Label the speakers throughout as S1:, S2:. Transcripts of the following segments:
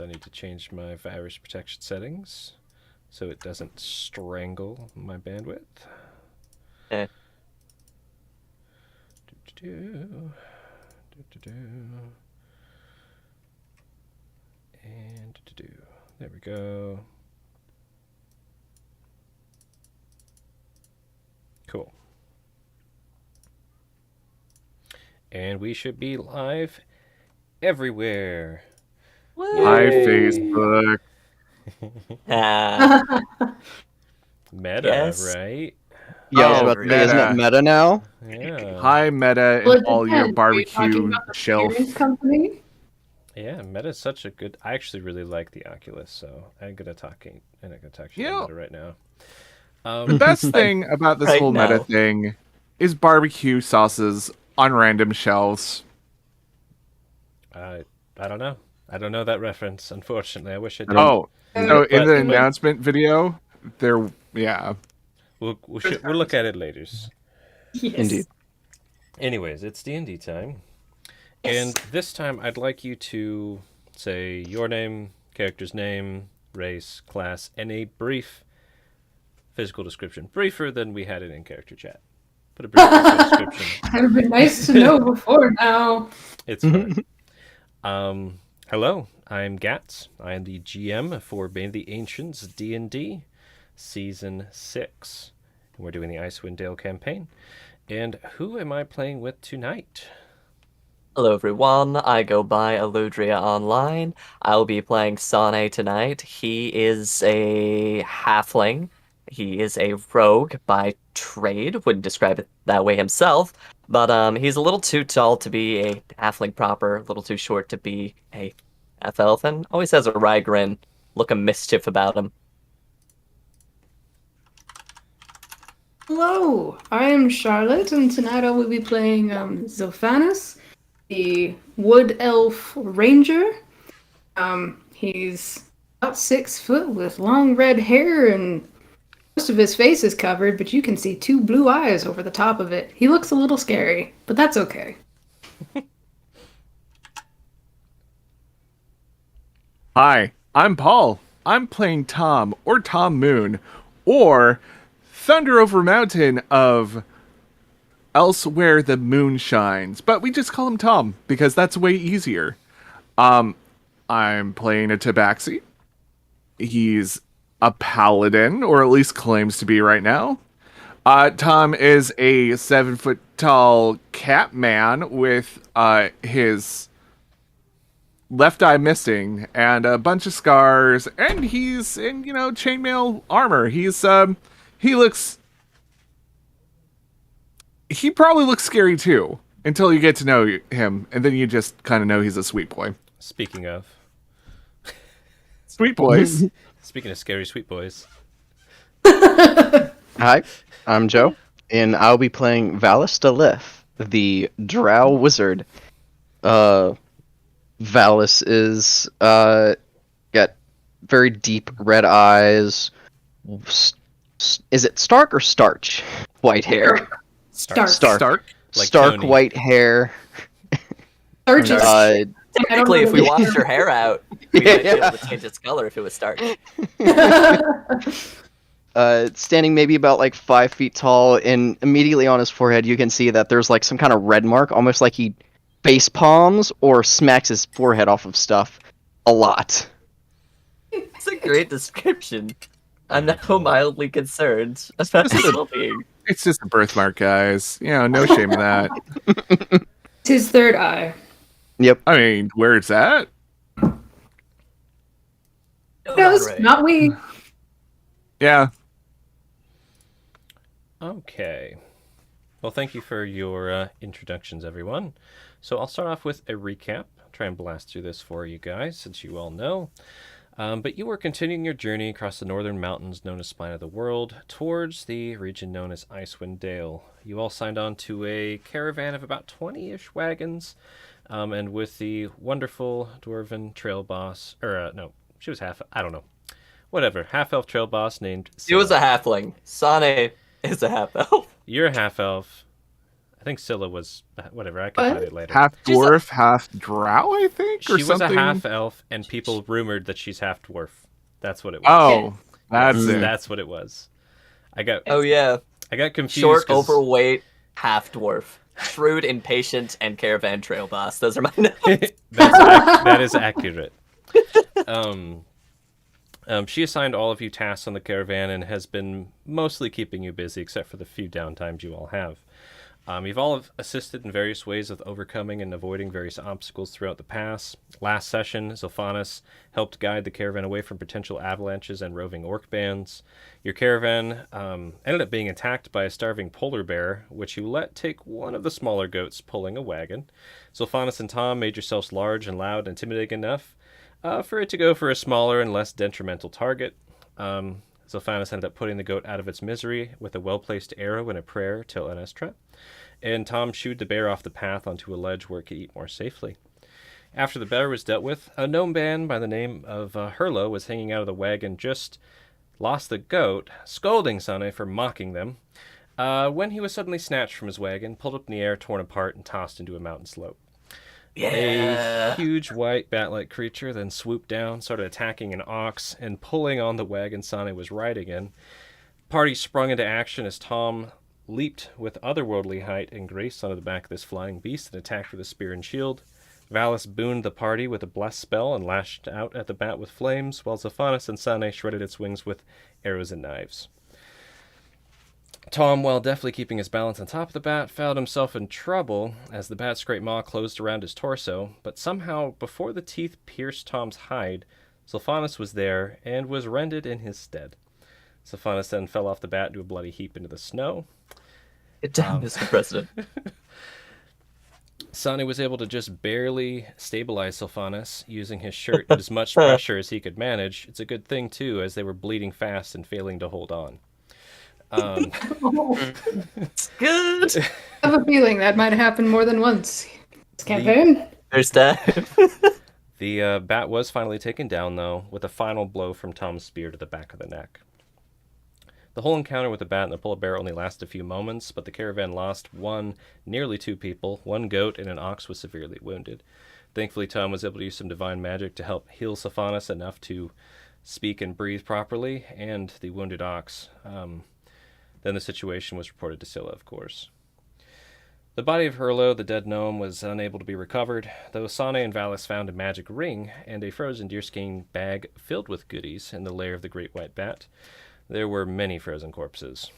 S1: I need to change my virus protection settings so it doesn't strangle my bandwidth.
S2: Eh.
S1: And there we go. Cool. And we should be live everywhere.
S3: Hi,
S1: Yay.
S3: Facebook.
S1: Meta,
S2: Yes.
S1: right?
S4: Yeah, I was
S3: Oh,
S4: about to say, isn't it
S3: Meta.
S4: meta now?
S1: Yeah.
S3: Hi, Meta,
S5: Well,
S3: and
S5: it
S3: all your
S5: depends. Are you talking
S3: barbecue
S5: about the
S3: shelf.
S5: parent company?
S1: Yeah, Meta's such a good. I actually really like the Oculus, so I'm gonna talk to
S3: Yeah.
S1: Meta right now.
S3: The best thing about this
S2: Right
S3: whole Meta
S2: now.
S3: thing is barbecue sauces on random shelves.
S1: I don't know. I don't know that reference. Unfortunately, I wish I did.
S3: Oh, so in
S1: But-
S3: the announcement video, yeah.
S1: We'll look at it later.
S5: Yes.
S4: Indeed.
S1: Anyways, it's D&D time,
S5: Yes.
S1: and this time I'd like you to say your name, character's name, race, class, and a brief physical description. Briefer than we had it in character chat. Put a brief physical description.
S5: It would have been nice to know before now.
S1: It's fine. Hello, I'm Gats. I am the GM for Bane of the Ancients D&D Season 6. And we're doing the Icewind Dale campaign. And who am I playing with tonight?
S2: Hello everyone, I go by Eludria Online. I'll be playing Sane tonight. He is a halfling. He is a rogue by trade, wouldn't describe it that way himself. But he's a little too tall to be a halfling proper, a little too short to be a half-elf, and always has a wry grin, look of mischief about him.
S5: Hello, I am Charlotte, and tonight I will be playing Zophanus, the Wood Elf Ranger. He's about 6 foot with long red hair, and most of his face is covered, but you can see 2 blue eyes over the top of it. He looks a little scary, but that's okay.
S3: Hi, I'm Paul. I'm playing Tom, or Tom Moon, or Thunder Over Mountain of Elsewhere the Moon Shines. But we just call him Tom, because that's way easier. I'm playing a Tabaxi. He's a paladin, or at least claims to be right now. Tom is a 7-foot tall cat man with his left eye missing and a bunch of scars, and he's in chainmail armor. He probably looks scary too until you get to know him, and then you just kind of know he's a sweet boy.
S1: Speaking of
S3: Sweet boys.
S1: Speaking of scary sweet boys.
S4: Hi, I'm Joe, and I'll be playing Valista Lith, the Drow Wizard. Valis is got very deep red eyes. Is it Stark or Starch? White hair.
S5: Stark.
S3: Stark.
S1: Like
S4: Stark
S1: Tony.
S4: white hair.
S5: Starch is.
S2: Technically, if we
S5: really-
S2: washed her hair out, we might be able to change its color if it was stark.
S4: Standing maybe about like 5 feet tall, and immediately on his forehead you can see that there's like some kind of red mark, almost like he face palms or smacks his forehead off of stuff a lot.
S2: It's a great description. I'm now mildly concerned about his well-being.
S3: It's just a birthmark, guys. No shame in that.
S5: It's his third eye.
S4: Yep.
S3: I mean, where it's at?
S2: No,
S5: No, it's
S2: right.
S5: not we.
S3: Yeah.
S1: Okay. Well, thank you for your introductions, everyone. So I'll start off with a recap. I'll try and blast through this for you guys, since you all know. But you were continuing your journey across the northern mountains known as Spine of the World towards the region known as Icewind Dale. You all signed on to a caravan of about 20-ish wagons, and with the wonderful dwarven trail boss, no, she was I don't know. Whatever, half-elf trail boss named
S2: She was a
S1: Scylla.
S2: halfling. Sane is a half-elf.
S1: You're a half-elf. think Scylla was whatever. I can find it later.
S3: Half dwarf, half drow, I think, or
S1: She was
S3: something.
S1: a half elf, and people rumored that she's half dwarf. That's what it was.
S3: Oh, that's
S1: Yes,
S3: it.
S1: that's what it was. I got
S2: Oh yeah,
S1: confused.
S2: short,
S1: 'cause-
S2: overweight, half dwarf, shrewd, impatient, and caravan trail boss. Those are my notes.
S1: that is accurate. She assigned all of you tasks on the caravan and has been mostly keeping you busy, except for the few downtimes you all have. You've all assisted in various ways with overcoming and avoiding various obstacles throughout the pass. Last session, Zilphanis helped guide the caravan away from potential avalanches and roving orc bands. Your caravan ended up being attacked by a starving polar bear, which you let take one of the smaller goats pulling a wagon. Zilphanis and Tom made yourselves large and loud and intimidating enough for it to go for a smaller and less detrimental target. Zilphanis ended up putting the goat out of its misery with a well-placed arrow and a prayer to Enestra, and Tom shooed the bear off the path onto a ledge where it could eat more safely. After the bear was dealt with, a gnome band by the name of Hurlo was hanging out of the wagon, just lost the goat, scolding Sane for mocking them, when he was suddenly snatched from his wagon, pulled up in the air, torn apart, and tossed into a mountain slope.
S2: Yeah.
S1: A huge white bat-like creature then swooped down, started attacking an ox, and pulling on the wagon Sane was riding in. Party sprung into action as Tom leaped with otherworldly height and grace onto the back of this flying beast and attacked with a spear and shield. Valis booned the party with a bless spell and lashed out at the bat with flames, while Zilphanis and Sane shredded its wings with arrows and knives. Tom, while deftly keeping his balance on top of the bat, found himself in trouble as the bat's great maw closed around his torso, but somehow, before the teeth pierced Tom's hide, Zilphanis was there and was rended in his stead. Zilphanis then fell off the bat into a bloody heap into the snow.
S2: Get down, Mr. President.
S1: Sane was able to just barely stabilize Zilphanis, using his shirt with as much pressure as he could manage. It's a good thing, too, as they were bleeding fast and failing to hold on.
S2: It's good.
S5: I have a feeling that might happen more than once. This campaign.
S2: There's that.
S1: The bat was finally taken down, though, with a final blow from Tom's spear to the back of the neck. The whole encounter with the bat and the polar bear only lasted a few moments, but the caravan lost nearly two people. One goat and an ox was severely wounded. Thankfully, Tom was able to use some divine magic to help heal Zilphanis enough to speak and breathe properly, and the wounded ox. Then the situation was reported to Scylla, of course. The body of Hurlo, the dead gnome, was unable to be recovered, though Sane and Valis found a magic ring and a frozen deerskin bag filled with goodies in the lair of the great white bat. There were many frozen corpses.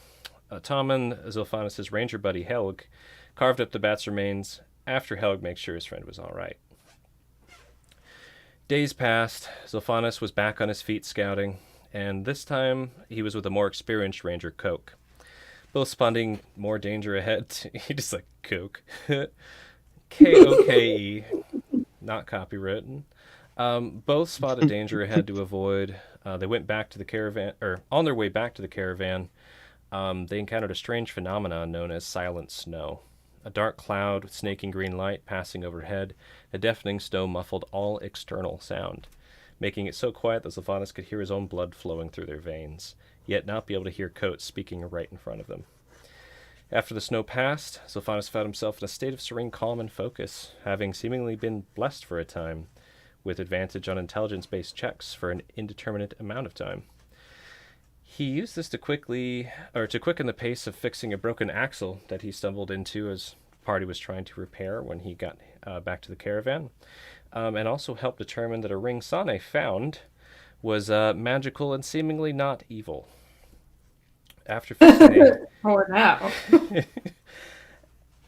S1: Tom and Zilphanis' ranger buddy Helg carved up the bat's remains after Helg made sure his friend was all right. Days passed. Zilphanis was back on his feet scouting, and this time he was with a more experienced ranger, Coke. Both spotting more danger ahead. He just like Coke. Koke, not copywritten. Both spotted danger ahead to avoid. They went back to the caravan, or on their way back to the caravan, they encountered a strange phenomenon known as silent snow. A dark cloud with snaking green light passing overhead. A deafening snow muffled all external sound, making it so quiet that Zilphanis could hear his own blood flowing through their veins, yet not be able to hear Coates speaking right in front of them. After the snow passed, Zilphanis found himself in a state of serene calm and focus, having seemingly been blessed for a time, with advantage on intelligence-based checks for an indeterminate amount of time. He used this to quicken the pace of fixing a broken axle that he stumbled into as the party was trying to repair when he got back to the caravan, and also helped determine that a ring Sane found was magical and seemingly not evil. After fixing
S5: Or now.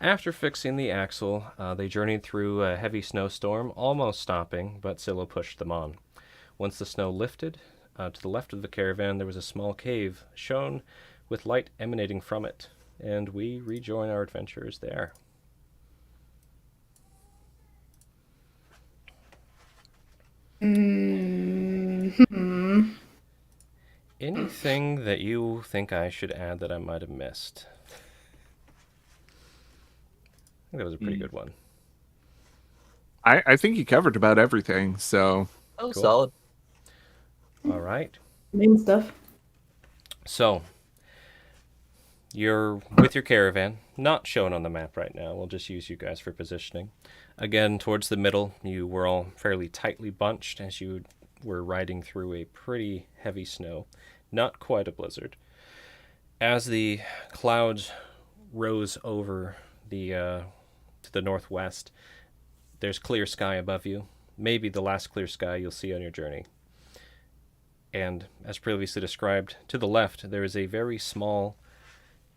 S1: After fixing the axle, they journeyed through a heavy snowstorm, almost stopping, but Scylla pushed them on. Once the snow lifted, to the left of the caravan there was a small cave, shown with light emanating from it, and we rejoin our adventurers there.
S5: Mm-hmm.
S1: Anything that you think I should add that I might have missed? I think that was a pretty good one.
S3: I think you covered about everything, so
S2: Oh,
S1: Cool.
S2: solid.
S1: All right.
S5: Main stuff.
S1: So, You're with your caravan, not shown on the map right now. We'll just use you guys for positioning. Again, towards the middle, you were all fairly tightly bunched as you were riding through a pretty heavy snow. Not quite a blizzard. As the clouds rose over the to the northwest, there's clear sky above you. Maybe the last clear sky you'll see on your journey. And as previously described, to the left there is a very small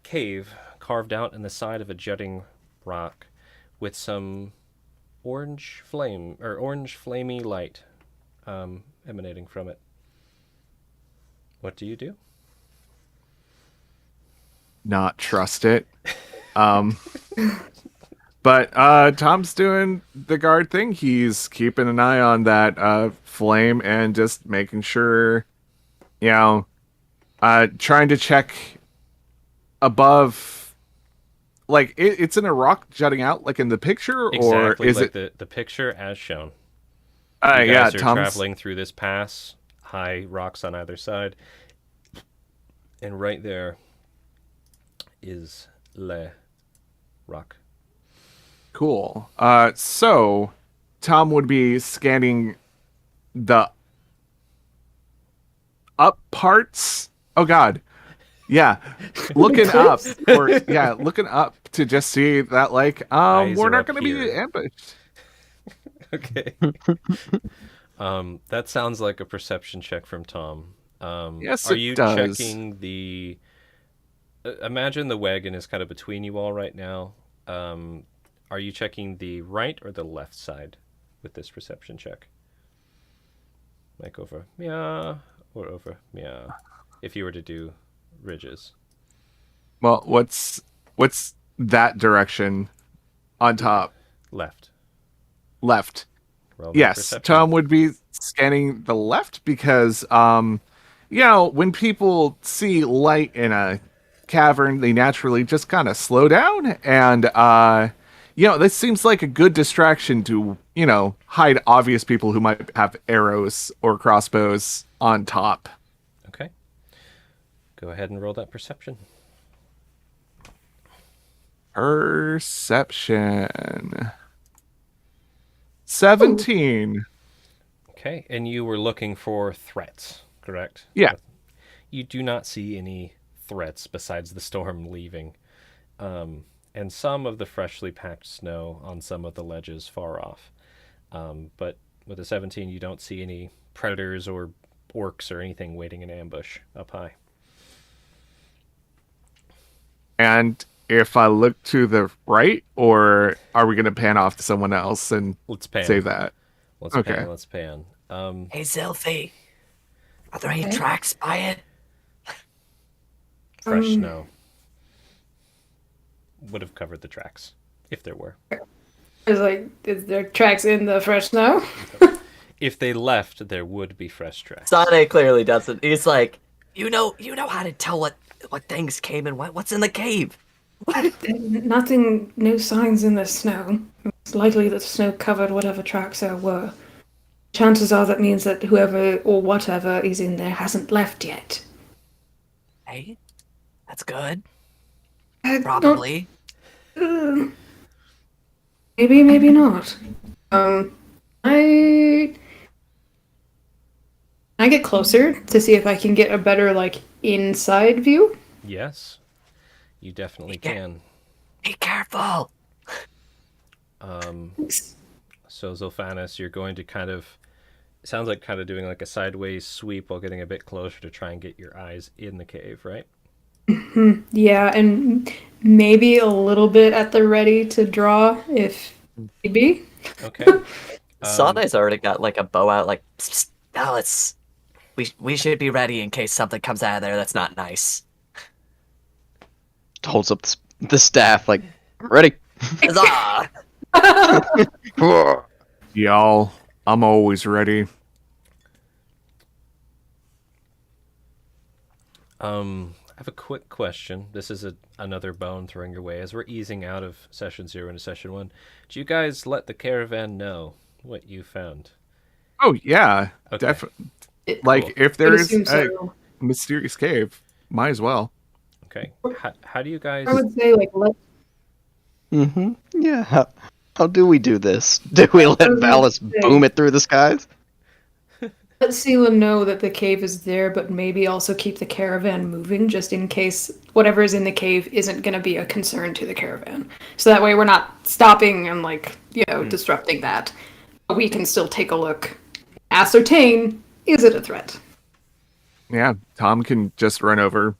S1: cave carved out in the side of a jutting rock with some orange flamey light emanating from it. What do you do?
S3: Not trust it. But Tom's doing the guard thing. He's keeping an eye on that flame and just making sure, trying to check above. Like it's in a rock jutting out, like in the picture,
S1: Exactly
S3: or is
S1: like
S3: it
S1: the picture as shown?
S3: You
S1: You guys are
S3: Tom's
S1: traveling through this pass, high rocks on either side, and right there is Le Rock.
S3: cool. So Tom would be scanning the up parts. Oh God, yeah, looking up, looking up to just see that, like,
S1: Eyes
S3: we're
S1: are
S3: not
S1: up
S3: going to be
S1: here.
S3: ambushed.
S1: Okay. That sounds like a perception check from Tom.
S3: Yes,
S1: are
S3: it
S1: you
S3: does.
S1: checking the? Imagine the wagon is kind of between you all right now. Are you checking the right or the left side with this perception check? Like over yeah or over yeah. If you were to do ridges.
S3: Well, what's that direction on top?
S1: Left.
S3: Left.
S1: Roll that
S3: Yes,
S1: perception.
S3: Tom would be scanning the left because, when people see light in a cavern, they naturally just kind of slow down. And, this seems like a good distraction to, hide obvious people who might have arrows or crossbows on top.
S1: Okay. Go ahead and roll that perception.
S3: Perception. 17.
S1: Okay, and you were looking for threats, correct?
S3: Yeah.
S1: You do not see any threats besides the storm leaving, and some of the freshly packed snow on some of the ledges far off. But with a 17, you don't see any predators or orcs or anything waiting in ambush up high.
S3: And if I look to the right, or are we going to pan off to someone else and
S1: Let's pan.
S3: say that?
S1: Let's
S3: Okay.
S1: pan. Let's pan.
S2: Hey, Zilphy, are there any tracks by it?
S1: Fresh snow would have covered the tracks if there were.
S5: Is there tracks in the fresh snow?
S1: If they left, there would be fresh tracks.
S2: Sane clearly doesn't. He's like, you know how to tell what things came and what's in the cave.
S5: Nothing, no signs in the snow. It's likely that the snow covered whatever tracks there were. Chances are that means that whoever or whatever is in there hasn't left yet.
S2: Hey, that's good.
S5: Not-
S2: Probably.
S5: Maybe, maybe not. I get closer to see if I can get a better, inside view.
S1: Yes, you definitely
S2: Yeah.
S1: can.
S2: Be careful.
S1: So Zilphanis, you're going to it sounds like kind of doing like a sideways sweep while getting a bit closer to try and get your eyes in the cave, right?
S5: Yeah, and maybe a little bit at the ready to draw if need be.
S1: Okay.
S2: Sane's already got like a bow out. Like, psst, now we should be ready in case something comes out of there that's not nice.
S4: Holds up the staff like, ready.
S2: Huzzah!
S3: Y'all, I'm always ready.
S1: I have a quick question. This is another bone throwing your way as we're easing out of session 0 into session 1. Do you guys let the caravan know what you found?
S3: Oh, yeah.
S1: Okay.
S3: Like,
S5: Cool.
S3: if
S5: I
S3: there
S5: would
S3: is
S5: assume
S3: a
S5: so.
S3: mysterious cave, might as well.
S1: Okay. How do you guys?
S5: I would say, like,
S4: Yeah. How do we do this? Do we let Valis boom it through the skies?
S5: let Sela know that the cave is there, but maybe also keep the caravan moving just in case whatever is in the cave isn't going to be a concern to the caravan. So that way we're not stopping and, like, disrupting that. But we can still take a look, ascertain, is it a threat?
S3: Yeah, Tom can just run over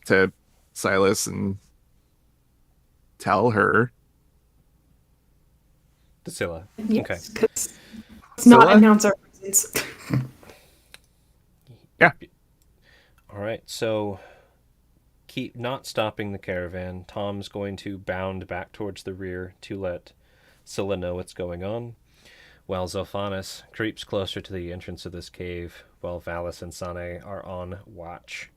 S3: to Silas and tell her.
S1: Priscilla.
S5: Yes, 'cause let's not
S3: Scylla?
S5: announce our presence.
S3: Yeah.
S1: All right. So keep not stopping the caravan. Tom's going to bound back towards the rear to let Scylla know what's going on, while Zophanis creeps closer to the entrance of this cave, while Valis and Sane are on watch.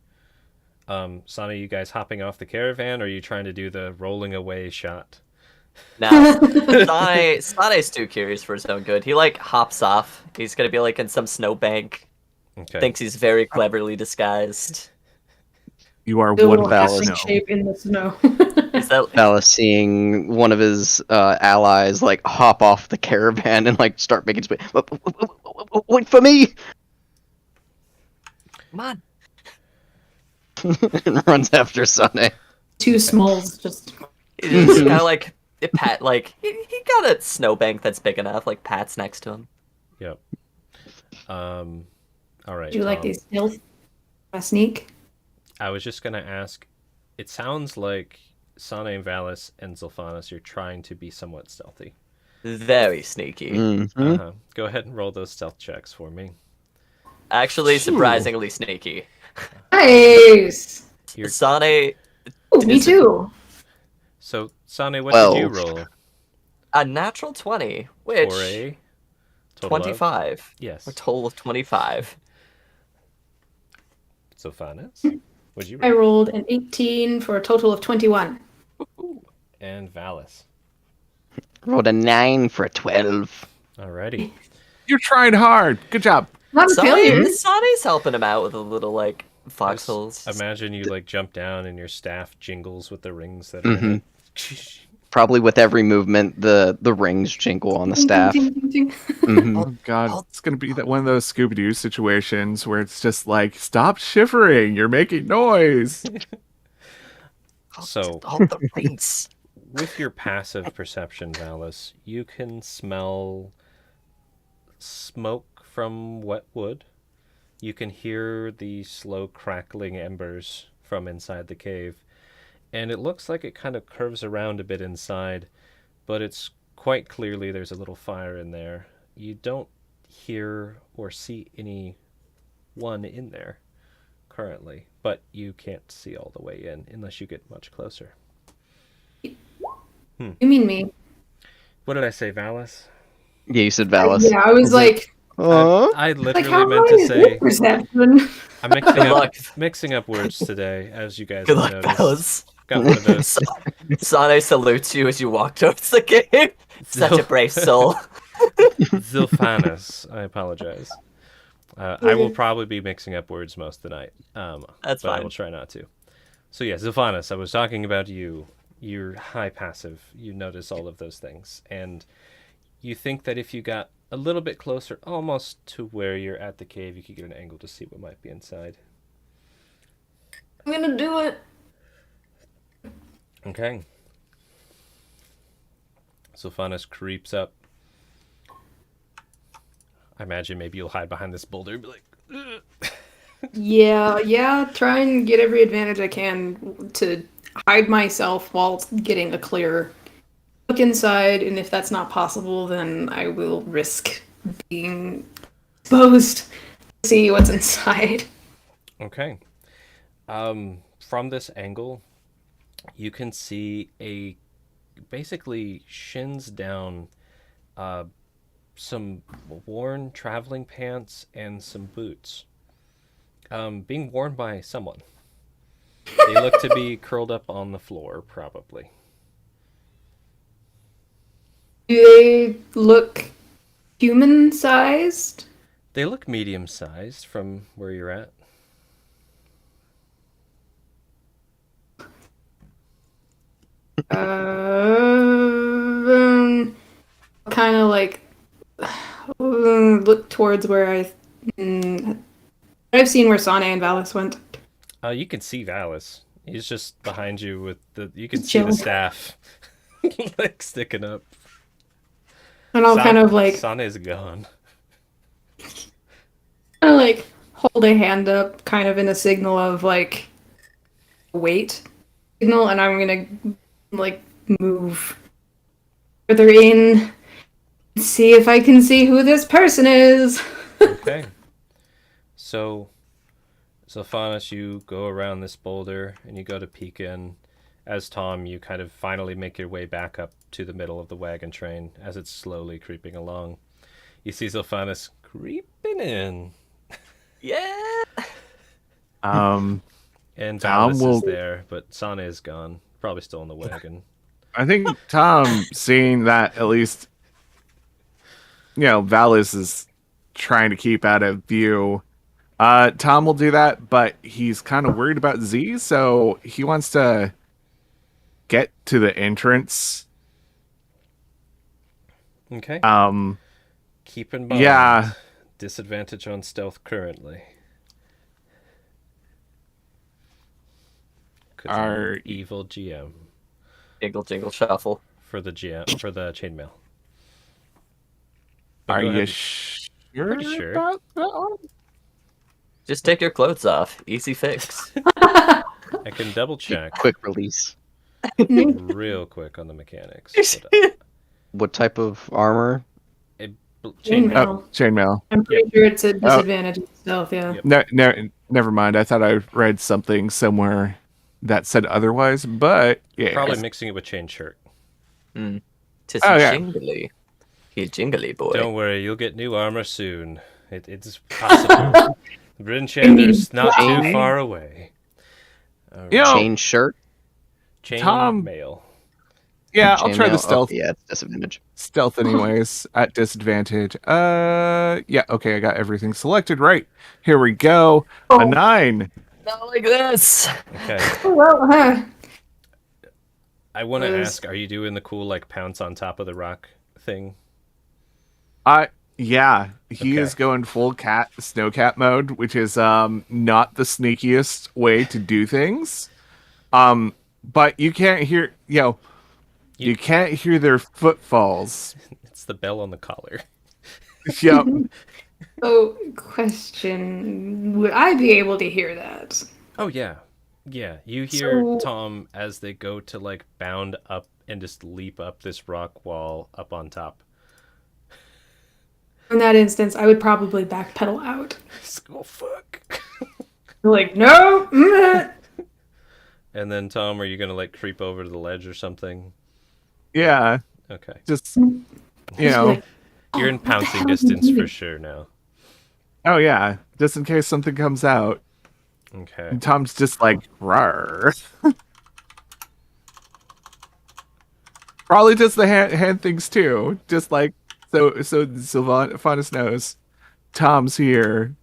S1: Sane, you guys hopping off the caravan, or are you trying to do the rolling away shot?
S2: Now, Sane's too curious for his own good. He, like, hops off. He's gonna be, like, in some snowbank.
S1: Okay.
S2: Thinks he's very cleverly disguised.
S3: You are
S5: Still
S3: one with the
S4: Valis.
S3: snow.
S5: shape in the snow.
S2: Is that
S4: Valis seeing one of his allies like hop off the caravan and like start making space. Wait for me!
S2: come on?
S4: And runs after Sane.
S5: Two smalls just.
S2: He's kind of like Pat. Like he got a snowbank that's big enough. Like Pat's next to him.
S1: Yep. All right.
S5: Do you like
S1: Tom.
S5: these stealth? A sneak?
S1: I was just gonna ask. It sounds like Sane and Valis and Zolphanis, you're trying to be somewhat stealthy.
S2: Very sneaky.
S4: Mm-hmm.
S1: Go ahead and roll those stealth checks for me.
S2: Actually, surprisingly sneaky.
S5: Nice!
S1: You're...
S2: Sane,
S5: Oh, me too.
S1: So, Sane, what
S4: Well-
S1: did you roll
S2: a natural 20, which
S1: for a total of?
S2: 25.
S1: Yes.
S2: A total of 25.
S1: Zolphanis, what'd you
S5: I
S1: roll?
S5: rolled an 18 for a total of 21.
S1: And Valis.
S4: Rolled a 9 for a 12.
S1: Alrighty.
S3: You're trying hard. Good job.
S5: Not a failure.
S2: Sane's helping him out with a little, like, foxholes.
S1: Just imagine you like jump down and your staff jingles with the rings that are in it.
S4: Probably with every movement, the rings jingle on the staff.
S5: Ding, ding, ding, ding.
S4: Mhm.
S3: Oh god, it's gonna be that one of those Scooby-Doo situations where it's just like, stop shivering, you're making noise.
S1: So,
S2: Hold the rings.
S1: with your passive perception, Valis, you can smell smoke from wet wood. You can hear the slow crackling embers from inside the cave. And it looks like it kind of curves around a bit inside, but it's quite clearly there's a little fire in there. You don't hear or see anyone in there currently, but you can't see all the way in unless you get much closer.
S5: You mean me?
S1: What did I say, Valis?
S4: Yeah, you said Valis.
S5: Yeah, I was like,
S1: I
S5: like
S1: literally
S5: how
S1: meant
S5: high
S1: to
S5: is
S1: say
S5: your perception?
S1: I'm mixing
S2: Good
S1: up,
S2: luck.
S1: mixing up words today, as you guys
S2: Good
S1: have
S2: luck,
S1: noticed.
S2: fellas.
S1: Got one of those.
S2: Sane salutes you as you walk towards the cave. Such a brave soul.
S1: Zilphanis. I apologize. I will probably be mixing up words most of the night.
S2: That's
S1: but I
S2: fine.
S1: will try not to. So yeah, Zilphanis, I was talking about you. You're high passive. You notice all of those things. And you think that if you got a little bit closer, almost to where you're at the cave, you could get an angle to see what might be inside.
S5: I'm gonna do it.
S1: Okay. Zilphanis creeps up. I imagine maybe you'll hide behind this boulder and be like, "Ugh."
S5: Yeah, try and get every advantage I can to hide myself while getting a clear look inside, and if that's not possible, then I will risk being exposed to see what's inside.
S1: Okay. From this angle, you can see a basically shins down some worn traveling pants and some boots. Being worn by someone. They look to be curled up on the floor, probably.
S5: Do they look human-sized?
S1: They look medium-sized from where you're at.
S5: Kind of like look towards where I've seen where Sane and Valis went.
S1: You can see Valis. He's just behind you with the. You can
S5: Just
S1: see the
S5: chilling.
S1: staff, like sticking up.
S5: And I'll kind of like
S1: Sane's gone.
S5: hold a hand up, kind of in a signal of like wait signal, and I'm gonna like move further in, see if I can see who this person is.
S1: Okay. So, Sylphanus, you go around this boulder and you go to peek in. As Tom, you kind of finally make your way back up to the middle of the wagon train as it's slowly creeping along. You see Sylphanus creeping in,
S2: Yeah.
S3: Um,
S1: and
S3: Tom
S1: Valis
S3: will-
S1: is there, but Sane is gone. Probably still in the wagon.
S3: I think Tom, seeing that at least, Valis is trying to keep out of view. Tom will do that, but he's kind of worried about Z, so he wants to get to the entrance.
S1: Okay. Keep in mind.
S3: Yeah.
S1: Disadvantage on stealth currently. 'Cause I'm
S3: Are-
S1: an evil GM
S2: Jingle, jingle, shuffle.
S1: for the chainmail.
S3: Are
S1: go
S3: you
S1: ahead.
S3: sure
S1: Pretty sure.
S3: about that one?
S2: Just take your clothes off. Easy fix.
S1: I can double check
S4: Quick release.
S1: real quick on the mechanics.
S4: What type of armor?
S1: Chainmail.
S3: Oh, chainmail.
S5: I'm pretty sure it's a disadvantage in stealth, yeah.
S1: Yep.
S3: No, never mind. I thought I read something somewhere that said otherwise, but yeah.
S1: Probably mixing it with chain shirt.
S2: Tis
S3: Oh, yeah.
S2: jingly. You jingly boy.
S1: Don't worry, you'll get new armor soon. It's possible. Bryn Chandler's not too
S4: Chain-
S1: far away.
S3: You know,
S4: Chain shirt?
S1: Chain
S3: Tom-
S1: mail.
S3: yeah, I'll try
S4: Chainmail?
S3: the stealth.
S4: Oh, yeah, it's disadvantage.
S3: Stealth anyways at disadvantage. Yeah, okay, I got everything selected right. Here we go. A 9.
S2: Not like this.
S1: Okay.
S5: Oh, well,
S1: I want to
S5: Was-
S1: ask, are you doing the cool like pounce on top of the rock thing?
S3: Yeah, he
S1: Okay.
S3: is going full snowcat mode, which is not the sneakiest way to do things. But you can't hear, you can't hear their footfalls.
S1: It's the bell on the collar.
S3: Yep.
S5: So, question: would I be able to hear that?
S1: Oh yeah. Yeah, you hear
S5: So-
S1: Tom as they go to like bound up and just leap up this rock wall up on top.
S5: In that instance, I would probably backpedal out.
S1: Oh fuck.
S5: Like, no.
S1: And then Tom, are you gonna like creep over to the ledge or something?
S3: Yeah,
S1: Okay.
S3: just,
S5: Like,
S1: You're in
S5: what the
S1: pouncing
S5: hell is
S1: distance
S5: he
S1: for
S5: doing?
S1: sure now.
S3: oh yeah, just in case something comes out.
S1: Okay.
S3: And Tom's just like, rawr. Probably does the hand things too. Just like, so Sylvanus knows. Tom's here.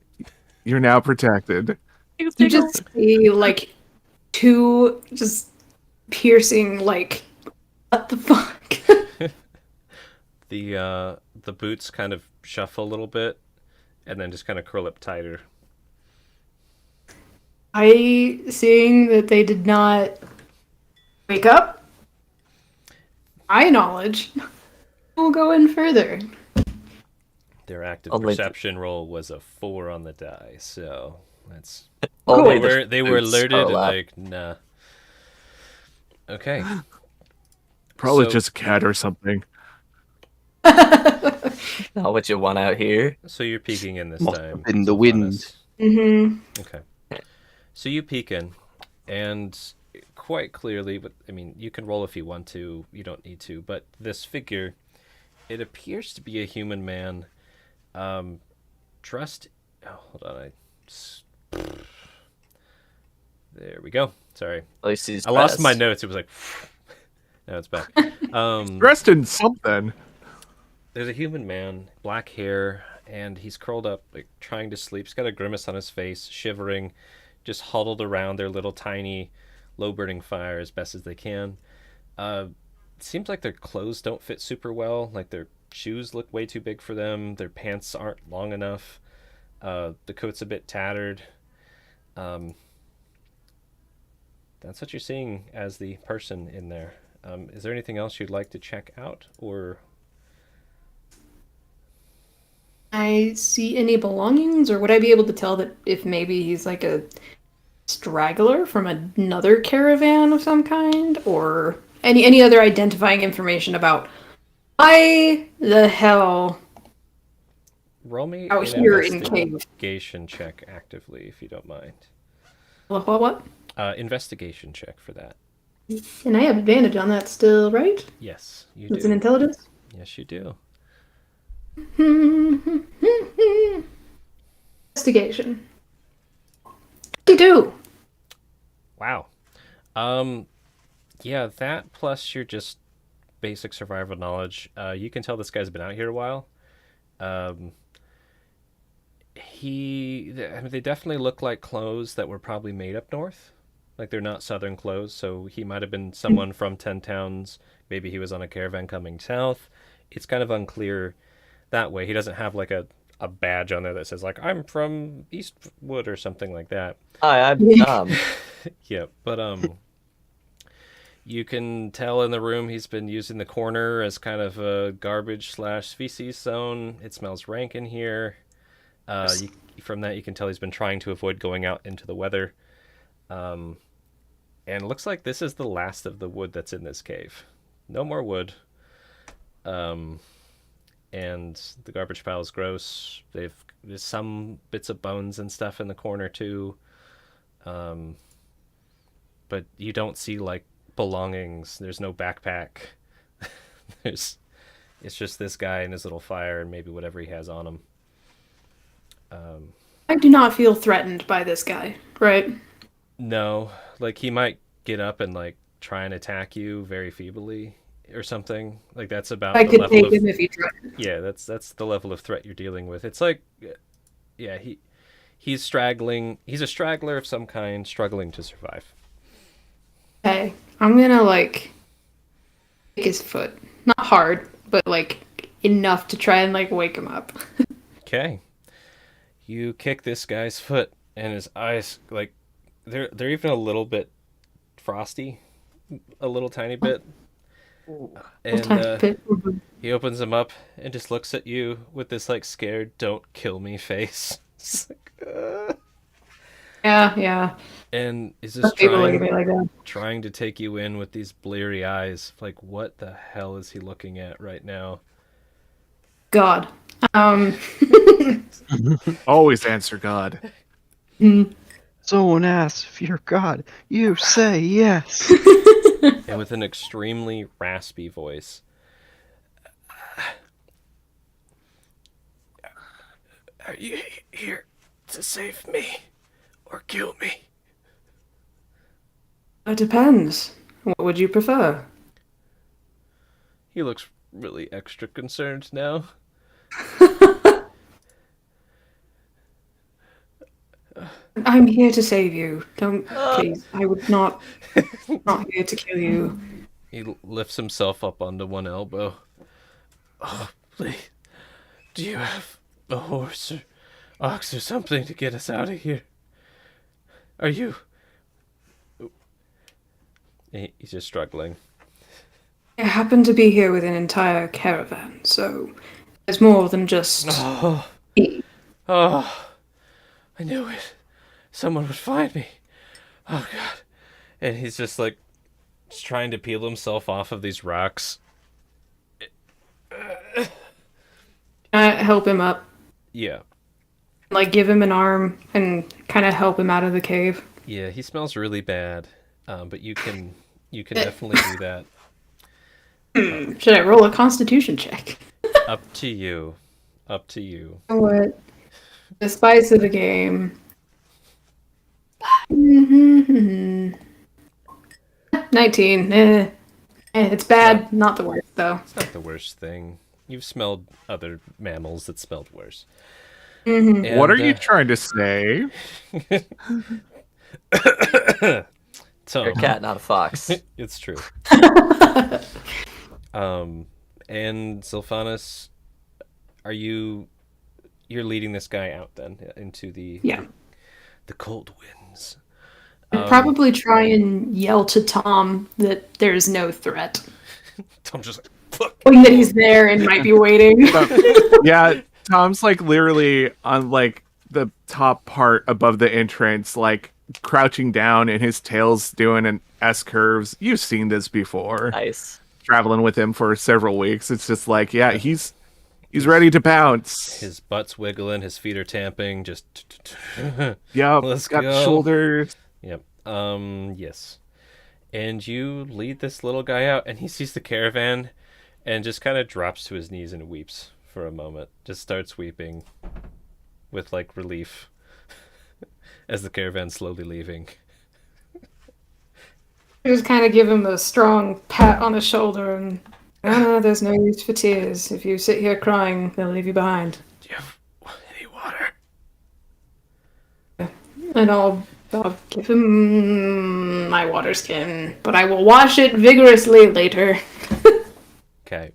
S3: You're now protected.
S5: You just see like two just piercing like what the fuck?
S1: The boots kind of shuffle a little bit and then just kind of curl up tighter.
S5: Seeing that they did not wake up, my knowledge will go in further.
S1: Their active
S2: Only-
S1: perception roll was a 4 on the die, so that's
S2: Only
S1: they were
S2: boots
S1: alerted
S2: are
S1: and
S2: allowed.
S1: like nah. Okay.
S3: Probably
S1: So-
S3: just a cat or something.
S2: Not what you want out here.
S1: So you're peeking in this
S4: Must
S1: time.
S4: have been the wind.
S1: Sylvanas.
S5: Mm-hmm.
S1: Okay. So you peek in, and quite clearly, but I mean, you can roll if you want to. You don't need to. But this figure, it appears to be a human man. Dressed. Oh, hold on. There we go. Sorry,
S2: At least he's
S1: I lost my
S2: dressed.
S1: notes. It was like. Now it's back.
S3: Dressed in something.
S1: There's a human man, black hair, and he's curled up, like trying to sleep. He's got a grimace on his face, shivering, just huddled around their little tiny, low burning fire as best as they can. Seems like their clothes don't fit super well. Like their shoes look way too big for them. Their pants aren't long enough. The coat's a bit tattered. Um, that's what you're seeing as the person in there. Is there anything else you'd like to check out, or
S5: I see any belongings, or would I be able to tell that if maybe he's like a straggler from another caravan of some kind, or any other identifying information about why the hell
S1: roll me
S5: out
S1: an
S5: here in cave?
S1: investigation check actively, if you don't mind.
S5: What?
S1: Investigation check for that.
S5: And I have advantage on that still, right?
S1: Yes, you
S5: It's an
S1: do.
S5: intelligence.
S1: Yes, you do.
S5: Investigation. 52.
S1: Wow. Yeah, that plus your just basic survival knowledge. You can tell this guy's been out here a while. Um, I mean, they definitely look like clothes that were probably made up north. Like they're not southern clothes, so he might have been someone from 10 Towns. Maybe he was on a caravan coming south. It's kind of unclear that way. He doesn't have like a badge on there that says like I'm from Eastwood or something like that.
S2: Hi, I'm Tom.
S1: Yeah, but you can tell in the room he's been using the corner as kind of a garbage slash feces zone. It smells rank in here. From that, you can tell he's been trying to avoid going out into the weather. And it looks like this is the last of the wood that's in this cave. No more wood. And the garbage pile is gross. There's some bits of bones and stuff in the corner too. But you don't see like belongings. There's no backpack. It's just this guy and his little fire and maybe whatever he has on him.
S5: I do not feel threatened by this guy, right?
S1: No, like he might get up and like try and attack you very feebly or something. Like that's about
S5: I
S1: the
S5: could
S1: level
S5: take
S1: of
S5: him if he tried.
S1: yeah. That's the level of threat you're dealing with. It's like yeah, he's straggling. He's a straggler of some kind, struggling to survive.
S5: Okay, I'm gonna like kick his foot. Not hard, but like enough to try and like wake him up.
S1: Okay, you kick this guy's foot, and his eyes like they're even a little bit frosty, a little tiny bit. And he opens them up and just looks at you with this like scared "don't kill me" face. It's like,
S5: Yeah.
S1: and is
S5: Most
S1: just
S5: people look at me
S1: trying
S5: like that.
S1: trying to take you in with these bleary eyes. Like, what the hell is he looking at right now?
S5: God.
S3: Always answer God.
S4: Someone asks if you're God, you say yes.
S1: And with an extremely raspy voice. Are you here to save me or kill me?
S5: It depends. What would you prefer?
S1: He looks really extra concerned now.
S5: I'm here to save you. Don't please. I would not here to kill you.
S1: He lifts himself up onto one elbow. Oh, please. Do you have a horse or ox or something to get us out of here? Are you... He's just struggling.
S5: I happen to be here with an entire caravan, so there's more than just
S1: Oh,
S5: me.
S1: oh, I knew it. Someone would find me. Oh, God. And he's just like, just trying to peel himself off of these rocks.
S5: I help him up,
S1: Yeah.
S5: like give him an arm and kind of help him out of the cave.
S1: Yeah, he smells really bad. But you can definitely do that.
S5: Should I roll a constitution check?
S1: Up to you. Up to you.
S5: What? The spice of the game. 19. It's bad, not the worst though.
S1: It's not the worst thing. You've smelled other mammals that smelled worse.
S3: What are
S1: And,
S3: you trying to say?
S1: So
S2: You're a cat, not a fox.
S1: it's true. And Sylphanus, you're leading this guy out then into the
S5: Yeah.
S1: the cold winds.
S5: I'd probably try and yell to Tom that there's no threat.
S1: I'm just like, fuck.
S5: Knowing that he's there and might be waiting.
S3: Yeah, Tom's like literally on like the top part above the entrance, like crouching down, and his tail's doing an S curves. You've seen this before.
S2: Nice.
S3: Traveling with him for several weeks, it's just like, yeah, he's ready to pounce.
S1: His butt's wiggling, his feet are tamping, just
S3: Yeah,
S1: Let's
S3: got
S1: go.
S3: shoulders.
S1: Yep. Yes. And you lead this little guy out, and he sees the caravan and just kind of drops to his knees and weeps for a moment. Just starts weeping with like relief as the caravan's slowly leaving.
S5: Just kind of give him a strong pat on the shoulder and, no, there's no use for tears. If you sit here crying, they'll leave you behind.
S1: Do you have any water?
S5: And I'll give him my water skin, but I will wash it vigorously later.
S1: Okay.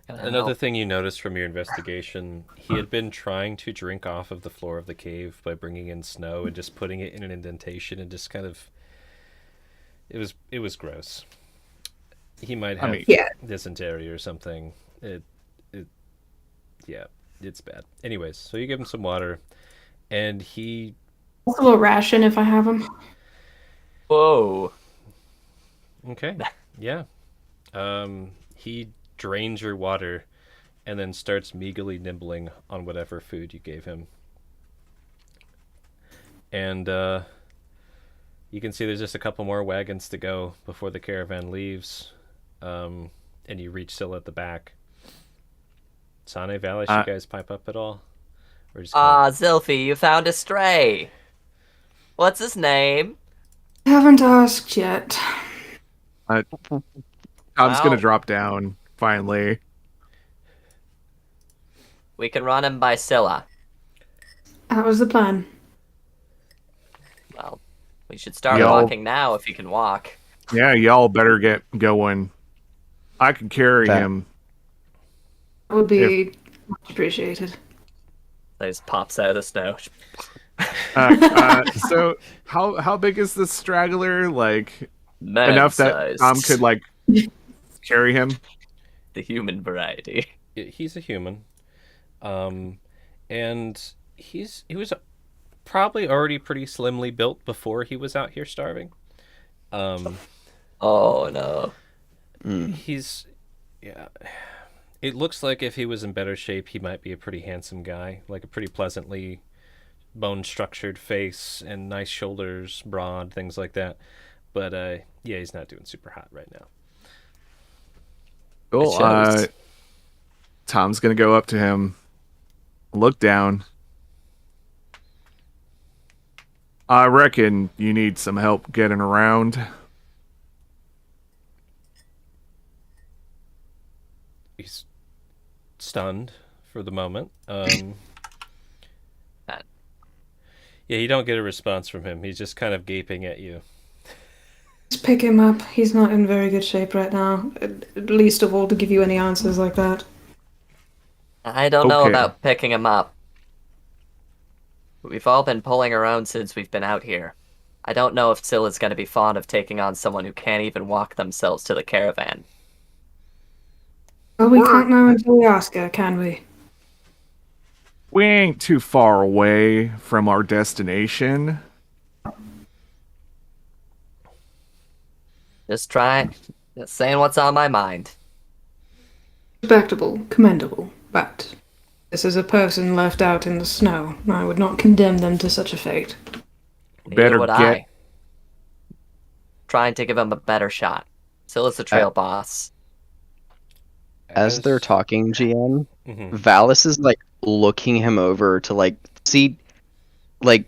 S1: Another thing you noticed from your investigation, he had been trying to drink off of the floor of the cave by bringing in snow and just putting it in an indentation and just kind of... It was gross. He might have
S5: Yeah.
S1: dysentery or something. Yeah, it's bad. Anyways, so you give him some water, and he...
S5: Also a ration if I have them.
S2: Whoa.
S1: Okay, yeah. He drains your water and then starts meagerly nibbling on whatever food you gave him. And you can see there's just a couple more wagons to go before the caravan leaves. And you reach Sylla at the back. Sane, Valish, you guys pipe up at all? Or just
S2: Zilphy, you found a stray. What's his name?
S5: Haven't asked yet.
S3: Tom's
S2: Wow.
S3: gonna drop down finally.
S2: We can run him by Scylla.
S5: That was the plan.
S2: Well, we should start
S3: Yo.
S2: walking now if you can walk.
S3: Yeah, y'all better get going. I can carry
S4: That-
S3: him.
S5: That would be much appreciated.
S2: That just pops out of the snow.
S3: So how big is this straggler? Like enough that
S2: Man-sized.
S3: Tom could like carry him?
S2: The human variety.
S1: he's a human. And he was probably already pretty slimly built before he was out here starving.
S2: Oh no.
S1: He's, yeah. It looks like if he was in better shape, he might be a pretty handsome guy, like a pretty pleasantly bone-structured face and nice shoulders, broad, things like that. But yeah, he's not doing super hot right now.
S3: Cool.
S2: shows.
S3: Tom's gonna go up to him, look down. I reckon you need some help getting around.
S1: He's stunned for the moment. Yeah, you don't get a response from him. He's just kind of gaping at you.
S5: Just pick him up. He's not in very good shape right now. At least of all to give you any answers like that.
S2: I don't know
S3: Okay.
S2: about picking him up. We've all been pulling around since we've been out here. I don't know if Scylla's going to be fond of taking on someone who can't even walk themselves to the caravan.
S5: Well, we can't know until we ask her, can we?
S3: We ain't too far away from our destination.
S2: Just saying what's on my mind.
S5: Respectable, commendable, but this is a person left out in the snow. I would not condemn them to such a fate.
S2: Neither
S3: Better
S2: would
S3: get-
S2: I. Trying to give him a better shot. Scylla's the trail boss.
S4: As they're talking, GM,
S1: Mhm.
S4: Valis is like looking him over to like see like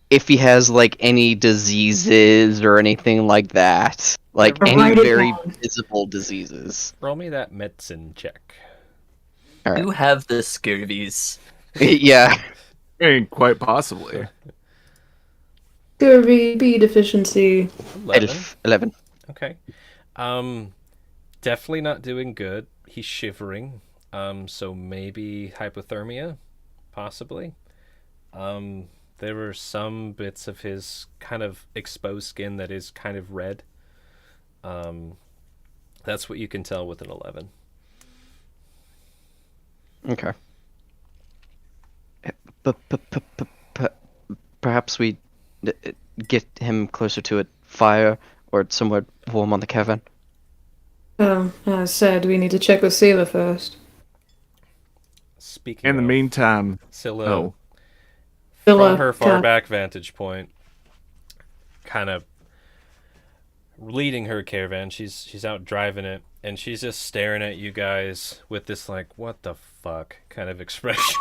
S4: if he has like any diseases or anything like that. Like
S5: Write
S4: any
S5: it
S4: very
S5: down.
S4: visible diseases.
S1: Roll me that medicine check.
S4: Alright.
S2: You have the scurvies.
S4: Yeah.
S3: Ain't quite possibly.
S5: Scurvy, B deficiency.
S1: 11.
S4: 11.
S1: Okay. Definitely not doing good. He's shivering. So maybe hypothermia, possibly. There were some bits of his kind of exposed skin that is kind of red. That's what you can tell with an 11.
S4: Okay. Perhaps we get him closer to a fire or somewhere warm on the caravan.
S5: As said, we need to check with Seela first.
S1: Speaking
S3: In the
S1: of,
S3: meantime,
S1: Scylla,
S3: oh,
S1: from her far
S5: cat.
S1: back vantage point, kind of leading her caravan, she's out driving it, and she's just staring at you guys with this like, what the fuck kind of expression.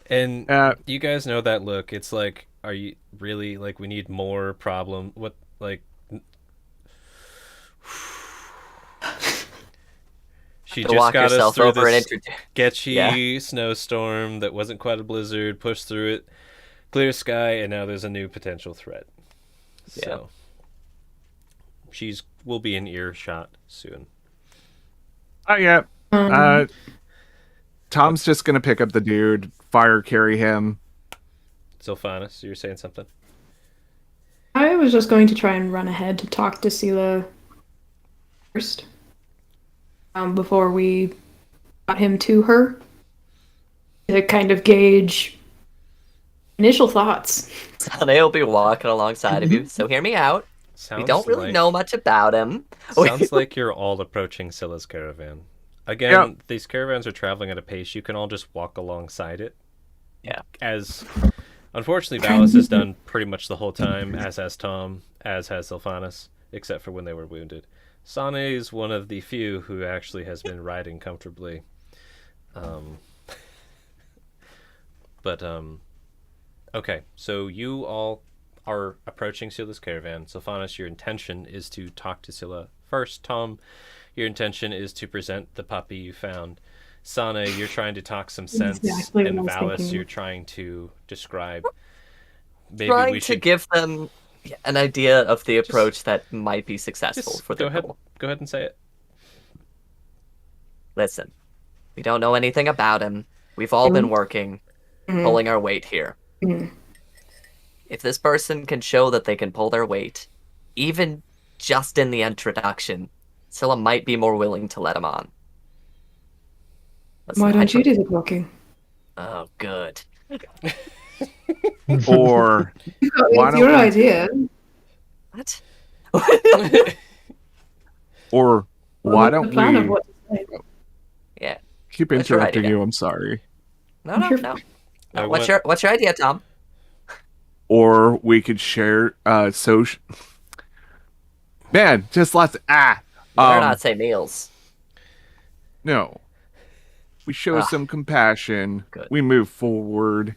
S1: And you guys know that look. It's like, are you really, like, we need more problem? What, like... She just
S2: walk
S1: got us
S2: yourself
S1: through
S2: over and
S1: this
S2: introduce.
S1: sketchy snowstorm that wasn't quite a blizzard, pushed through it, clear sky, and now there's a new potential threat. So, will be in earshot soon.
S3: oh yeah. Tom's just gonna pick up the dude, fire carry him.
S1: Sylphanus, you were saying something?
S5: I was just going to try and run ahead to talk to Seela first. Before we got him to her. To kind of gauge initial thoughts.
S2: Sunny will be walking alongside of you, so hear me out. We don't really know much about him.
S1: Sounds like you're all approaching Scylla's caravan. Again, these caravans are traveling at a pace. You can all just walk alongside it.
S2: Yeah.
S1: As, unfortunately, Valis has done pretty much the whole time, as has Tom, as has Sylphanus, except for when they were wounded. Sane is one of the few who actually has been riding comfortably. Okay, so you all are approaching Scylla's caravan. Sylphanus, your intention is to talk to Scylla first. Tom, your intention is to present the puppy you found. Sana, you're trying to talk some sense,
S5: Exactly
S1: and
S5: what I was
S1: Valis,
S5: thinking.
S1: you're trying to describe. Maybe
S2: Trying
S1: we
S2: to
S1: should
S2: give them an idea of the approach that might be successful
S1: just
S2: for
S1: go
S2: their
S1: ahead.
S2: goal.
S1: Go ahead and say it.
S2: Listen, we don't know anything about him. We've all been working, pulling our weight here. If this person can show that they can pull their weight, even just in the introduction, Scylla might be more willing to let him on. Listen,
S5: Why don't you do the talking?
S2: Oh, good.
S3: Or why
S5: It's
S3: don't
S5: your
S3: we-
S5: idea.
S2: What?
S3: or why
S5: What's the
S3: don't
S5: plan of
S3: we
S5: what to say?
S2: Yeah.
S3: keep
S2: What's your
S3: interrupting
S2: idea?
S3: you? I'm sorry.
S2: No.
S1: I
S2: What's
S1: went-
S2: your idea, Tom?
S3: Or we could share Man, just let's
S2: Better not say meals.
S3: No. We show
S2: Ah,
S3: some compassion.
S2: good.
S3: We move forward.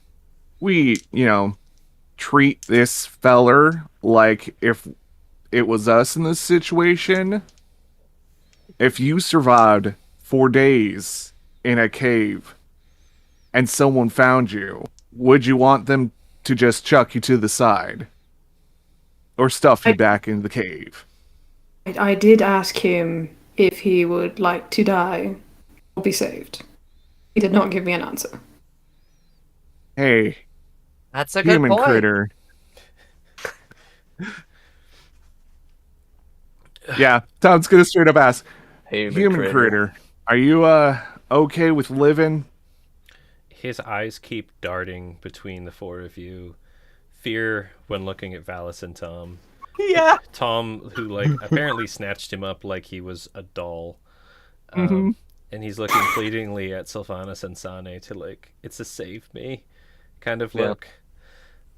S3: We, treat this feller like if it was us in this situation. If you survived 4 days in a cave and someone found you, would you want them to just chuck you to the side? Or stuff you back in the cave?
S5: I did ask him if he would like to die or be saved. He did not give me an answer.
S3: Hey,
S2: That's a good
S3: human
S2: point.
S3: critter. Yeah, Tom's gonna straight up ask, human critter, are you okay with living?
S1: His eyes keep darting between the four of you. Fear when looking at Valis and Tom.
S2: Yeah.
S1: Tom, who apparently snatched him up like he was a doll.
S3: Mhm.
S1: And he's looking pleadingly at Sylphanus and Sane to it's a save me kind of
S2: Yeah.
S1: look.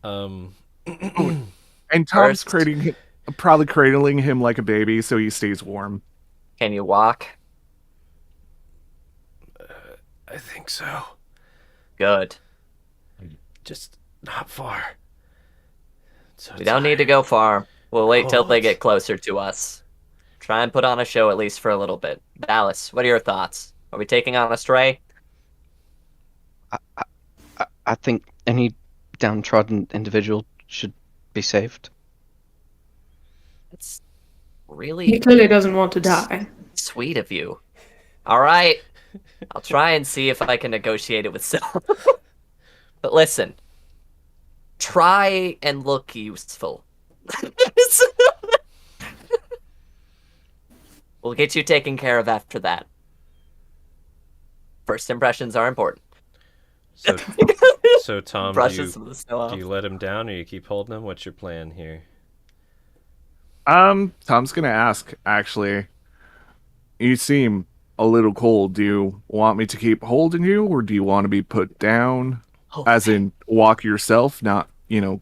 S3: And Tom's
S2: First-
S3: probably cradling him like a baby so he stays warm.
S2: Can you walk?
S1: I think so.
S2: Good.
S1: Just not far. So
S2: We don't need to go far. We'll wait till they
S1: Cold.
S2: get closer to us. Try and put on a show at least for a little bit. Dallas, what are your thoughts? Are we taking on a stray?
S4: I think any downtrodden individual should be saved.
S2: It's
S5: He
S2: really
S5: clearly doesn't want to die.
S2: sweet of you. All right. I'll try and see if I can negotiate it with Syl. But listen, try and look useful. We'll get you taken care of after that. First impressions are important.
S1: So, so Tom,
S2: Brushes some of the snow off.
S1: do you let him down or you keep holding him? What's your plan here?
S3: Tom's gonna ask, actually. You seem a little cold. Do you want me to keep holding you, or do you want to be put down?
S2: Oh,
S3: As in, walk yourself, not,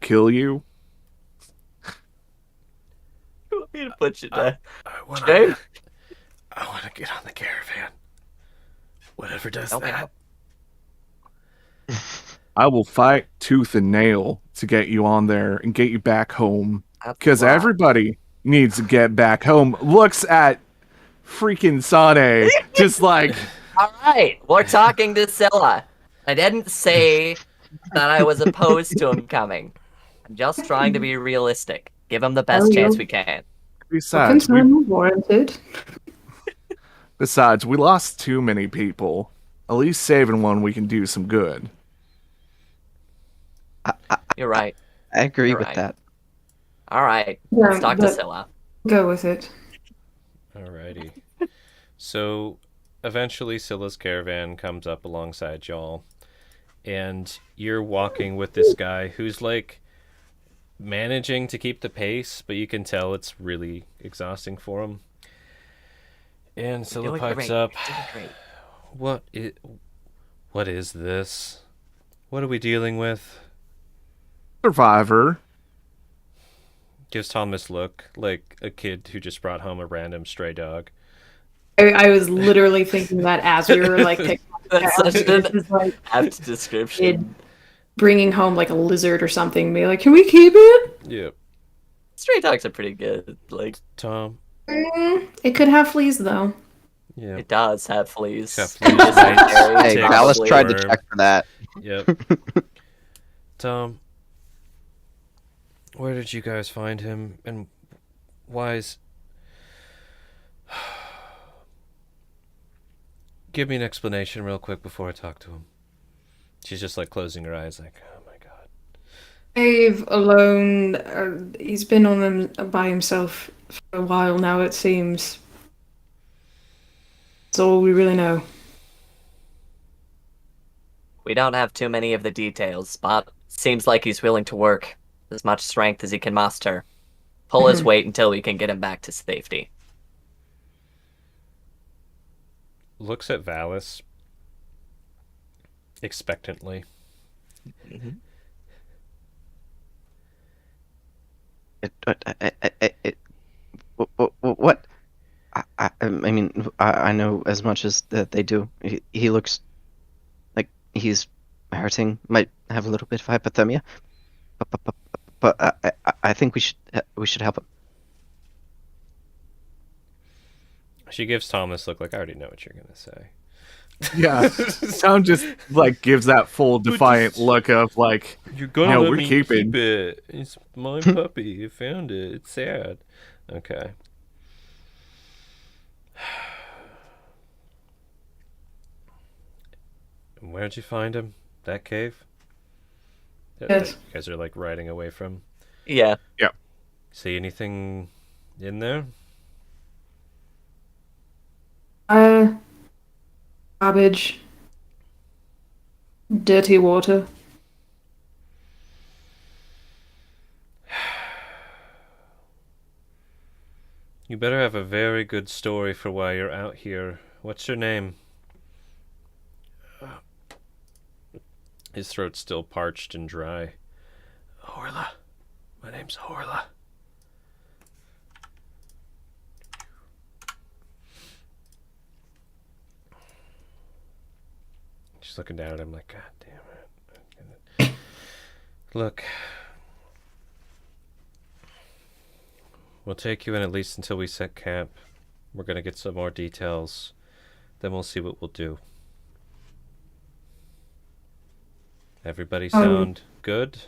S3: kill you?
S2: you want me to put you down?
S1: I
S2: Jay?
S1: want to get on the caravan. Whatever does
S2: Help me
S1: that.
S2: out.
S3: I will fight tooth and nail to get you on there and get you back home.
S2: That's
S3: Because
S2: a lot.
S3: everybody needs to get back home. Looks at freaking Sane, just like,
S2: All right, we're talking to Scylla. I didn't say that I was opposed to him coming. I'm just trying to be realistic. Give him the best chance we can.
S3: besides,
S5: Concern warranted.
S3: we lost too many people. At least saving one, we can do some good.
S2: You're right.
S4: I agree
S2: You're
S4: with
S2: right.
S4: that.
S2: All right,
S5: Yeah,
S2: let's talk to
S5: but
S2: Scylla.
S5: go with it.
S1: Alrighty. So eventually Scylla's caravan comes up alongside y'all, and you're walking with this guy who's like managing to keep the pace, but you can tell it's really exhausting for him. And Scylla
S2: Doing
S1: pipes
S2: great.
S1: up,
S2: Doing great.
S1: what is this? What are we dealing with?
S3: Survivor.
S1: Gives Tom this look like a kid who just brought home a random stray dog.
S5: I was literally thinking that as we were like picking
S2: That's
S5: up.
S2: such
S5: This
S2: an
S5: is like
S2: apt description.
S5: bringing home like a lizard or something. Be like, can we keep it?
S1: Yep.
S2: Stray dogs are pretty good. Like,
S1: Tom.
S5: It could have fleas though.
S1: Yeah.
S2: it does have fleas.
S1: Got fleas,
S2: Dysentery,
S1: mites,
S4: Hey,
S1: ticks,
S4: Dallas
S2: probably.
S4: tried to
S1: worm.
S4: check for that.
S1: Yep. Tom, where did you guys find him, and why is... Give me an explanation real quick before I talk to him. She's just like closing her eyes like, oh my god.
S5: Dave alone. He's been on him by himself for a while now. It seems. That's all we really know.
S2: We don't have too many of the details, but seems like he's willing to work as much strength as he can muster. Pull his weight until we can get him back to safety.
S1: Looks at Valis expectantly.
S4: What? I mean, I know as much as that they do. He looks like he's hurting. Might have a little bit of hypothermia, but I think we should help him.
S1: She gives Tom this look like, I already know what you're gonna say.
S3: Yeah. Tom just, like, gives that full defiant look of, like,
S1: You're gonna
S3: No,
S1: let
S3: we're
S1: me
S3: keeping.
S1: keep it. It's my puppy. I found it. It's sad. Okay. And where'd you find him? That cave?
S5: Yes.
S1: You guys are like riding away from.
S2: Yeah.
S1: See anything in there?
S5: Garbage. Dirty water.
S1: You better have a very good story for why you're out here. What's your name? His throat's still parched and dry. Horla. My name's Horla. She's looking down at him like, God damn it. Look. We'll take you in at least until we set camp. We're gonna get some more details. Then we'll see what we'll do. Everybody sound good?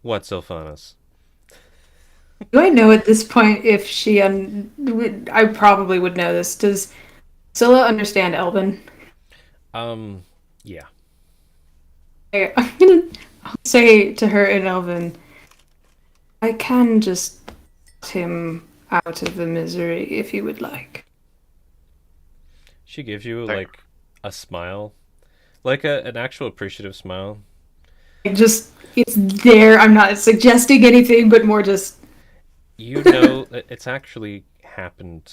S1: What, Sylphanus?
S5: Do I know at this point if she I probably would know this. Does Scylla understand Elven?
S1: Yeah.
S5: I'm gonna say to her in Elven, I can just get him out of the misery if you would like.
S1: She gives you, like, a smile. Like an actual appreciative smile.
S5: Just, it's there. I'm not suggesting anything, but more just.
S1: You know, it's actually happened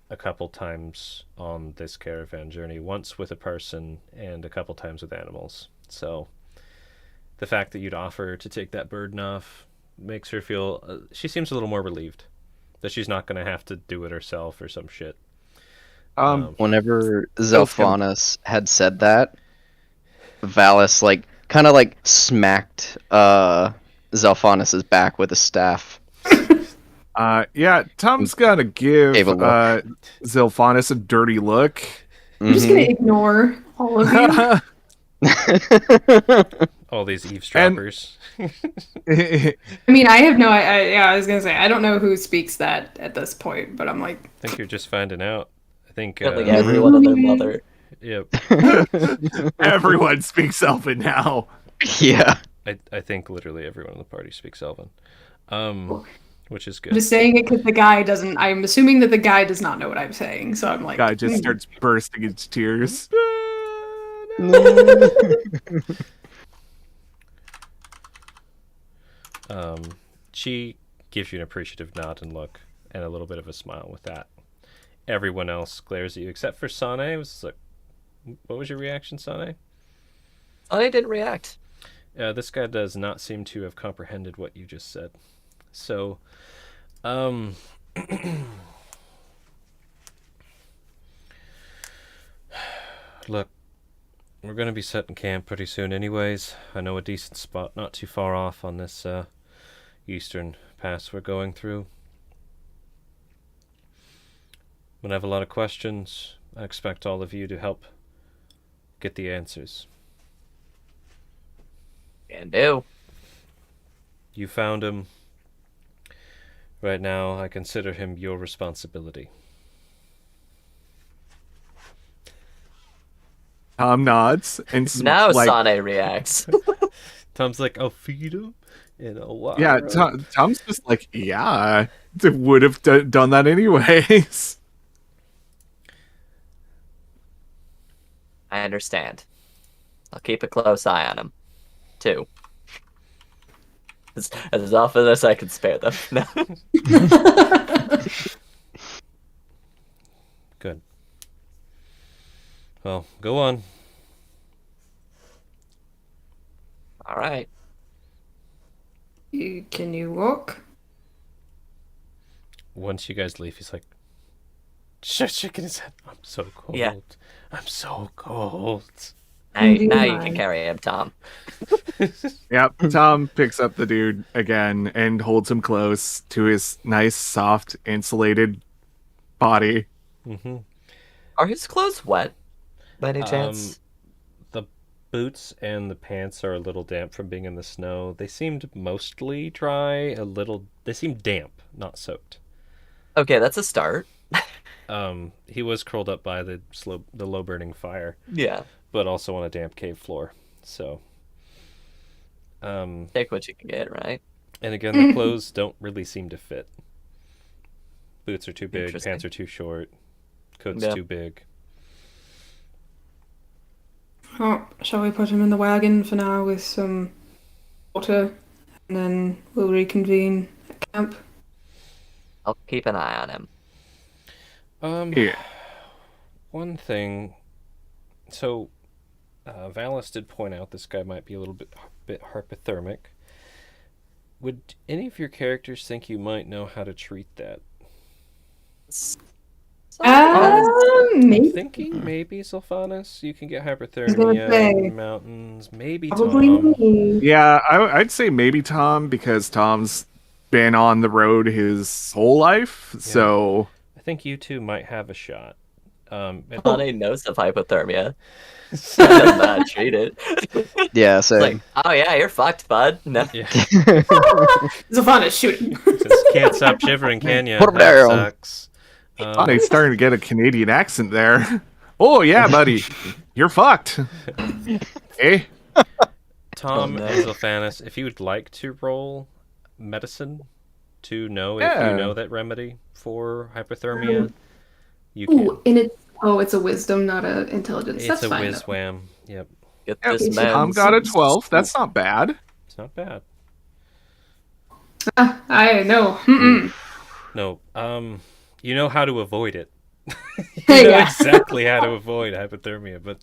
S1: a couple times on this caravan journey. Once with a person and a couple times with animals. So the fact that you'd offer to take that burden off makes her feel... she seems a little more relieved that she's not going to have to do it herself or some shit.
S4: Whenever Zelphanus had said that, Valis like kind of like smacked Zelphanus's back with a staff.
S3: Yeah, Tom's gonna give
S4: Gave a look.
S3: Zilphanus a dirty look.
S5: I'm just gonna ignore all of you.
S1: All these eavesdroppers.
S5: I mean, I have no. I was gonna say I don't know who speaks that at this point, but I'm like,
S1: I think you're just finding out. I think...
S2: Really, everyone and their mother.
S1: Yep.
S3: Everyone speaks Elven now.
S4: Yeah.
S1: I think literally everyone in the party speaks Elven. Which is
S5: I'm
S1: good.
S5: just saying it because the guy doesn't. I'm assuming that the guy does not know what I'm saying, so I'm like,
S3: Guy just starts bursting into tears.
S1: She gives you an appreciative nod and look, and a little bit of a smile with that. Everyone else glares at you, except for Sane. It was like, what was your reaction, Sane?
S2: I didn't react.
S1: This guy does not seem to have comprehended what you just said. So, look, we're going to be setting camp pretty soon anyways. I know a decent spot not too far off on this eastern pass we're going through. When I have a lot of questions, I expect all of you to help get the answers.
S2: Can do.
S1: You found him. Right now, I consider him your responsibility.
S3: Tom nods and
S2: Now
S3: like,
S2: Sane reacts.
S1: Tom's like, I'll feed him and I'll water
S3: yeah,
S1: him.
S3: Tom's just like, yeah, would have done that anyways.
S2: I understand. I'll keep a close eye on him, too. As often as I can spare them. No.
S1: Good. Well, go on.
S2: All right.
S5: Can you walk?
S1: Once you guys leave, he's like, shaking his head. I'm so cold.
S2: Yeah.
S1: I'm so cold.
S2: Now
S5: Do
S2: you can
S5: mind.
S2: carry him, Tom.
S3: Yep, Tom picks up the dude again and holds him close to his nice, soft, insulated body.
S1: Mm-hmm.
S2: Are his clothes wet, by any chance?
S1: The boots and the pants are a little damp from being in the snow. They seemed mostly dry, they seemed damp, not soaked.
S2: Okay, that's a start.
S1: He was curled up by the low burning fire,
S2: Yeah.
S1: but also on a damp cave floor. So,
S2: Take what you can get, right?
S1: and again, the clothes don't really seem to fit. Boots are too big,
S2: Interesting.
S1: pants are too short, coat's
S2: Yeah.
S1: too big.
S5: Oh, shall we put him in the wagon for now with some water, and then we'll reconvene at camp?
S2: I'll keep an eye on him.
S3: Yeah.
S1: One thing. So, Valis did point out this guy might be a little bit hypothermic. Would any of your characters think you might know how to treat that? I'm
S5: Maybe.
S1: thinking maybe Sylphanus, you can get
S5: gonna
S1: hypothermia
S5: say,
S1: in the mountains. Maybe
S5: Probably
S1: Tom.
S5: me.
S3: Yeah, I'd say maybe Tom, because Tom's been on the road his whole life, so...
S1: I think you two might have a shot.
S2: Sane knows of hypothermia. Does not treat it.
S4: Yeah,
S2: It's
S4: so
S2: like, oh yeah, you're fucked, bud. No.
S1: Yeah.
S5: Zafana is shooting.
S1: Just can't stop shivering, can you?
S4: Put 'em
S1: That
S4: down.
S1: sucks.
S3: He's starting to get a Canadian accent there. Oh yeah, buddy, you're fucked. Eh?
S1: Tom
S2: Oh, no.
S1: and Zilphanis, if you would like to roll medicine to know if
S3: Yeah.
S1: you know that remedy for hypothermia, you can.
S5: Ooh, it's a wisdom, not a intelligence.
S1: It's
S5: That's
S1: a
S5: fine.
S1: whiz wham. Yep,
S2: Get
S3: Yep,
S2: this man.
S3: Tom got a 12. That's not bad.
S1: it's not bad.
S5: I know. Mm-mm.
S1: No, you know how to avoid it. You know
S5: Yeah.
S1: exactly how to avoid hypothermia, but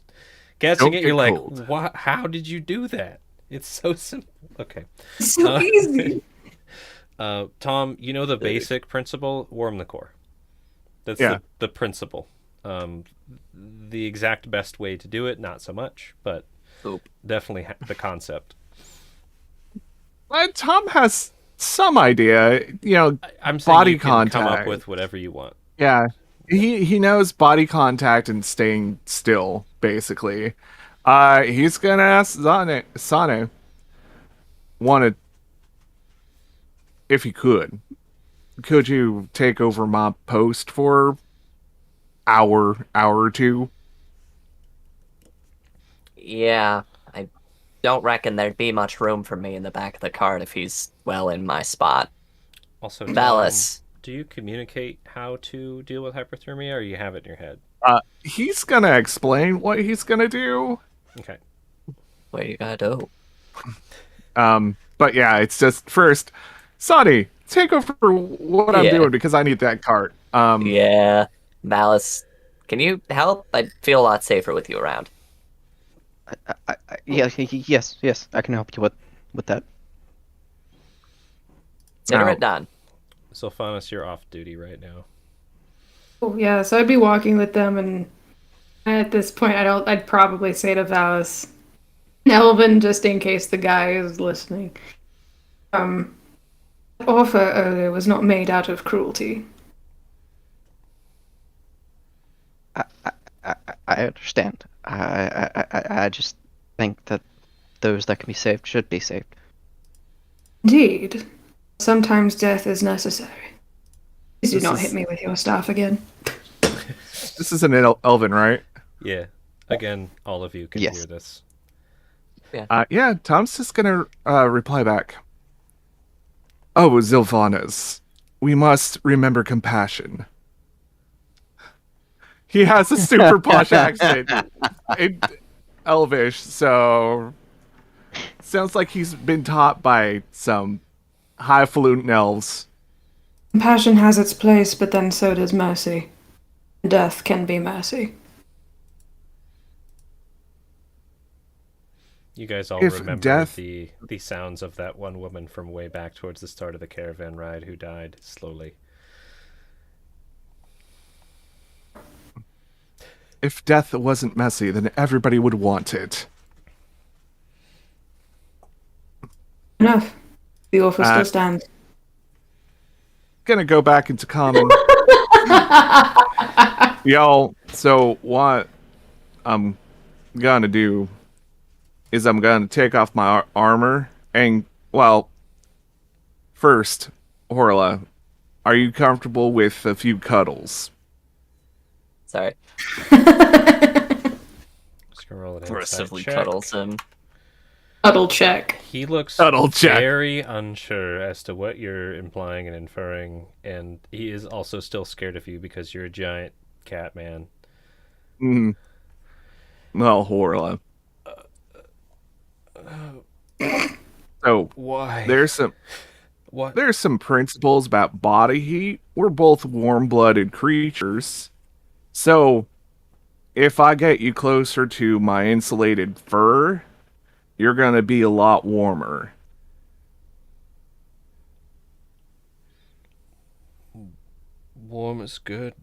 S1: catching
S3: Don't
S1: it, you're
S3: get
S1: like,
S3: cold.
S1: what? How did you do that? It's so simple. Okay.
S5: So
S1: Uh,
S5: easy.
S1: Tom, you know the basic principle? Warm the core. That's
S3: Yeah.
S1: the principle. The exact best way to do it, not so much, but
S2: Oop.
S1: definitely the concept.
S3: Tom has some idea. You know,
S1: I'm saying
S3: Body
S1: you can come up
S3: contact.
S1: with whatever you want.
S3: yeah. He knows body contact and staying still, basically. He's gonna ask Sane wanted if he could you take over my post for hour or two?
S2: Yeah, I don't reckon there'd be much room for me in the back of the cart if he's well in my spot.
S1: Also, Tom,
S2: Valis.
S1: do you communicate how to deal with hypothermia, or you have it in your head?
S3: He's gonna explain what he's gonna do.
S1: Okay.
S2: What you gotta do?
S3: But yeah, it's just first, Sonny, take over what I'm
S2: Yeah.
S3: doing because I need that cart.
S2: Yeah, Malice, can you help? I'd feel a lot safer with you around.
S4: yes, I can help you with that.
S2: Consider
S3: Now-
S2: it done.
S1: Sylphanis, you're off duty right now.
S5: Oh, yeah, so I'd be walking with them, and at this point, I'd probably say to Valis, Elvin, just in case the guy is listening. The offer earlier was not made out of cruelty.
S4: I understand. I just think that those that can be saved should be saved.
S5: Indeed, sometimes death is necessary. Please do
S3: This
S5: not
S3: is-
S5: hit me with your staff again.
S3: This is an Elven, right?
S1: Yeah. Again, all of you can
S4: Yes.
S1: hear this.
S3: Yeah, Tom's just gonna reply back. Oh, Zilvanas, we must remember compassion. He has a super posh accent in Elvish, so sounds like he's been taught by some highfalutin elves.
S5: Compassion has its place, but then so does mercy. Death can be mercy.
S1: You guys all
S3: If
S1: remember
S3: death-
S1: the sounds of that one woman from way back towards the start of the caravan ride who died slowly.
S3: If death wasn't messy, then everybody would want it.
S5: Enough. The offer
S3: Uh,
S5: still stands.
S3: Gonna go back into common. Y'all, so what I'm gonna do is I'm gonna take off my armor and, well, first, Horla, are you comfortable with a few cuddles?
S2: Sorry.
S1: Just gonna roll it
S2: Aggressively
S1: check.
S2: cuddles him.
S5: Huddle check.
S1: He looks
S3: Cuddle check.
S1: very unsure as to what you're implying and inferring, and he is also still scared of you because you're a giant cat man.
S3: Mm. Well, Horla. So
S1: Why?
S3: there's
S1: What?
S3: some principles about body heat. We're both warm-blooded creatures. So if I get you closer to my insulated fur, you're going to be a lot warmer.
S1: Warm is good.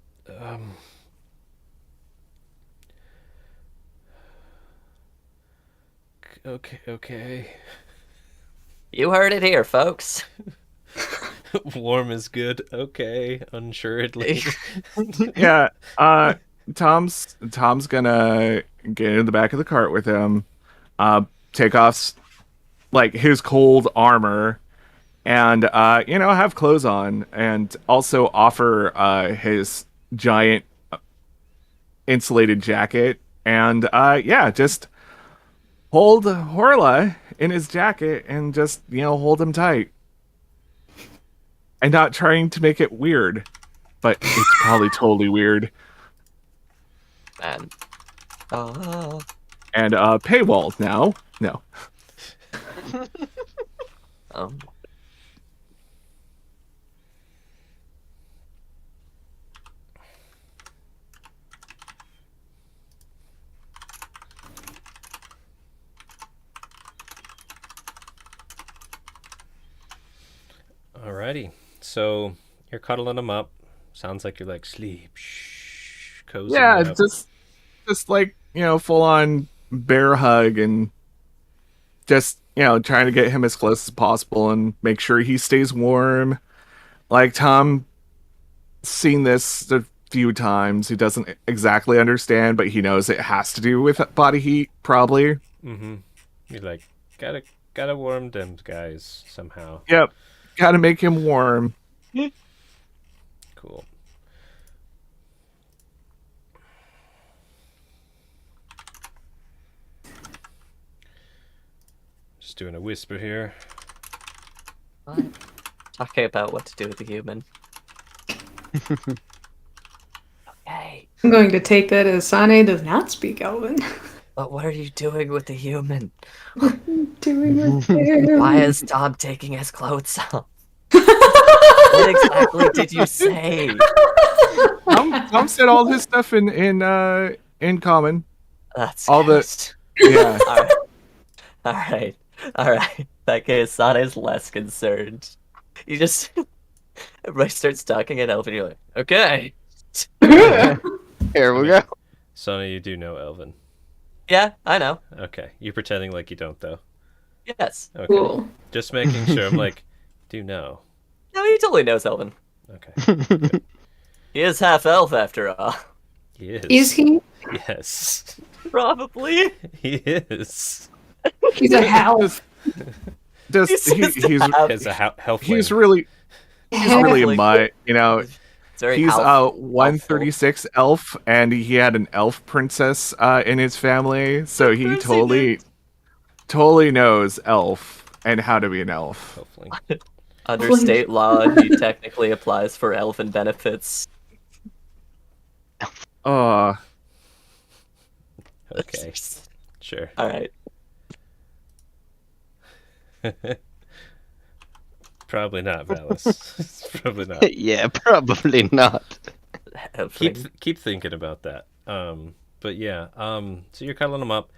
S1: Okay.
S2: You heard it here, folks.
S1: Warm is good. Okay, unsuredly.
S3: Yeah, Tom's gonna get in the back of the cart with him, take off like his cold armor, and have clothes on, and also offer his giant insulated jacket, and just hold Horla in his jacket and just hold him tight, and not trying to make it weird, but it's probably totally weird.
S2: And
S3: And paywall now. No.
S2: um,
S1: Alrighty. So you're cuddling him up. Sounds like you're like sleep. Shh. Cozy
S3: Yeah,
S1: up.
S3: just like, full on bear hug, and just, trying to get him as close as possible and make sure he stays warm. Like, Tom seen this a few times. He doesn't exactly understand, but he knows it has to do with body heat, probably.
S1: Mm-hmm. You're like, gotta warm them guys somehow.
S3: Yep. Gotta make him warm.
S1: Cool. Just doing a whisper here.
S2: what? Talking about what to do with the human. Okay,
S5: I'm going to take that as Sane does not speak Elven.
S2: but what are you doing with the human?
S5: Doing with him.
S2: Why is Tom taking his clothes off? What exactly did you say?
S3: Tom said all his stuff in common.
S2: That's
S3: All the-
S2: good.
S3: Yeah.
S2: All right. In that case, Sane's less concerned. You just everybody starts talking in Elven. You're like, okay,
S4: Here we go.
S1: Sonny, you do know Elven.
S2: yeah, I know.
S1: Okay. You're pretending like you don't, though.
S2: Yes.
S1: Okay.
S5: Cool.
S1: Just making sure. I'm like, do know.
S2: No, he totally knows Elven.
S1: Okay.
S2: He is half elf after all.
S1: He is.
S5: Is he?
S1: Yes.
S2: Probably.
S1: He is.
S5: He's a half.
S3: Just
S2: He's just
S3: he's
S2: half-
S1: As a health.
S3: he's really
S2: Halfling.
S3: a mutt,
S2: It's very
S3: He's
S2: elf-
S3: 136 elf, and he had an elf princess in his family, so he
S2: course he
S3: totally knows elf and how to be an elf.
S1: Hopefully.
S2: Under state law, he technically applies for elven benefits.
S1: Okay. Sure.
S2: All right.
S1: Probably not, Valis. Probably not.
S4: Yeah, probably not.
S2: Elfling.
S1: Keep thinking about that. But yeah. So you're cuddling them up.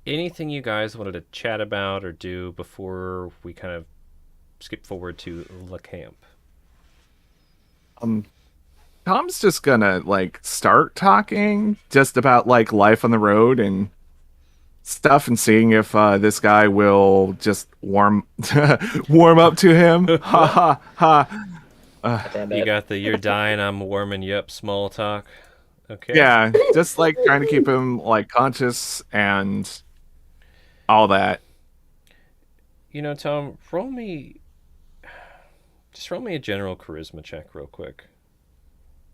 S1: Anything you guys wanted to chat about or do before we kind of skip forward to Le Camp?
S3: Tom's just gonna start talking just about life on the road and stuff, and seeing if this guy will just warm up to him. Ha ha ha.
S2: Damn
S1: You
S2: it.
S1: got the "you're dying, I'm warming you up" small talk. Okay.
S3: Yeah, just trying to keep him conscious and all that.
S1: Tom, roll me a general charisma check real quick.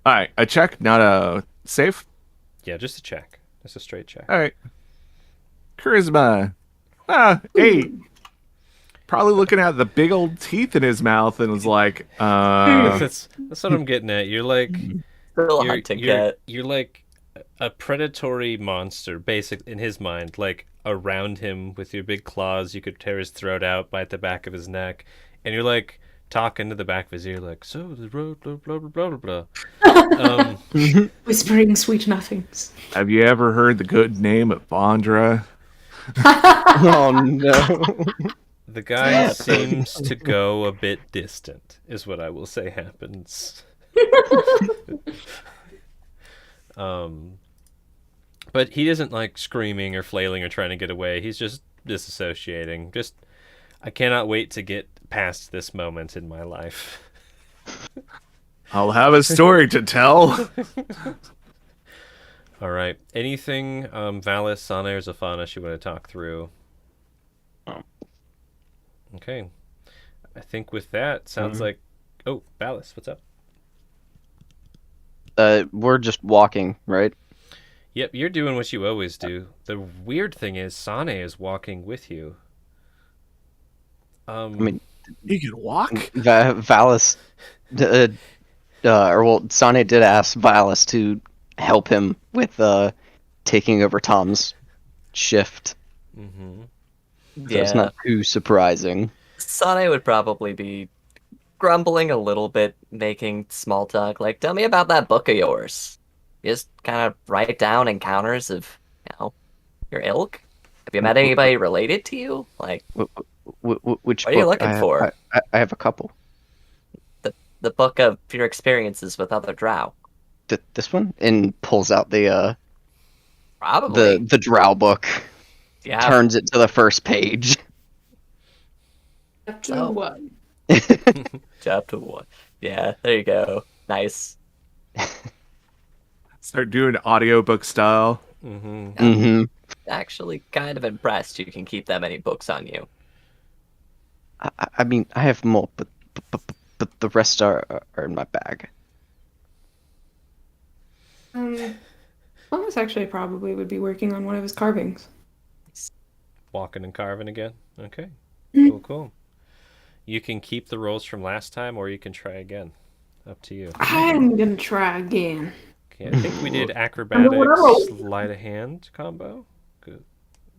S3: All right, a check, not a save.
S1: Yeah, just a check. Just a straight check.
S3: All right, charisma. 8. Probably looking at the big old teeth in his mouth and was like,
S1: That's what I'm getting at. You're like
S2: Still hunting cat.
S1: you're like a predatory monster, basic in his mind. Like around him with your big claws, you could tear his throat out, bite the back of his neck, and you're like talking to the back of his ear, like, so the road, blah blah blah blah blah.
S5: Whispering sweet nothings.
S3: have you ever heard the good name of Vondra?
S4: Oh no.
S1: The guy seems to go a bit distant, is what I will say happens. But he isn't like screaming or flailing or trying to get away. He's just disassociating. I cannot wait to get past this moment in my life.
S3: I'll have a story to tell.
S1: All right. Anything, Valis, Sana, or Zafana you want to talk through?
S4: Oh.
S1: Okay. I think with that, sounds like... Oh, Valis, what's up?
S4: We're just walking, right?
S1: Yep, you're doing what you always do. The weird thing is, Sane is walking with you.
S4: I mean,
S3: You can walk?
S4: Valis, Sane did ask Valis to help him with taking over Tom's shift.
S1: Mm-hmm.
S4: So it's not too surprising.
S2: Sane would probably be grumbling a little bit, making small talk. Like, tell me about that book of yours. You just kind of write down encounters of, your ilk. Have you met anybody related to you? Like,
S4: Which
S2: What are you
S4: book?
S2: looking for?
S4: I have a couple.
S2: the book of your experiences with other drow.
S4: This one, and pulls out the
S2: Probably.
S4: the drow book,
S2: Yeah.
S4: turns it to the first page.
S5: Chapter
S2: So-
S5: 1.
S2: Chapter 1. Yeah, there you go. Nice.
S3: Start doing audiobook style.
S1: Mm-hmm.
S4: Mm-hmm.
S2: Actually, kind of impressed you can keep that many books on you.
S4: I mean, I have more, but the rest are in my bag.
S5: Thomas actually probably would be working on one of his carvings.
S1: Walking and carving again. Okay.
S5: Mm.
S1: Cool. You can keep the rolls from last time, or you can try again. Up to you.
S5: I'm gonna try again.
S1: Okay, I think we did
S5: what I
S1: acrobatics,
S5: rolled.
S1: sleight of hand combo. Good.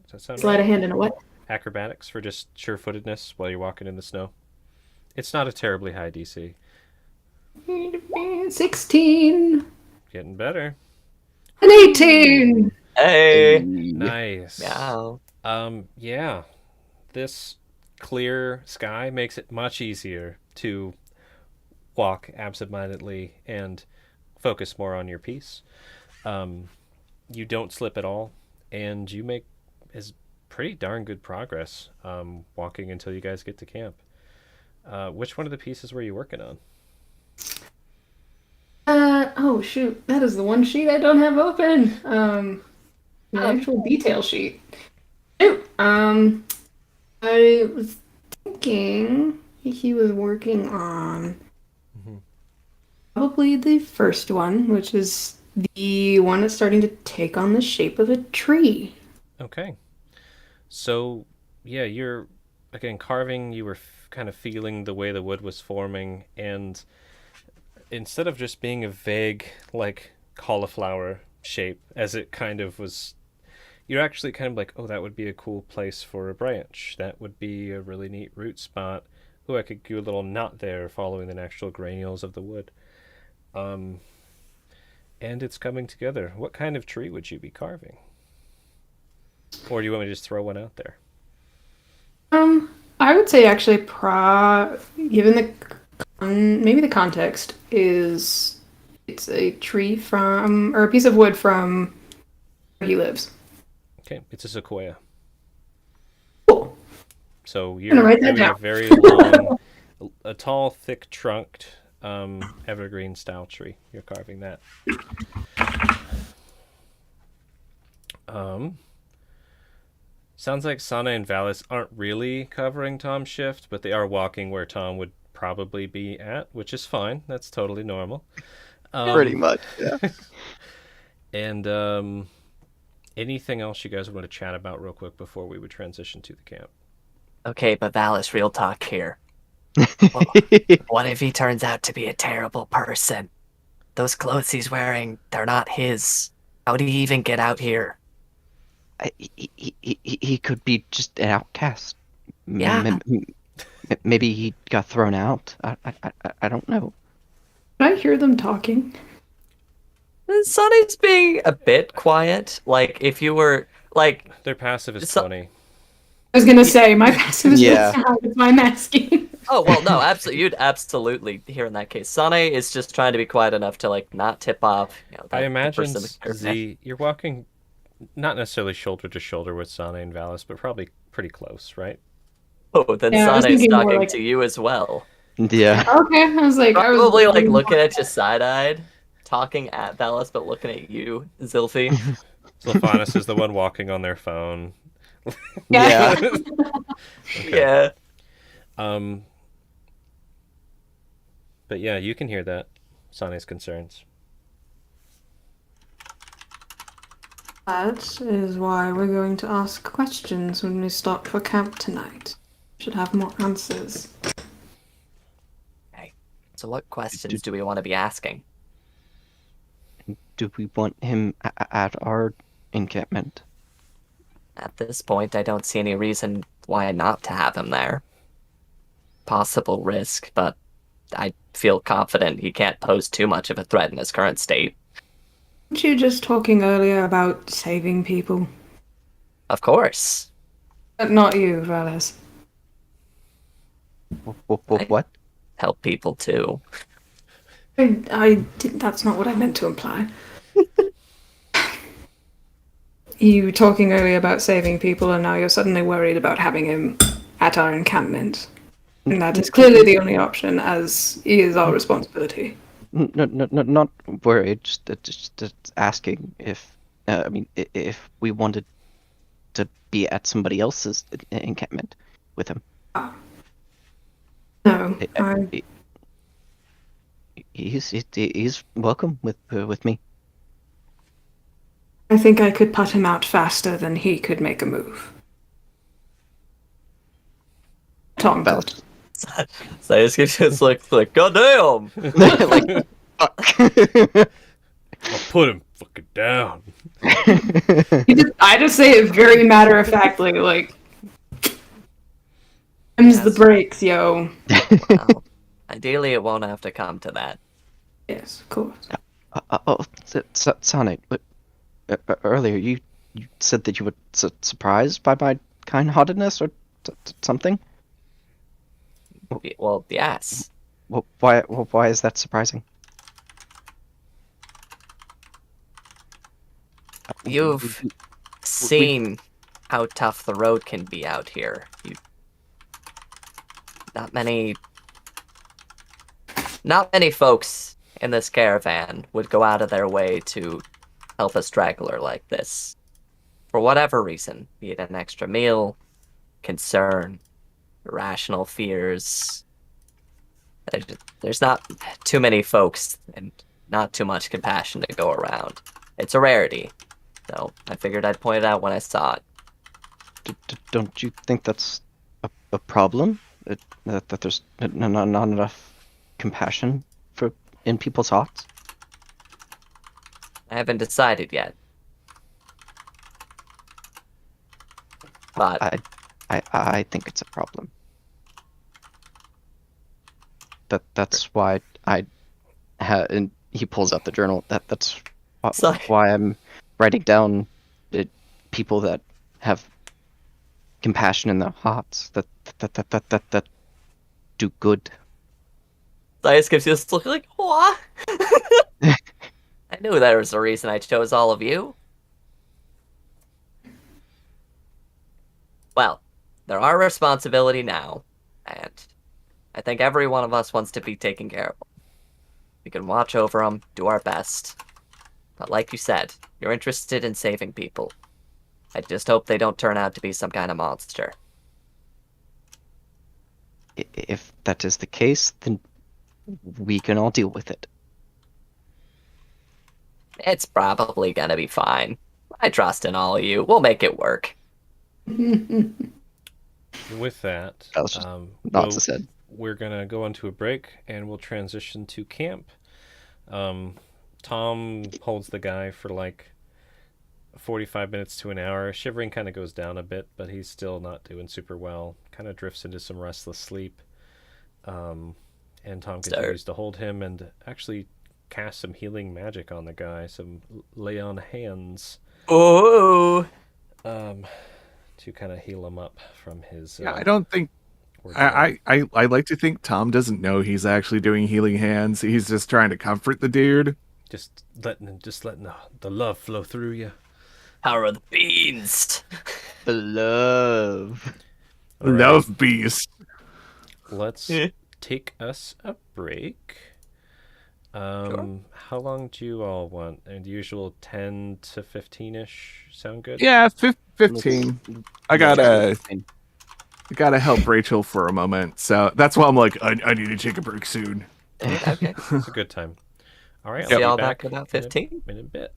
S1: Does that sound
S5: Sleight
S1: right?
S5: of hand in a what?
S1: Acrobatics for just sure-footedness while you're walking in the snow. It's not a terribly high DC.
S5: 16
S1: Getting better.
S5: and 18.
S2: Hey!
S1: Nice.
S2: Meow.
S1: Yeah. This clear sky makes it much easier to walk absentmindedly and focus more on your piece. You don't slip at all, and you make pretty darn good progress walking until you guys get to camp. Which one of the pieces were you working on?
S5: Oh shoot, that is the one sheet I don't have open. The actual detail sheet. Shoot. I was thinking he was working on probably the first one, which is the one that's starting to take on the shape of a tree.
S1: Okay. So, yeah, you're, again, carving, you were kind of feeling the way the wood was forming, and instead of just being a vague, like, cauliflower shape, as it kind of was, you're actually kind of like, oh, that would be a cool place for a branch. That would be a really neat root spot. Oh, I could do a little knot there following the natural granules of the wood. And it's coming together. What kind of tree would you be carving? Or do you want me to just throw one out there?
S5: I would say actually, given the maybe the context is it's a tree from or a piece of wood from where he lives.
S1: Okay, it's a sequoia.
S5: Cool.
S1: So
S5: gonna
S1: you're
S5: write that
S1: doing a
S5: down.
S1: very long, a tall, thick-trunked, evergreen style tree. You're carving that. Sounds like Sana and Valis aren't really covering Tom's shift, but they are walking where Tom would probably be at, which is fine. That's totally normal.
S4: Pretty much. Yeah.
S1: And anything else you guys want to chat about real quick before we would transition to the camp?
S2: Okay, but Valis, real talk here. What if he turns out to be a terrible person? Those clothes he's wearing, they're not his. How did he even get out here?
S4: He could be just an outcast.
S2: Yeah.
S4: Maybe he got thrown out. I don't know.
S5: Did I hear them talking?
S2: Sonny's being a bit quiet. Like, if you were, like,
S1: Their passive is
S2: So-
S1: 20.
S5: I was gonna say my passive is
S4: Yeah.
S5: that's why I'm asking.
S2: oh, well, no, absolutely, you'd absolutely hear in that case. Sonny is just trying to be quiet enough to, like, not tip off,
S1: I
S2: the
S1: imagine
S2: person-
S1: Z, you're walking not necessarily shoulder to shoulder with Sana and Valis, but probably pretty close, right?
S2: Oh, then
S5: Yeah, I was
S2: Sonny's
S5: thinking more
S2: talking
S5: like-
S2: to you as well.
S4: Yeah.
S5: Okay, I was like,
S2: Probably, like, looking at you side-eyed. talking at Valis but looking at you, Zilphi.
S1: Sylphanus is the one walking on their phone.
S4: Yeah.
S1: Okay.
S2: Yeah.
S1: But yeah, you can hear that. Sane's concerns.
S5: That is why we're going to ask questions when we stop for camp tonight. Should have more answers.
S2: So what questions do we want to be asking?
S4: Do we want him at our encampment?
S2: At this point, I don't see any reason why not to have him there. Possible risk, but I feel confident he can't pose too much of a threat in his current state.
S5: Weren't you just talking earlier about saving people?
S2: Of course.
S5: But not you, Valis.
S4: What?
S2: Help people too.
S5: That's not what I meant to imply. You were talking earlier about saving people, and now you're suddenly worried about having him at our encampment. And that is clearly the only option, as he is our responsibility.
S4: No, not worried. Just asking if, if we wanted to be at somebody else's encampment with him.
S5: No,
S4: He's welcome with me.
S5: I think I could put him out faster than he could make a move. Tom could.
S2: So it's just like, goddamn!
S4: Like, fuck.
S1: I'll put him fucking down.
S5: I just say it very matter of factly, like, them's the breaks, yo.
S2: Well, ideally, it won't have to come to that.
S5: Yes, of course.
S4: Sonic, earlier you said that you were surprised by my kind-heartedness or something.
S2: Well, yes.
S4: Why is that surprising?
S2: You've seen how tough the road can be out here. Not many folks in this caravan would go out of their way to help a straggler like this. For whatever reason, be it an extra meal, concern, irrational fears. There's not too many folks and not too much compassion to go around. It's a rarity. So I figured I'd point it out when I saw it.
S4: Don't you think that's a problem? That there's not enough compassion in people's hearts?
S2: I haven't decided yet. But
S4: I think it's a problem. That's why and he pulls out the journal. That's
S2: Sorry.
S4: why I'm writing down people that have compassion in their hearts that do good.
S2: Dias gives you this look like, what? I knew there was a reason I chose all of you. Well, they're our responsibility now, and I think every one of us wants to be taken care of. We can watch over them, do our best. But like you said, you're interested in saving people. I just hope they don't turn out to be some kind of monster.
S4: If that is the case, then we can all deal with it.
S2: It's probably gonna be fine. I trust in all of you. We'll make it work.
S1: With that,
S4: That was just nonsense said.
S1: we're going to go into a break and we'll transition to camp. Tom holds the guy for like 45 minutes to an hour. Shivering kind of goes down a bit, but he's still not doing super well. Kind of drifts into some restless sleep. And Tom continues to hold him and actually cast some healing magic on the guy, some lay on hands.
S2: Oh!
S1: To kind of heal him up from his.
S3: Yeah, I don't think.
S1: ordeal.
S3: I like to think Tom doesn't know he's actually doing healing hands. He's just trying to comfort the dude.
S1: Just letting the love flow through you.
S2: Power of the beans!
S4: The love.
S1: All right.
S3: Love beast.
S1: Let's take us a break. How long do you all want? And the usual 10 to 15-ish sound good?
S3: Yeah, 15. I gotta
S4: Yeah.
S3: help Rachel for a moment, so that's why I'm like, I need to take a break soon.
S2: Okay.
S1: It's a good time. All right,
S2: See
S1: I'll
S2: y'all
S1: be
S2: back
S1: back
S2: in about
S1: in
S2: 15.
S1: a bit.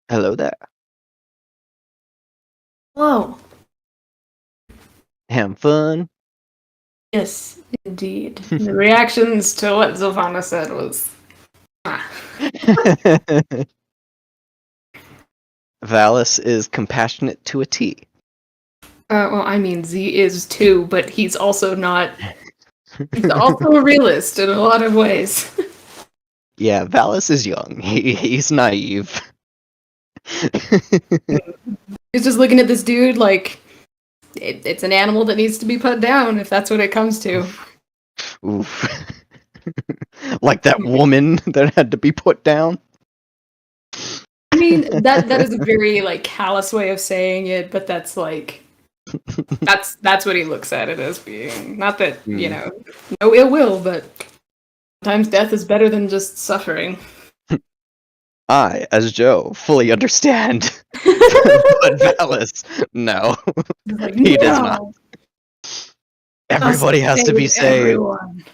S4: Hello there.
S5: Whoa.
S4: Having fun?
S5: Yes, indeed. The reactions to what Zilvana said was.
S4: Valis is compassionate to a T.
S5: Well, I mean, Z is too, but he's also not. He's also a realist in a lot of ways.
S4: Yeah, Valis is young. He's naive.
S5: He's just looking at this dude like it's an animal that needs to be put down if that's what it comes to.
S4: Oof. Like that woman that had to be put down.
S5: I mean, that is a very like callous way of saying it, but that's like that's what he looks at it as being. Not that, you know, no ill will, but sometimes death is better than just suffering.
S4: I, as Joe, fully understand. But Valis, no.
S5: It's like,
S4: He does
S5: "No,
S4: not. Everybody has to be
S5: save
S4: saved.
S5: everyone."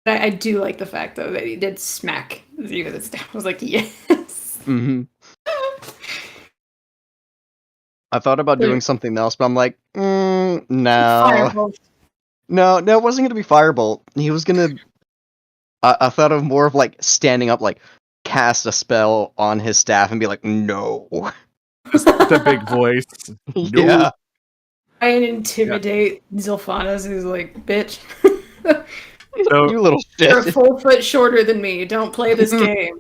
S5: I do like the fact though that he did smack Z with his staff. I was like, yes.
S4: Hmm. I thought about doing something else, but I'm like, no.
S5: Firebolt.
S4: No, it wasn't going to be Firebolt. He was going to... I thought of more of like standing up, like cast a spell on his staff and be like, no.
S3: The big voice.
S4: Yeah.
S5: Try and intimidate Zilphanas, who's like, bitch.
S3: So,
S4: You little
S5: You're a
S4: shit.
S5: full foot shorter than me. Don't play this game.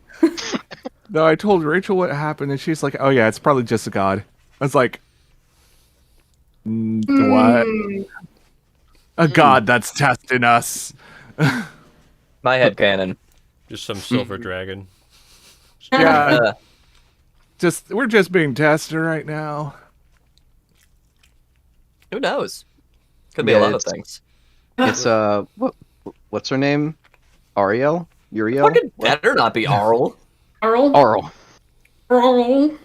S3: no, I told Rachel what happened, and she's like, "Oh yeah, it's probably just a god." I was like, "What? A god that's testing us?"
S2: My headcanon.
S1: Just some silver dragon.
S3: Yeah,
S2: Uh,
S3: we're just being tested right now.
S2: who knows? Could be
S4: Yeah,
S2: a lot of
S4: it's-
S2: things.
S4: It's, what's her name? Ariel? Uriel?
S2: Fucking better not be Arl.
S5: Arl?
S4: Arl.
S5: Arl?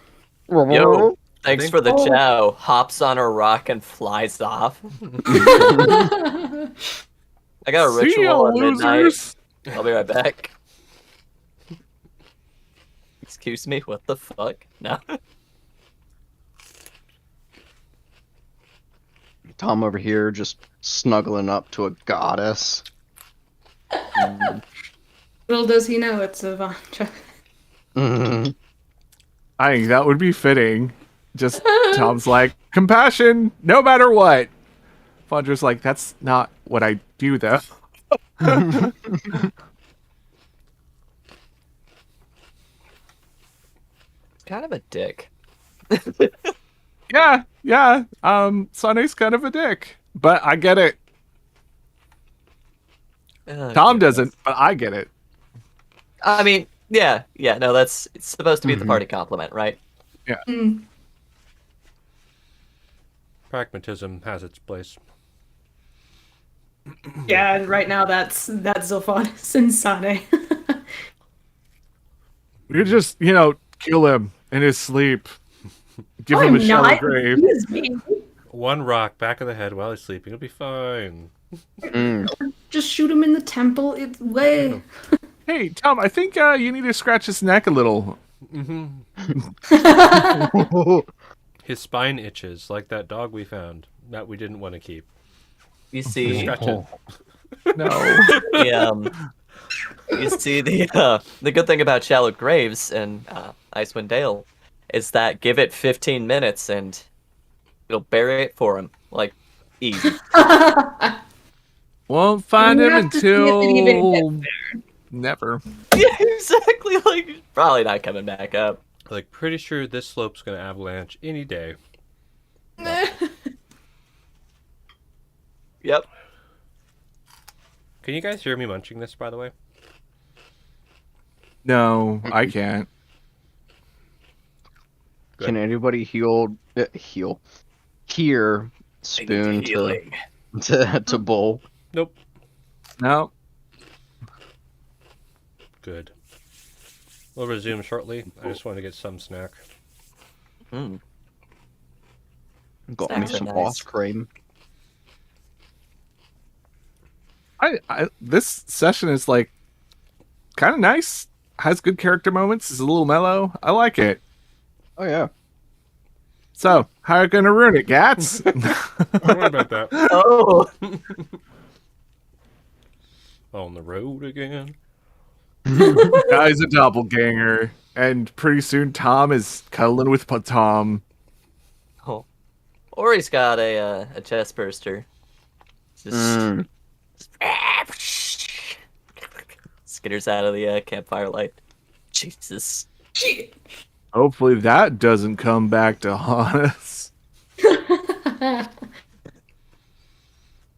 S2: Yo, thanks
S1: think-
S2: for the
S5: Oh.
S2: chow. Hops on a rock and flies off. I got a
S3: See ya,
S2: ritual at midnight.
S3: losers.
S2: I'll be right back. Excuse me, what the fuck? No.
S4: Tom over here just snuggling up to a goddess.
S5: Little does he know it's a Vantra.
S4: Mhm.
S3: I think that would be fitting. Just Tom's like, compassion, no matter what. Fondra's like, that's not what I do, though.
S2: Kind of a dick.
S3: Yeah. Sane's kind of a dick, but I get it. Tom doesn't, but I get it.
S2: I mean, yeah, no, it's supposed to be the party compliment, right?
S1: Pragmatism has its place.
S5: Yeah, and right now that's Zilphanas and Sane.
S3: You just, kill him in his sleep. Give him
S5: I'm
S3: a shallow
S5: not.
S3: grave.
S5: Excuse me.
S1: One rock back of the head while he's sleeping. It'll be fine.
S4: Mm.
S5: Just shoot him in the temple. It's way.
S3: Hey, Tom, I think you need to scratch his neck a little.
S1: His spine itches like that dog we found that we didn't want to keep.
S2: You see,
S1: Scratch it.
S3: No.
S2: you see the good thing about shallow graves and Icewind Dale is that give it 15 minutes and it'll bury it for him, like easy.
S3: Won't find
S5: You
S3: him
S5: have to see if it even
S3: until
S5: gets
S3: never.
S2: Yeah, exactly. Like probably not coming back up.
S1: Like, pretty sure this slope's gonna avalanche any day.
S2: Yep.
S1: Can you guys hear me munching this, by the way?
S3: No, I can't.
S1: Good.
S4: Can anybody hear spoon to bowl?
S1: Nope.
S3: No.
S1: Good. We'll resume shortly. I just want to get some snack.
S2: Mm.
S4: Got me
S2: Snacks are
S4: some
S2: nice.
S4: boss cream.
S3: I this session is like kind of nice has good character moments. It's a little mellow. I like it.
S4: Oh yeah.
S3: So, how are you gonna ruin it, Gats?
S1: Don't worry about that.
S2: Oh,
S1: On the road again.
S3: Guy's a doppelganger, and pretty soon Tom is cuddling with Tom.
S2: oh. Or he's got a chest burster. Just
S4: Mm.
S2: skitters out of the campfire light. Jesus.
S5: Shit.
S3: Hopefully that doesn't come back to haunt us.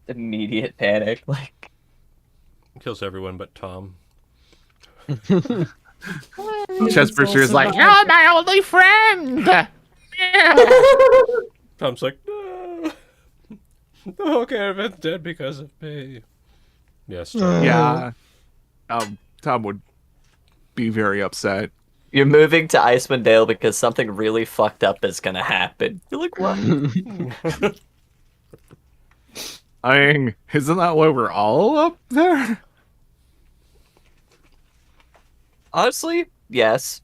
S2: Immediate panic. Like,
S1: Kills everyone but Tom.
S3: Chestburster is like, "You're my only friend."
S1: Tom's like, no. The whole caravan's dead because of me. Yes, Tom.
S3: Yeah. Tom would be very upset.
S2: you're moving to Icewind Dale because something really fucked up is gonna happen. You're like, what?
S3: I mean, isn't that why we're all up there?
S2: Honestly, yes.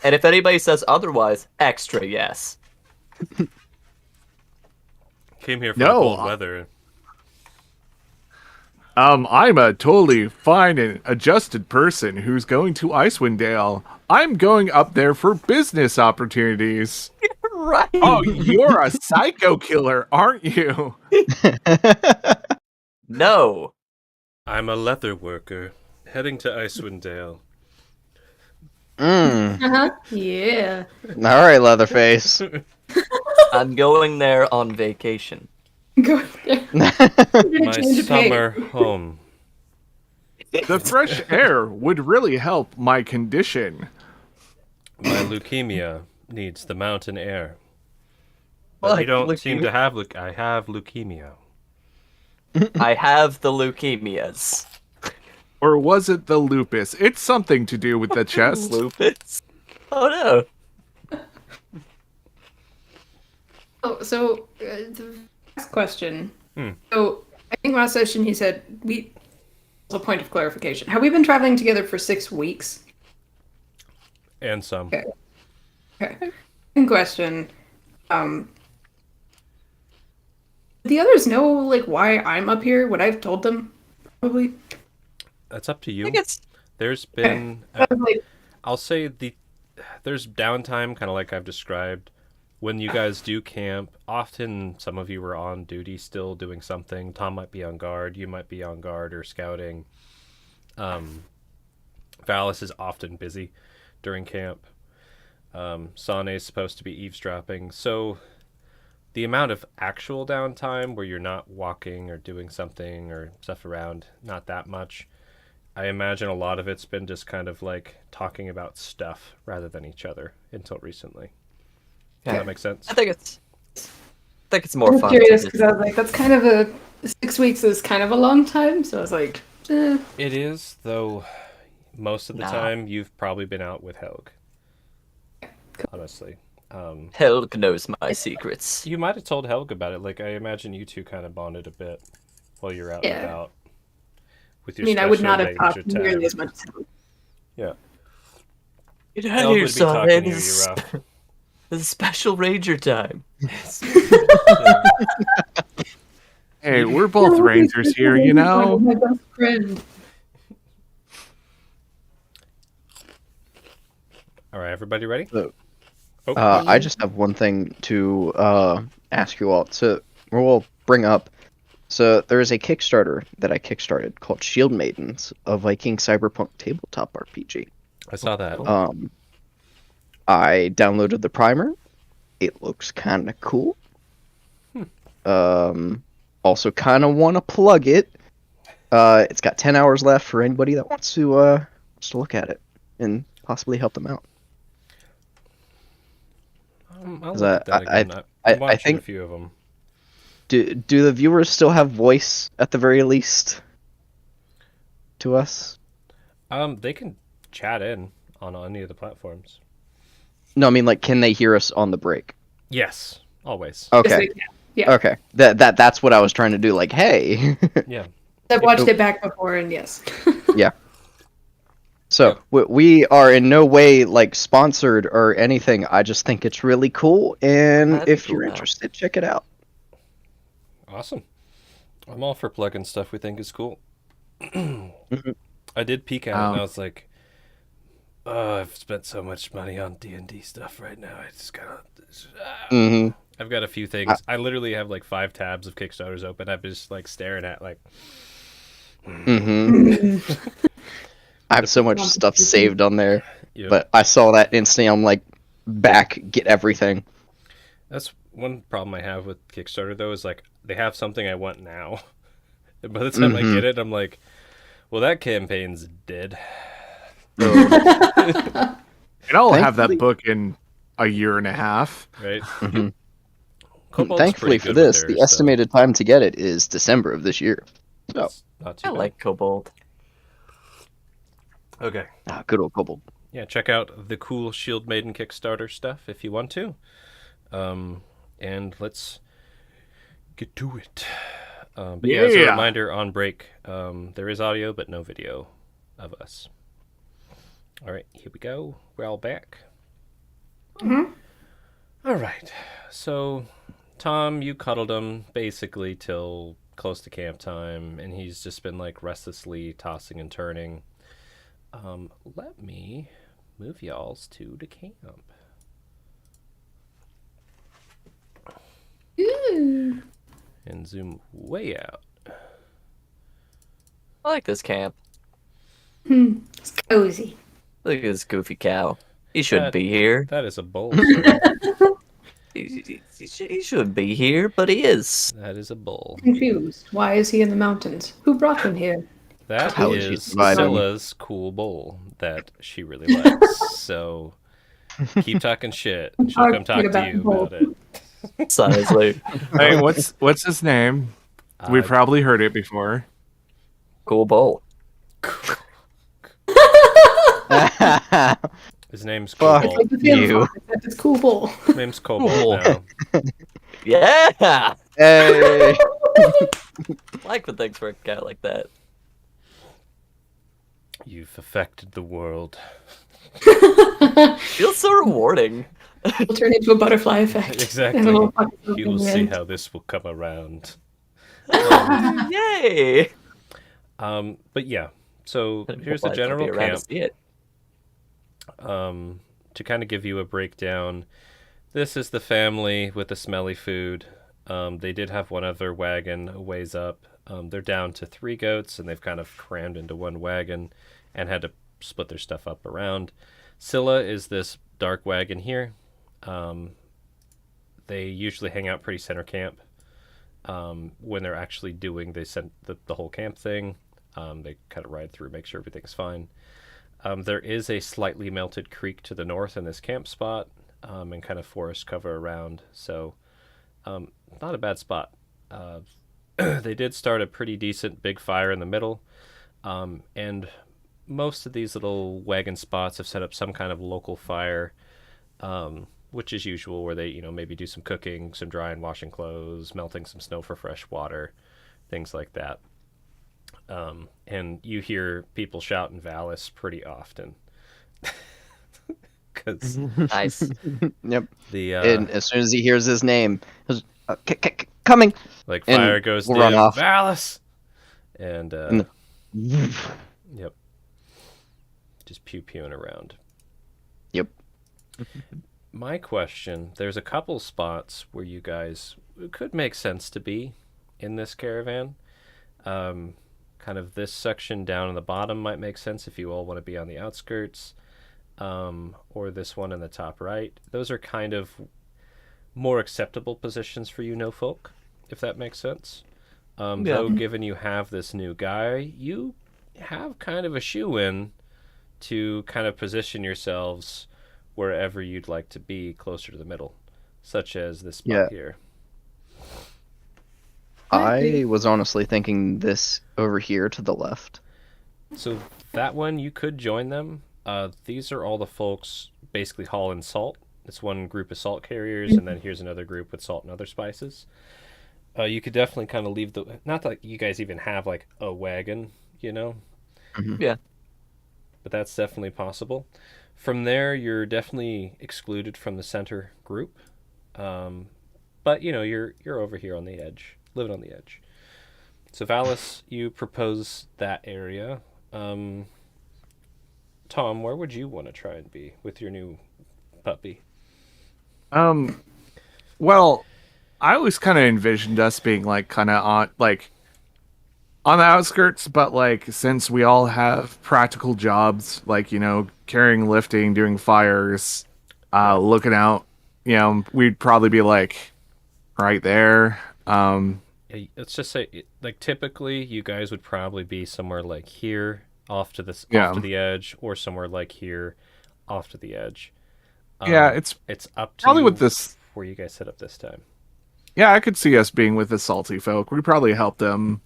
S2: And if anybody says otherwise, extra yes.
S1: Came here for
S3: No.
S1: the cold weather.
S3: I'm a totally fine and adjusted person who's going to Icewind Dale. I'm going up there for business opportunities.
S2: Right.
S3: Oh, you're a psycho killer, aren't you?
S2: No.
S1: I'm a leather worker heading to Icewind Dale.
S5: Uh-huh. Yeah.
S4: All right, Leatherface.
S2: I'm going there on vacation.
S5: Go there.
S1: My
S5: Change of pace.
S1: summer home.
S3: The fresh air would really help my condition.
S1: My leukemia needs the mountain air. But
S2: What?
S1: you don't seem
S2: Leukemia?
S1: to have I have leukemia.
S2: I have the leukemias.
S3: Or was it the lupus? It's something to do with the chest.
S2: Lupus? Oh no.
S5: Oh, so the last question.
S1: Hmm.
S5: So I think last session he said we. A point of clarification: have we been traveling together for 6 weeks?
S1: And some.
S5: Okay. Okay. In question. The others know like why I'm up here? What I've told them? Probably.
S1: That's up to
S2: I
S1: you.
S2: think it's
S1: There's been
S5: Like,
S1: I'll say there's downtime, kind of like I've described. When you guys do camp, often some of you are on duty still doing something. Tom might be on guard, you might be on guard or scouting. Valis is often busy during camp. Sane is supposed to be eavesdropping. So the amount of actual downtime where you're not walking or doing something or stuff around, not that much. I imagine a lot of it's been just kind of like talking about stuff rather than each other until recently. Does
S2: Okay.
S1: that make sense?
S2: I think it's more
S5: I'm
S2: fun.
S5: curious
S2: to
S5: because I was like, that's kind of a 6 weeks is kind of a long time. So I was like,
S1: It is, though most of the
S2: Nah.
S1: time you've probably been out with Helg. Honestly.
S2: Helg knows my secrets.
S1: You might have told Helg about it. Like, I imagine you two kind of bonded a bit while you're out
S5: Yeah.
S1: and about. With
S5: I
S1: your
S5: mean, I would
S1: special
S5: not have
S1: ranger
S5: talked
S1: tab.
S5: nearly as much as him.
S1: Yeah.
S2: Get
S1: Helg
S2: out
S1: would
S2: here,
S1: be
S2: son.
S1: talking to you,
S2: This is
S1: Rough.
S2: this is special ranger time.
S3: Hey, we're both rangers here, you know?
S5: My best friend.
S1: All right, everybody ready?
S4: So,
S1: Oh,
S4: I just have one thing to ask you all to bring up. So there is a Kickstarter that I kickstarted called Shield Maidens, a Viking cyberpunk tabletop RPG.
S1: I saw that.
S4: I downloaded the primer. It looks kind of cool. Also kind of want to plug it. It's got 10 hours left for anybody that wants to look at it and possibly help them out.
S1: I'll
S4: 'cause
S1: look at that again. I'm watching a
S4: think-
S1: few of them.
S4: Do the viewers still have voice at the very least to us?
S1: They can chat in on any of the platforms.
S4: No, I mean like can they hear us on the break?
S1: Yes, always.
S5: Yes,
S4: Okay.
S5: they can. Yeah.
S4: Okay. That's what I was trying to do, like, hey.
S1: Yeah.
S5: I've watched it back before, and yes.
S4: So
S1: Yep.
S4: we are in no way like sponsored or anything. I just think it's really cool, and
S2: That'd be
S4: if
S2: cool,
S4: you're
S2: yeah.
S4: interested, check it out.
S1: Awesome. I'm all for plugging stuff we think is cool.
S4: Mhm.
S1: I did peek at it and I was like, oh, I've spent so much money on D&D stuff right now. I just gotta.
S4: hmm
S1: I've got a few things. I literally have like 5 tabs of Kickstarters open. I've been just like staring at like.
S4: hmm I have so much stuff saved on there,
S1: Yep.
S4: but I saw that instantly. I'm like, back, get everything.
S1: That's one problem I have with Kickstarter though is like they have something I want now. And by the time I
S4: Mhm.
S1: get it, I'm like, well, that campaign's dead.
S3: And I'll have that
S4: Thankfully-
S3: book in a year and a half.
S1: Right?
S4: Mhm.
S1: Kobold's
S4: Thankfully
S1: pretty
S4: for
S1: good with
S4: this,
S1: their
S4: the
S1: stuff.
S4: estimated time to get it is December of this year. So,
S1: It's not too
S2: I
S1: bad.
S2: like Kobold.
S1: Okay.
S4: good old Kobold.
S1: Yeah, check out the cool Shield Maiden Kickstarter stuff if you want to. And let's get to it. But yeah, as a
S3: Yeah.
S1: reminder, on break, there is audio but no video of us. All right, here we go. We're all back.
S5: Mhm.
S1: All right. So, Tom, you cuddled him basically till close to camp time, and he's just been like restlessly tossing and turning. Let me move y'alls to the camp.
S5: Ooh.
S1: And zoom way out.
S2: I like this camp.
S5: It's cozy.
S2: Look at this goofy cow. He shouldn't
S1: That-
S2: be here.
S1: That is a bull. Sir.
S2: He should be here, but he is.
S1: That is a bull.
S5: Confused. Why is he in the mountains? Who brought him here?
S1: That
S4: How is she
S1: is
S4: surviving?
S1: Scylla's cool bull that she really likes. So keep talking shit. and She'll come talk to you about it.
S2: Honestly,
S3: Hey, what's his name? We've
S1: Uh,
S3: probably heard it before.
S2: cool bowl.
S1: His name's
S4: Fuck.
S1: Cobalt.
S5: Like the film
S4: You.
S5: song, except it's cool bull.
S1: His name's Cobalt now.
S2: Yeah,
S4: Hey.
S2: like when things work out like that.
S1: You've affected the world.
S2: Feels so rewarding.
S5: Will turn into a butterfly effect.
S1: Exactly.
S5: And a little fucking joke
S1: You
S5: in
S1: will
S5: the
S1: see
S5: end.
S1: how this will come around.
S2: Yay!
S1: But yeah, so here's the
S2: Otherwise, I'll
S1: general
S2: be around to
S1: camp.
S2: see it.
S1: To kind of give you a breakdown, this is the family with the smelly food. They did have one other wagon a ways up. They're down to 3 goats, and they've kind of crammed into one wagon and had to split their stuff up around. Scylla is this dark wagon here. They usually hang out pretty center camp. When they're actually doing the whole camp thing, they kind of ride through, make sure everything's fine. There is a slightly melted creek to the north in this camp spot, and kind of forest cover around. So, not a bad spot. They did start a pretty decent big fire in the middle, and most of these little wagon spots have set up some kind of local fire, which is usual, where they maybe do some cooking, some drying, washing clothes, melting some snow for fresh water, things like that. And you hear people shout in Valis pretty often. Because
S2: Nice.
S4: Yep.
S1: the
S4: And as soon as he hears his name, he's, coming.
S1: like
S4: and
S1: fire goes
S4: we'll run
S1: dim,
S4: off.
S1: Valis, and
S4: And
S1: yep, just pewing around.
S4: Yep.
S1: My question: there's a couple spots where you guys could make sense to be in this caravan. Kind of this section down in the bottom might make sense if you all want to be on the outskirts, or this one in the top right. Those are kind of more acceptable positions for you, no folk, if that makes sense.
S2: Yeah.
S1: Though, given you have this new guy, you have kind of a shoe-in to kind of position yourselves wherever you'd like to be, closer to the middle, such as this spot
S4: Yeah.
S1: here.
S4: I was honestly thinking this over here to the left.
S1: So that one, you could join them. These are all the folks basically hauling salt. It's one group of salt carriers, and then here's another group with salt and other spices. You could definitely kind of leave not that you guys even have like a wagon,
S2: Yeah.
S1: but that's definitely possible. From there, you're definitely excluded from the center group. But you're over here on the edge, living on the edge. So Valis, you propose that area. Tom, where would you want to try and be with your new puppy?
S3: Well, I always kind of envisioned us being like kind of on the outskirts, but like since we all have practical jobs, like carrying, lifting, doing fires, looking out, we'd probably be like right there.
S1: Let's just say, like, typically you guys would probably be somewhere like here, off to the edge, or somewhere like here, off to the edge.
S3: Yeah, it's
S1: up to
S3: probably
S1: you
S3: with this.
S1: where you guys set up this time.
S3: Yeah, I could see us being with the salty folk. We probably help them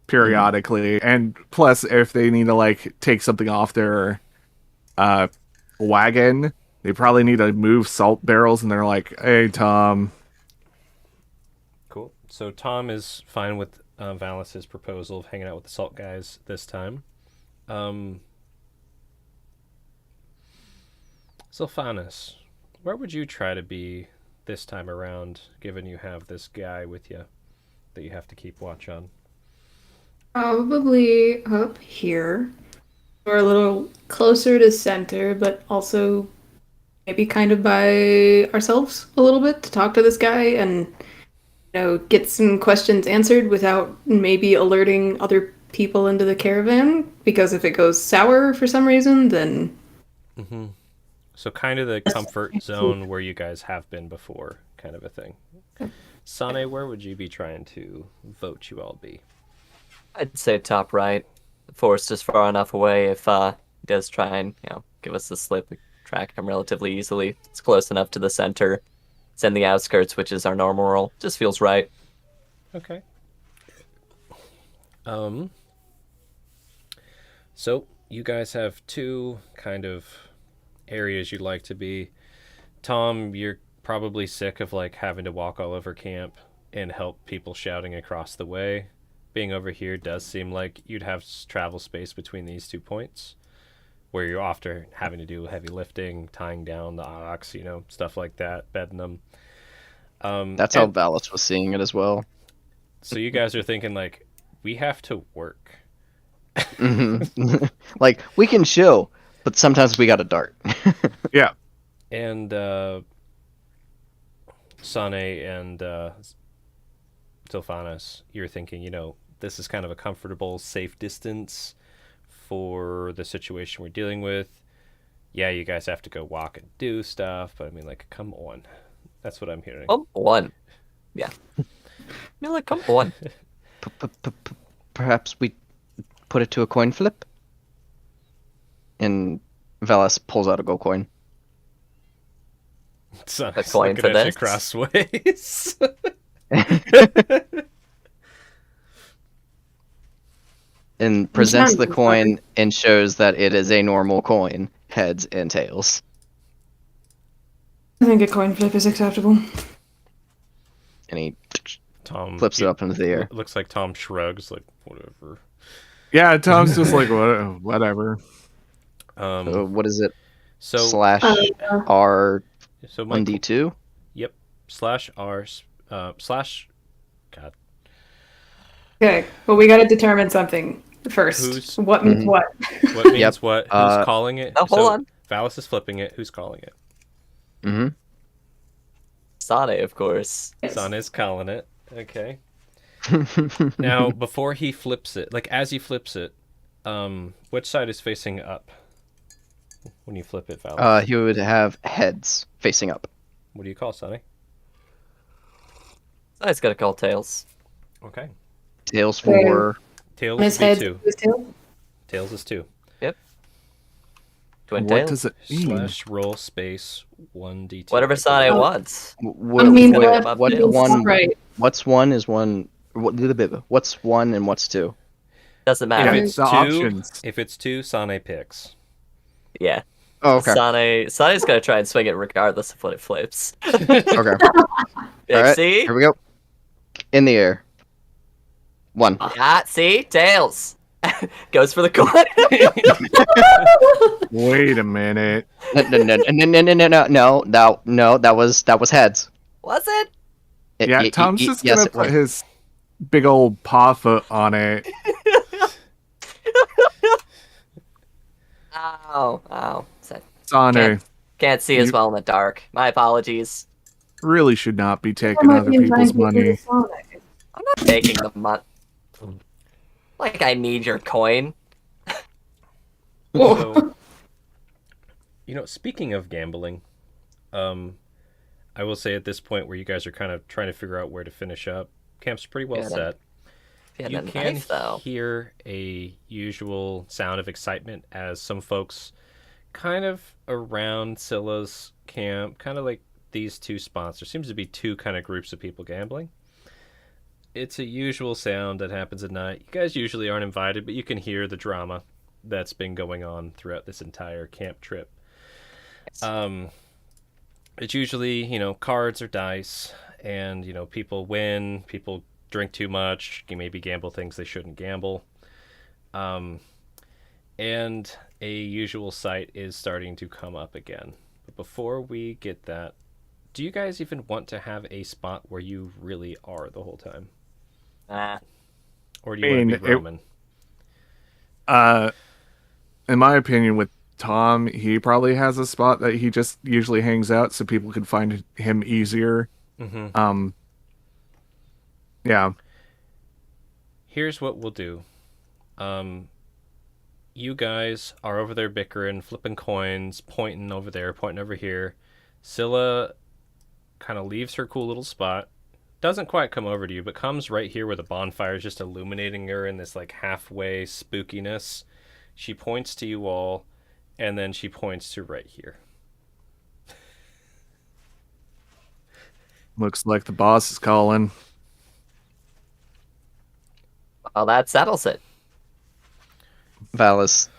S3: periodically, and plus, if they need to like take something off their wagon, they probably need to move salt barrels, and they're like, "Hey, Tom."
S1: Cool. So Tom is fine with Valis's proposal of hanging out with the salt guys this time. Sylphanus, where would you try to be this time around, given you have this guy with you that you have to keep watch on?
S5: Probably up here. Or a little closer to center, but also maybe kind of by ourselves a little bit to talk to this guy and get some questions answered without maybe alerting other people into the caravan. Because if it goes sour for some reason, then
S1: Mm-hmm. So kind of the comfort zone where you guys have been before, kind of a thing. Sane, where would you be trying to vote you all be?
S2: I'd say top right. The forest is far enough away if he does try and, give us the slip, we track him relatively easily. It's close enough to the center. It's in the outskirts, which is our normal role. Just feels right.
S1: Okay. So you guys have two kind of areas you'd like to be. Tom, you're probably sick of like having to walk all over camp and help people shouting across the way. Being over here does seem like you'd have travel space between these 2 points, where you're often having to do heavy lifting, tying down the ox, stuff like that, bedding them.
S4: That's how Valis was seeing it as well.
S1: So you guys are thinking like, we have to work.
S4: Mhm. Like, we can chill, but sometimes we got to dart.
S3: Yeah.
S1: And Sane and Sylphanus, you're thinking, this is kind of a comfortable, safe distance for the situation we're dealing with. Yeah, you guys have to go walk and do stuff, but I mean, like, come on. That's what I'm hearing.
S2: Come on. Yeah. Come on.
S4: Perhaps we put it to a coin flip? And Valis pulls out a gold coin.
S1: Sane's
S2: coin
S1: looking
S2: for
S1: at you
S2: this?
S1: crossways.
S4: And presents the
S5: Sounds
S4: coin and shows that it is a normal coin, heads and tails.
S5: I think a coin flip is acceptable.
S4: And he
S1: Tom
S4: flips it up into the air.
S1: It looks like Tom shrugs, like, whatever.
S3: Yeah, Tom's just like, whatever.
S4: So what is it?
S1: So
S4: Slash R
S1: so Michael,
S4: 1D2?
S1: Yep. Slash R slash. God.
S5: Okay, well, we gotta determine something first.
S1: Who's-
S5: What means what?
S1: What means
S4: Yep.
S1: what? Who's calling it?
S2: Oh, hold on.
S1: Valis is flipping it. Who's calling it?
S4: Mm-hmm.
S2: Sane, of course.
S1: Son is calling it. Okay. Now, before he flips it, like as he flips it, which side is facing up when you flip it, Valis?
S4: He would have heads facing up.
S1: What do you call Sonny?
S2: I just gotta call tails.
S1: Okay.
S4: Tails for...
S1: Tails
S5: On his
S1: would be
S5: head,
S1: 2.
S5: his tail.
S1: Tails is 2.
S2: Twin
S3: What
S2: tails.
S3: does it mean?
S1: Slash roll space 1d2.
S2: Whatever Sane wants.
S4: What,
S5: I mean,
S2: what-
S5: what,
S2: what
S5: feels
S4: one-
S5: right.
S4: What's one is one... What's one and what's two?
S2: Doesn't
S3: Yeah,
S2: matter.
S1: If it's
S3: the
S1: 2,
S3: options.
S1: if it's 2, Sane picks.
S2: Yeah.
S4: Oh, okay.
S2: Sane's gonna try and swing it regardless of what it flips.
S4: Okay.
S2: Yeah,
S4: Alright,
S2: see?
S4: here we go. In the air. 1.
S2: See? Tails. Goes for the coin.
S3: Wait a minute.
S4: No, that was heads.
S2: Was it?
S3: Yeah, Tom's just
S4: yes,
S3: gonna
S4: it
S3: put
S4: was.
S3: his big old paw foot on it.
S2: Ow, ow. So-
S3: Sane
S2: Can't see as
S3: You-
S2: well in the dark. My apologies.
S3: really should not be
S5: I
S3: taking
S5: might
S3: other
S5: be inclined
S3: people's
S5: to do
S3: money.
S5: the Sonic.
S2: I'm not taking the money. Like, I need your coin.
S1: So, speaking of gambling, I will say at this point where you guys are kind of trying to figure out where to finish up, camp's pretty well
S2: Yeah,
S1: set.
S2: Yeah,
S1: You
S2: the
S1: can
S2: knife, though.
S1: hear a usual sound of excitement as some folks kind of around Scylla's camp, kind of like these two spots. There seems to be two kind of groups of people gambling. It's a usual sound that happens at night. You guys usually aren't invited, but you can hear the drama that's been going on throughout this entire camp trip. It's usually, cards or dice, and, people win, people drink too much, you maybe gamble things they shouldn't gamble. And a usual sight is starting to come up again. But before we get that, do you guys even want to have a spot where you really are the whole time?
S2: Nah.
S1: Or do you want to be roaming?
S3: In my opinion, with Tom, he probably has a spot that he just usually hangs out so people can find him easier.
S1: Mm-hmm.
S3: Yeah.
S1: Here's what we'll do. You guys are over there bickering, flipping coins, pointing over there, pointing over here. Scylla kind of leaves her cool little spot. Doesn't quite come over to you, but comes right here where the bonfire is just illuminating her in this like halfway spookiness. She points to you all, and then she points to right here.
S3: Looks like the boss is calling.
S2: Well, that settles it.
S4: Valis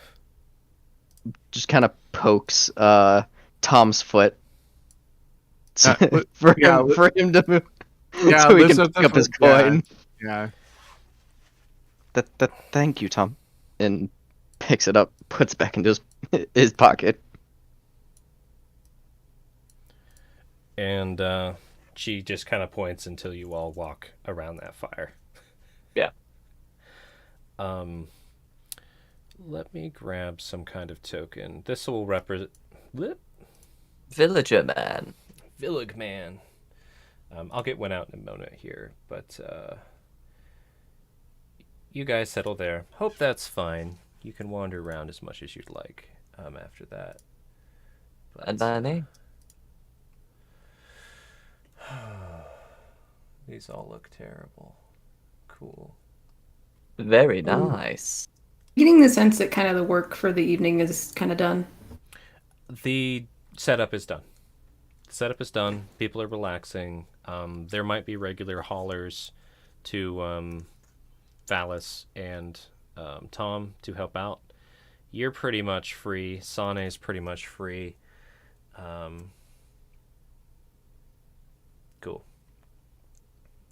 S4: just kind of pokes Tom's foot for
S3: yeah,
S4: him to move
S3: Yeah,
S4: so he
S3: lift
S4: can
S3: up
S4: pick
S3: the
S4: up his
S3: foot, yeah.
S4: coin.
S3: Yeah.
S4: Thank you, Tom. And picks it up, puts it back into his pocket.
S1: And she just kind of points until you all walk around that fire.
S2: Yeah.
S1: Let me grab some kind of token. This will represent
S2: Villager man.
S1: Villig Man. I'll get one out in a moment here, but you guys settle there. Hope that's fine. You can wander around as much as you'd like after that. But,
S2: And by me.
S1: these all look terrible. Cool.
S2: Very nice.
S5: Getting the sense that kind of the work for the evening is kind of done.
S1: The setup is done. The setup is done. People are relaxing. There might be regular haulers to Valis and Tom to help out. You're pretty much free. Sane's pretty much free. Cool.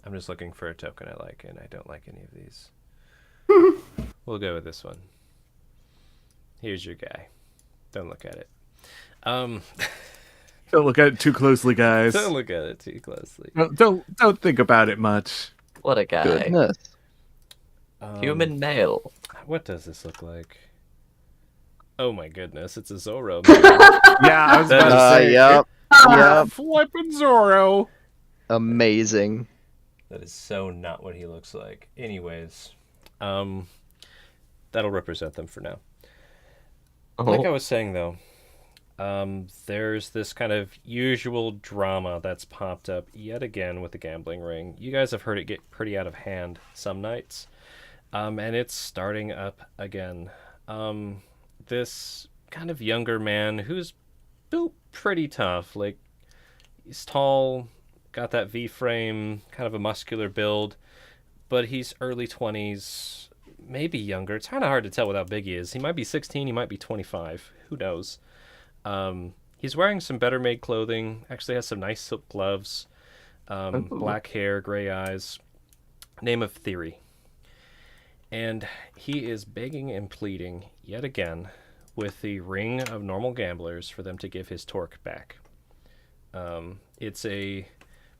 S1: I'm just looking for a token I like, and I don't like any of these. We'll go with this one. Here's your guy. Don't look at it.
S3: Don't look at it too closely, guys.
S1: Don't look at it too closely.
S3: Don't think about it much.
S2: What a guy.
S4: Goodness.
S2: Human male.
S1: What does this look like? Oh my goodness, it's a Zorro.
S3: Yeah, I was about to say.
S4: Yep. Yep.
S3: Flippin' Zorro.
S4: Amazing.
S1: That is so not what he looks like. Anyways, that'll represent them for now. Like I was saying, though, there's this kind of usual drama that's popped up yet again with the gambling ring. You guys have heard it get pretty out of hand some nights, and it's starting up again. This kind of younger man who's built pretty tough, like he's tall, got that V-frame, kind of a muscular build, but he's early 20s, maybe younger. It's kind of hard to tell with how big he is. He might be 16, he might be 25. Who knows? He's wearing some better made clothing, actually has some nice silk gloves, black hair, gray eyes. Name of Theory. And he is begging and pleading yet again with the ring of normal gamblers for them to give his torque back. It's a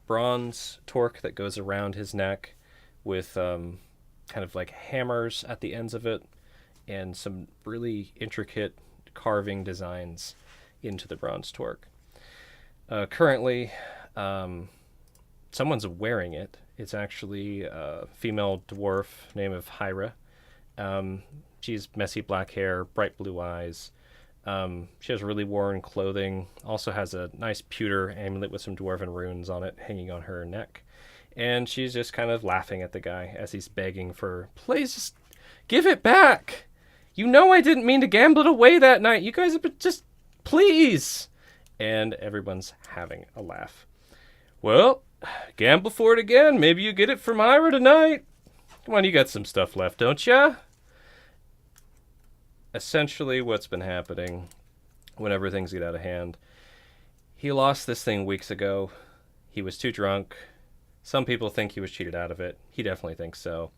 S1: bronze torque that goes around his neck with kind of like hammers at the ends of it and some really intricate carving designs into the bronze torque. Currently, someone's wearing it. It's actually a female dwarf named of Hyra. She's messy black hair, bright blue eyes. She has really worn clothing. Also has a nice pewter amulet with some dwarven runes on it hanging on her neck. And she's just kind of laughing at the guy as he's begging for, please just give it back. You know I didn't mean to gamble it away that night. You guys have been just, please. And everyone's having a laugh. Well, gamble for it again. Maybe you get it from Ira tonight. Come on, you got some stuff left, don't ya? Essentially what's been happening whenever things get out of hand. He lost this thing weeks ago. He was too drunk. Some people think he was cheated out of it. He definitely thinks so.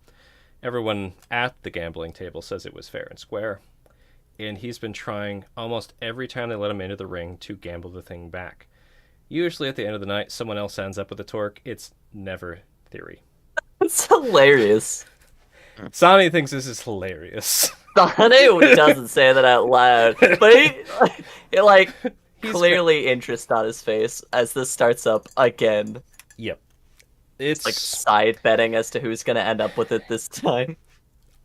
S1: Everyone at the gambling table says it was fair and square. And he's been trying almost every time they let him into the ring to gamble the thing back. Usually at the end of the night, someone else ends up with a torque. It's never Theory.
S2: It's hilarious.
S1: Sonny thinks this is hilarious.
S2: Sonny doesn't say that out loud, but he like
S1: He's
S2: clearly interest on his face as this starts up again.
S1: Yep. It's
S2: Like side betting as to who's gonna end up with it this time.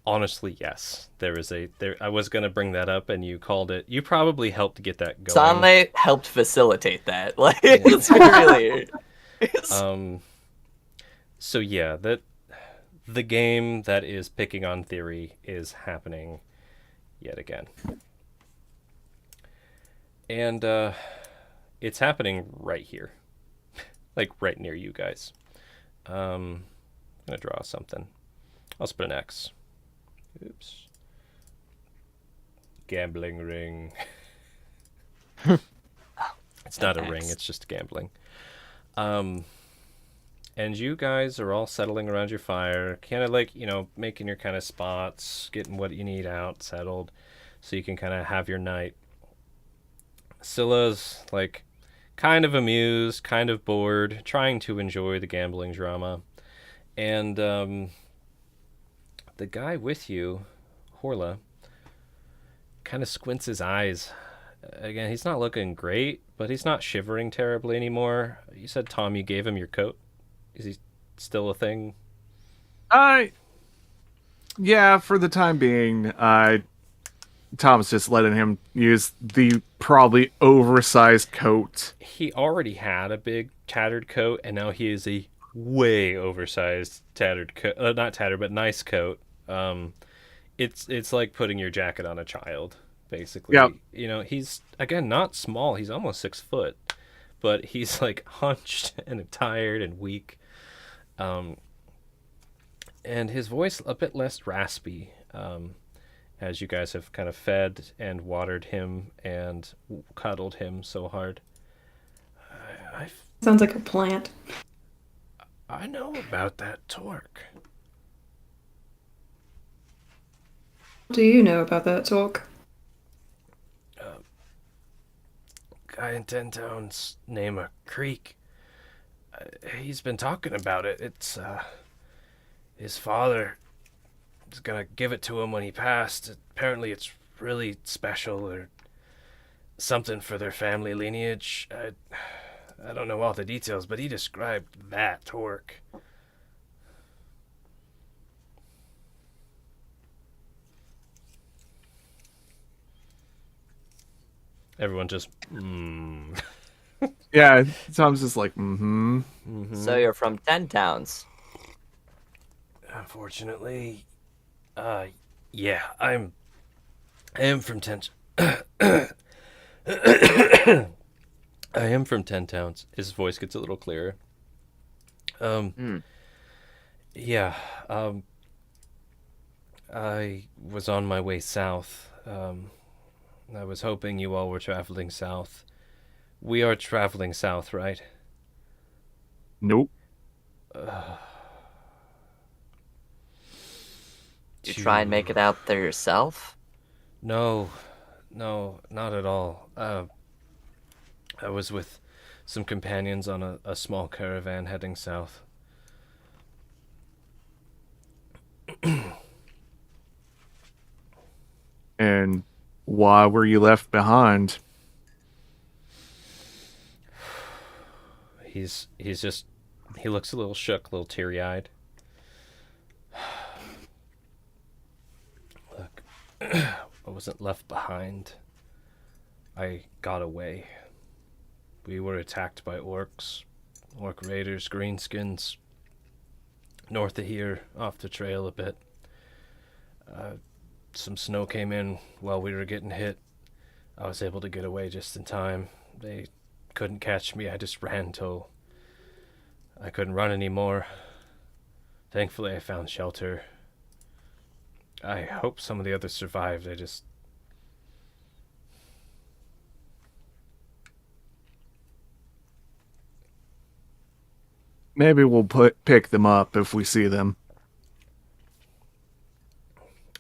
S1: honestly, yes. I was going to bring that up and you called it. You probably helped get that going.
S2: Sonny helped facilitate that. Like it's really.
S1: So yeah, the game that is picking on Theory is happening yet again. And it's happening right here. Like right near you guys. I'm going to draw something. I'll split an X. Oops. Gambling ring. It's not a ring, it's just gambling. And you guys are all settling around your fire, kind of like, making your kind of spots, getting what you need out, settled, so you can kind of have your night. Scylla's, like, kind of amused, kind of bored, trying to enjoy the gambling drama. And, the guy with you, Horla, kind of squints his eyes. Again, he's not looking great, but he's not shivering terribly anymore. You said, Tom, you gave him your coat. Is he still a thing?
S3: Yeah, for the time being, Tom's just letting him use the probably oversized coat.
S1: He already had a big tattered coat, and now he is a way oversized tattered coat. Not tattered, but nice coat. It's like putting your jacket on a child, basically.
S3: Yep.
S1: He's, again, not small. He's almost 6 foot, but he's like hunched and tired and weak. And his voice a bit less raspy, as you guys have kind of fed and watered him and cuddled him so hard.
S5: Sounds like a plant.
S1: I know about that torque.
S5: What do you know about that talk?
S1: Guy in 10 Towns, name a creek. He's been talking about it. It's, his father was gonna give it to him when he passed. Apparently it's really special or something for their family lineage. I don't know all the details, but he described that torque. Everyone just,
S3: Yeah, Tom's just like, mm-hmm.
S2: So you're from 10 Towns.
S1: Unfortunately, yeah, I am from 10. I am from 10 Towns. His voice gets a little clearer. Yeah, I was on my way south. I was hoping you all were traveling south. We are traveling south, right?
S3: Nope.
S2: You try and make it out there yourself?
S1: No, not at all. I was with some companions on a small caravan heading south.
S3: And why were you left behind?
S1: He looks a little shook, a little teary-eyed. Look, I wasn't left behind. I got away. We were attacked by orcs, orc raiders, greenskins. North of here, off the trail a bit. Some snow came in while we were getting hit. I was able to get away just in time. They couldn't catch me. I just ran till I couldn't run anymore. Thankfully, I found shelter. I hope some of the others survived.
S3: Maybe we'll pick them up if we see them.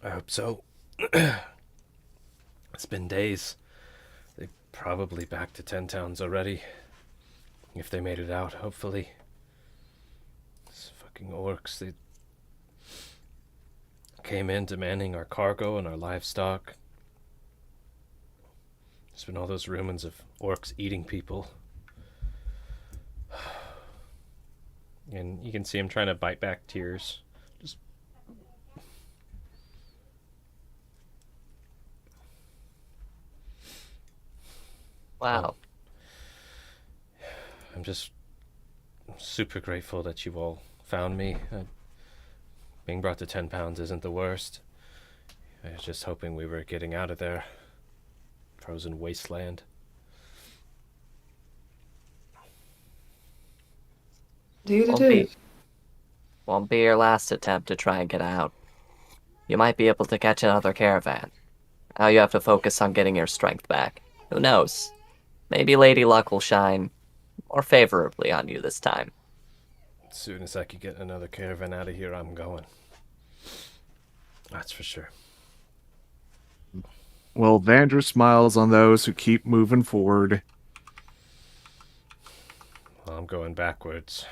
S1: I hope so. It's been days. They're probably back to 10 towns already. If they made it out, hopefully. These fucking orcs, they came in demanding our cargo and our livestock. There's been all those rumors of orcs eating people. And you can see him trying to bite back tears. Just
S2: Wow.
S1: I'm just super grateful that you all found me. Being brought to 10 pounds isn't the worst. I was just hoping we were getting out of there. Frozen wasteland.
S2: Won't be your last attempt to try and get out. You might be able to catch another caravan. Now you have to focus on getting your strength back. Who knows? Maybe Lady Luck will shine more favorably on you this time.
S1: As soon as I could get another caravan out of here, I'm going. That's for sure.
S3: Well, Vandra smiles on those who keep moving forward.
S1: Well, I'm going backwards.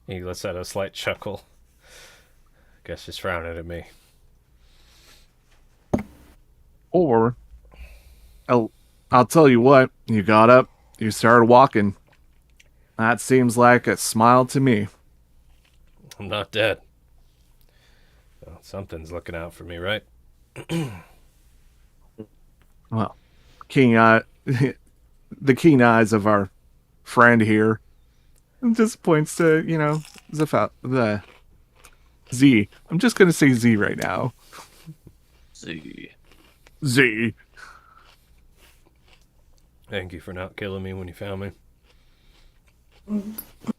S1: He lets out a slight chuckle. Guess he's frowning at me.
S3: Or, I'll tell you what, you got up, you started walking. That seems like a smile to me.
S1: I'm not dead. Well, something's looking out for me, right?
S3: Well, keen eye, the keen eyes of our friend here just points to, the Z. I'm just going to say Z right now.
S2: Z.
S3: Z.
S1: Thank you for not killing me when you found me.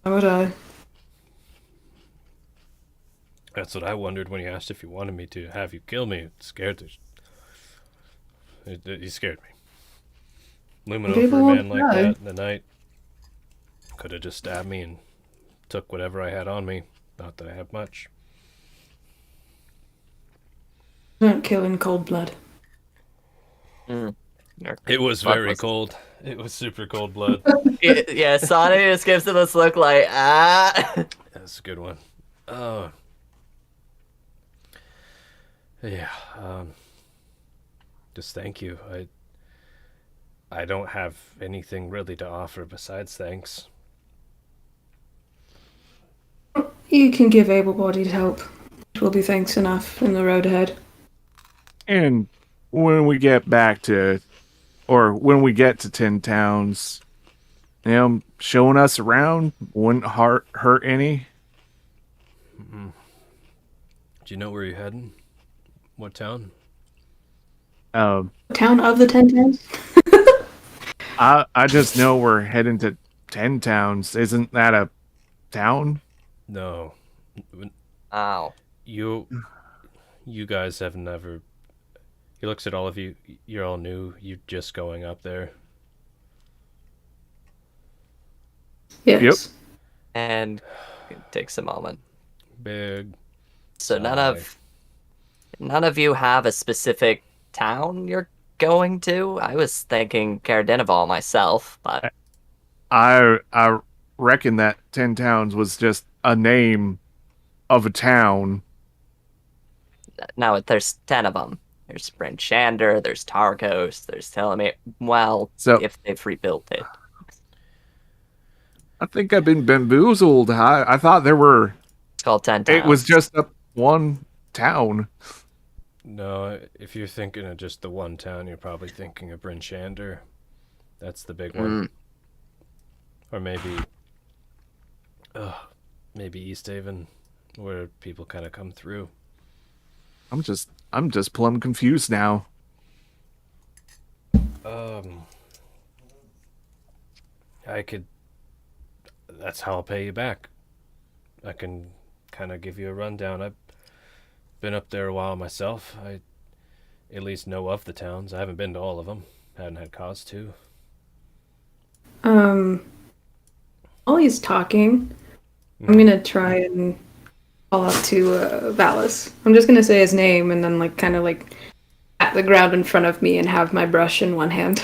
S5: How would I?
S1: That's what I wondered when you asked if you wanted me to have you kill me. It scared you scared me. Looming over a man like that in the night. Could have just stabbed me and took whatever I had on me. Not that I have much.
S5: Don't kill in cold blood.
S1: It was very cold. It was super cold blood.
S2: Yeah, Sonic just gives him this look like, ah.
S1: That's a good one. Yeah. Just thank you. I don't have anything really to offer besides thanks.
S5: You can give able-bodied help. It will be thanks enough in the road ahead.
S3: And when we get when we get to 10 towns, showing us around wouldn't hurt any.
S1: Mm-mm. Do you know where you're heading? What town?
S5: Town of the 10 towns?
S3: I just know we're heading to 10 towns. Isn't that a town?
S1: No.
S2: Ow.
S1: You guys have never... He looks at all of you. You're all new. You're just going up there.
S5: Yes.
S3: Yep.
S2: And it takes a moment.
S1: Big.
S2: So none of None of you have a specific town you're going to? I was thinking Cardinival myself, but
S3: I reckon that 10 Towns was just a name of a town.
S2: no, there's 10 of them. There's Bryn Shander, there's Targos, there's Telemere. Well,
S3: So
S2: if they've rebuilt it.
S3: I think I've been bamboozled. I thought there were.
S2: It's called 10 Towns.
S3: It was just one town.
S1: No, if you're thinking of just the one town, you're probably thinking of Bryn Shander. That's the big one. Or maybe East Haven, where people kind of come through.
S3: I'm just plumb confused now.
S1: I could. That's how I'll pay you back. I can kind of give you a rundown. I've been up there a while myself. I at least know of the towns. I haven't been to all of them. Hadn't had cause to.
S5: While he's talking, I'm gonna try and call up to Valis. I'm just gonna say his name and then kind of at the ground in front of me and have my brush in one hand.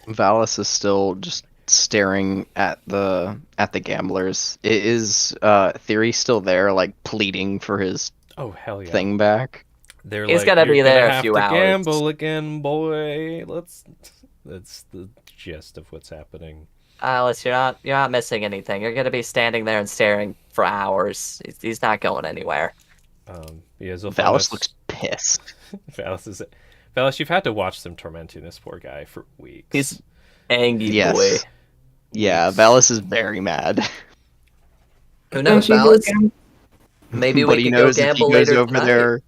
S4: Valis is still just staring at the gamblers. Is Theory still there, like pleading for his
S1: Oh hell yeah!
S4: thing back?
S1: They're
S2: He's
S1: like,
S2: gonna be
S1: "You're
S2: there
S1: gonna
S2: a
S1: have
S2: few
S1: to
S2: hours."
S1: Gamble again, boy. That's the gist of what's happening.
S2: Alice, you're not missing anything. You're gonna be standing there and staring for hours. He's not going anywhere.
S1: Yeah,
S4: Valis looks pissed.
S1: Valis, you've had to watch them tormenting this poor guy for weeks.
S2: He's angry
S4: Yes.
S2: boy.
S4: Yeah, Valis is very mad.
S2: Who
S5: Don't
S2: knows,
S5: you go
S2: Valis?
S5: gamble?
S2: Maybe
S4: But
S2: we
S4: he
S2: can go
S4: knows if he
S2: gamble
S4: goes
S2: later
S4: over
S2: tonight.
S4: there.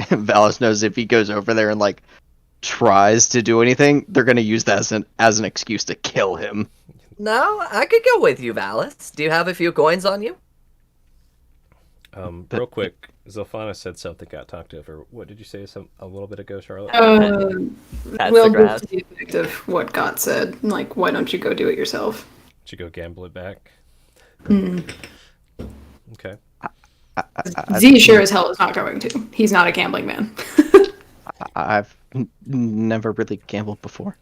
S4: Valis knows if he goes over there and tries to do anything, they're gonna use that as an excuse to kill him.
S2: No, I could go with you, Valis. Do you have a few coins on you?
S1: Real quick, Zilphana said something got talked over. What did you say a little bit ago, Charlotte?
S2: That's
S5: We'll
S2: the
S5: go
S2: grass.
S5: to the effect of what God said. Why don't you go do it yourself?
S1: Did you go gamble it back? Okay.
S5: Z sure as hell is not going to. He's not a gambling man.
S4: I've never really gambled before.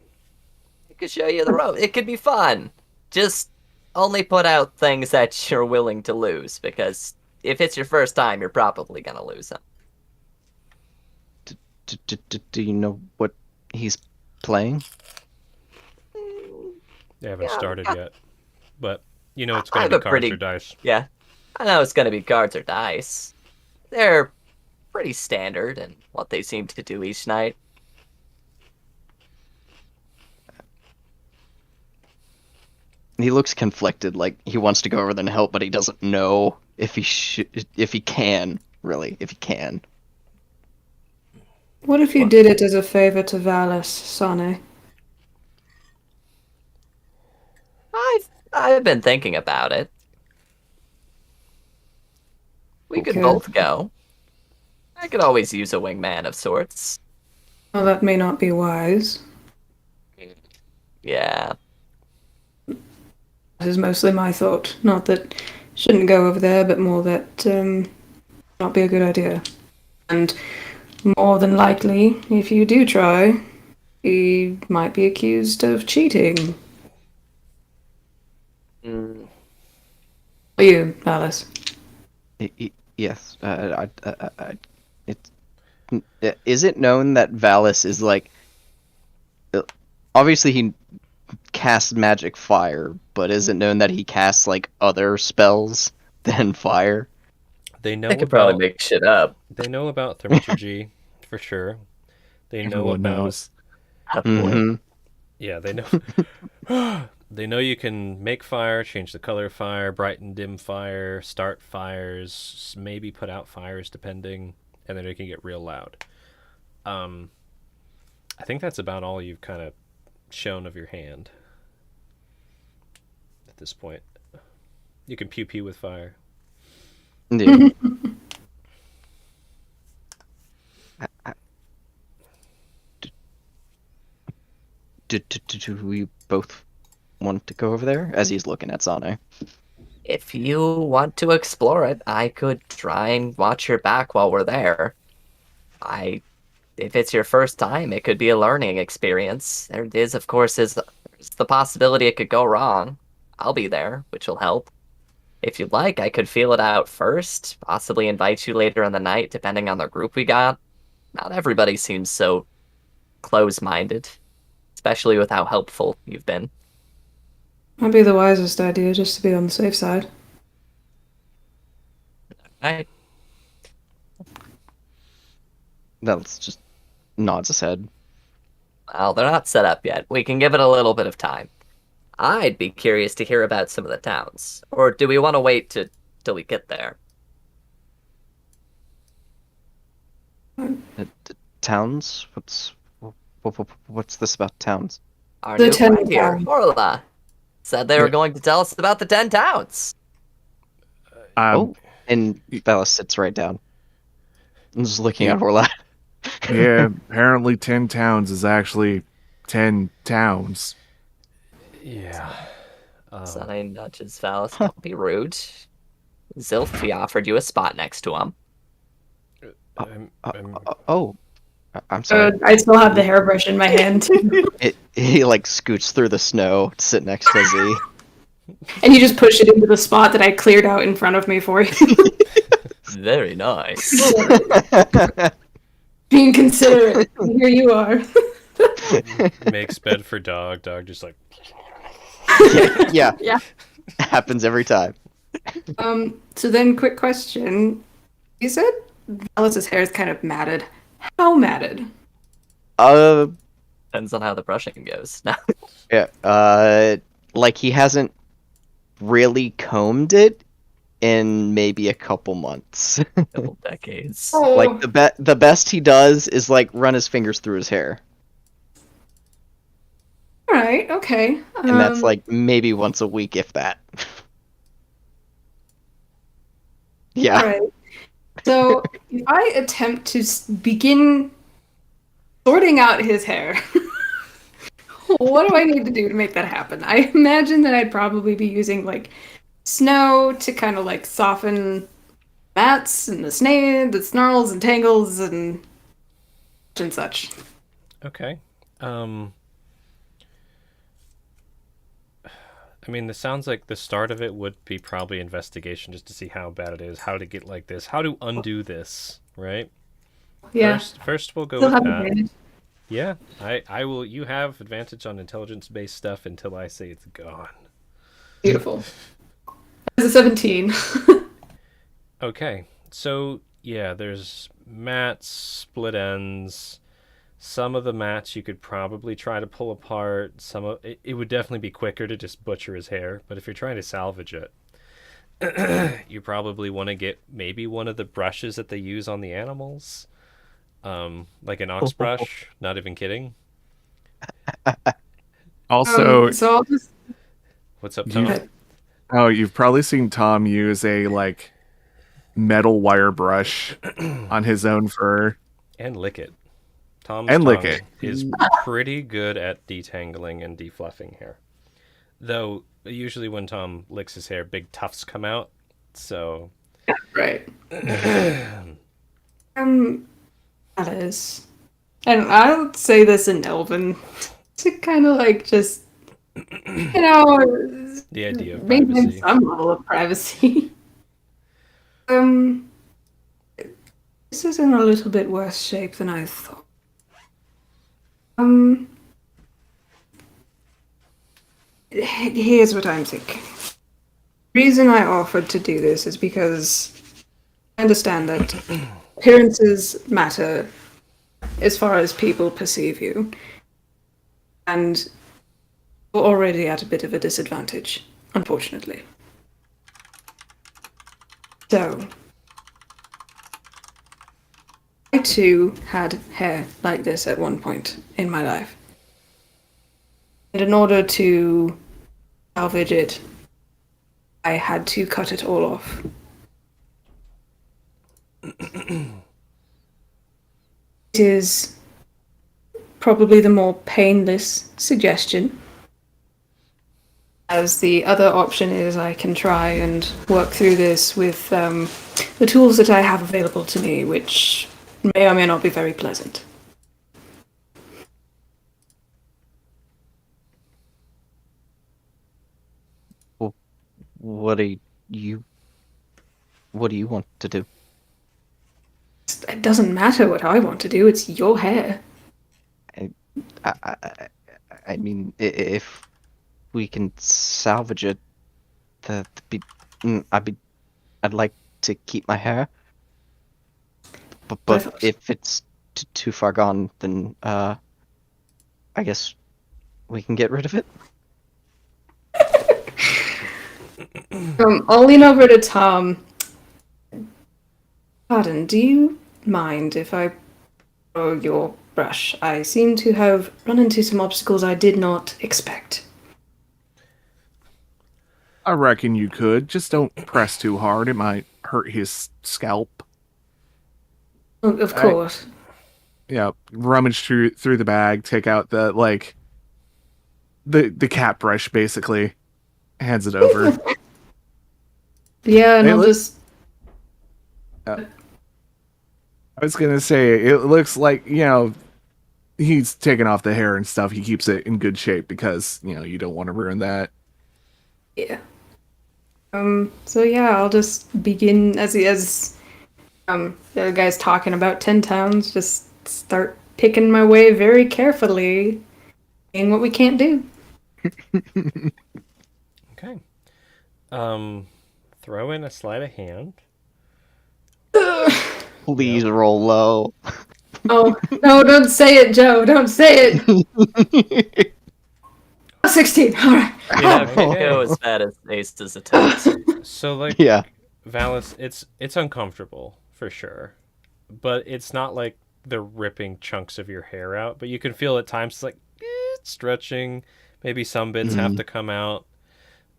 S2: I could show you the road. It could be fun. Just only put out things that you're willing to lose, because if it's your first time, you're probably gonna lose them.
S4: Do you know what he's playing?
S1: They haven't
S2: Yeah,
S1: started
S2: yeah.
S1: yet. But you know it's
S2: I
S1: going to
S2: have
S1: be
S2: a
S1: cards
S2: pretty-
S1: or dice.
S2: Yeah, I know it's gonna be cards or dice. They're pretty standard in what they seem to do each night.
S4: He looks conflicted, like he wants to go over there and help, but he doesn't know if he can, really, if he can.
S5: What if you did it as a favor to Valis, Sane?
S2: I've been thinking about it. We could
S5: Okay.
S2: both go. I could always use a wingman of sorts.
S5: Well, that may not be wise.
S2: Yeah.
S5: This is mostly my thought. Not that shouldn't go over there, but more that not be a good idea. And more than likely, if you do try, he might be accused of cheating.
S2: Mm,
S5: Are you, Alice?
S4: Yes. Is it known that Valis is obviously he casts magic fire, but is it known that he casts other spells than fire?
S1: They know
S2: I could
S1: about
S2: probably make shit up.
S1: they know about thaumaturgy for sure. They know
S3: Everyone
S1: about
S3: knows.
S4: Mm-hmm.
S1: Yeah, they know. They know you can make fire, change the color of fire, brighten, dim fire, start fires, maybe put out fires depending, and then it can get real loud. I think that's about all you've kind of shown of your hand at this point. You can pew pew with fire.
S4: Yeah. Do we both want to go over there? As he's looking at Sane.
S2: If you want to explore it, I could try and watch your back while we're there. If it's your first time, it could be a learning experience. There is, of course, there's the possibility it could go wrong. I'll be there, which will help. If you'd like, I could feel it out first, possibly invite you later in the night, depending on the group we got. Not everybody seems so close-minded, especially with how helpful you've been.
S5: Might be the wisest idea, just to be on the safe side.
S2: Right.
S4: That's just nods his head.
S2: Well, they're not set up yet. We can give it a little bit of time. I'd be curious to hear about some of the towns. Or do we want to wait till we get there?
S4: Towns? What's this about towns?
S2: Our
S5: The
S2: new
S5: 10
S2: friend here,
S5: towns.
S2: Orla, said they were going to tell us about the 10 towns.
S4: Oh, and Bella sits right down. I'm just looking at Orla.
S3: Yeah, apparently 10 towns is actually 10 towns.
S1: Yeah.
S2: Sonny nudges Valis. Don't be rude. Zilfi offered you a spot next to him.
S4: I'm sorry.
S5: I still have the hairbrush in my hand.
S4: He like scoots through the snow to sit next to Z.
S5: And you just push it into the spot that I cleared out in front of me for you.
S2: Very nice.
S5: Being considerate. Here you are.
S1: Makes bed for dog. Dog just like.
S4: Yeah.
S5: Yeah.
S4: Happens every time.
S5: So then, quick question. You said Alice's hair is kind of matted. How matted?
S2: Depends on how the brushing goes.
S4: Yeah. Like he hasn't really combed it in maybe a couple months.
S2: Couple decades.
S5: Oh,
S4: Like the best he does is like run his fingers through his hair,
S5: all right, okay.
S4: and that's like maybe once a week, if that. Yeah.
S5: All right. So if I attempt to begin sorting out his hair, what do I need to do to make that happen? I imagine that I'd probably be using like snow to kind of like soften mats and the snarls and tangles and such.
S1: Okay. I mean, this sounds like the start of it would be probably investigation just to see how bad it is, how to get like this, how to undo this, right?
S5: Yeah.
S1: First we'll go
S5: Still
S1: with
S5: have
S1: that.
S5: advantage.
S1: Yeah, I will. You have advantage on intelligence-based stuff until I say it's gone.
S5: Beautiful. As a 17.
S1: Okay, so yeah, there's mats, split ends. Some of the mats you could probably try to pull apart. It would definitely be quicker to just butcher his hair. But if you're trying to salvage it, you probably want to get maybe one of the brushes that they use on the animals, like an ox brush. Not even kidding.
S3: Also,
S5: So I'll just
S1: What's up, Tom?
S3: you've probably seen Tom use a like metal wire brush on his own fur.
S1: And lick it. Tom's
S3: And lick
S1: tongue
S3: it.
S1: is pretty good at detangling and defluffing hair. Though, usually when Tom licks his hair, big tufts come out. So,
S5: right. That is, and I'll say this in Elven to kind of like just,
S1: the idea of
S5: maintain
S1: privacy.
S5: some level of privacy. This is in a little bit worse shape than I thought. Here's what I'm thinking. The reason I offered to do this is because I understand that appearances matter as far as people perceive you. And you're already at a bit of a disadvantage, unfortunately. So, I too had hair like this at one point in my life. And in order to salvage it, I had to cut it all off. It is probably the more painless suggestion. As the other option is I can try and work through this with the tools that I have available to me, which may or may not be very pleasant.
S4: What do you want to do?
S5: It doesn't matter what I want to do, it's your hair.
S4: I mean, if we can salvage it, I'd like to keep my hair. But if it's too far gone, then I guess we can get rid of it.
S5: I'll lean over to Tom. Pardon, do you mind if I borrow your brush? I seem to have run into some obstacles I did not expect.
S3: I reckon you could. Just don't press too hard. It might hurt his scalp.
S5: Oh, of course.
S3: Yeah, rummage through the bag, take out the the cat brush, basically. Hands it over.
S5: Yeah, and
S3: Hey,
S5: I'll
S3: look-
S5: just...
S3: I was gonna say, it looks like, he's taking off the hair and stuff. He keeps it in good shape because, you don't want to ruin that.
S5: Yeah. So yeah, I'll just begin as the other guy's talking about 10 towns, just start picking my way very carefully, seeing what we can't do.
S1: Okay. Throw in a sleight of hand.
S4: Please roll low.
S5: Oh, no, don't say it, Joe. Don't say it. 16. All right.
S2: Yeah, it can
S1: okay.
S2: go as bad as Ace's attempts.
S1: So like
S4: Yeah.
S1: Valis, it's uncomfortable for sure, but it's not like they're ripping chunks of your hair out. But you can feel at times it's like it's stretching. Maybe some bits have to come out,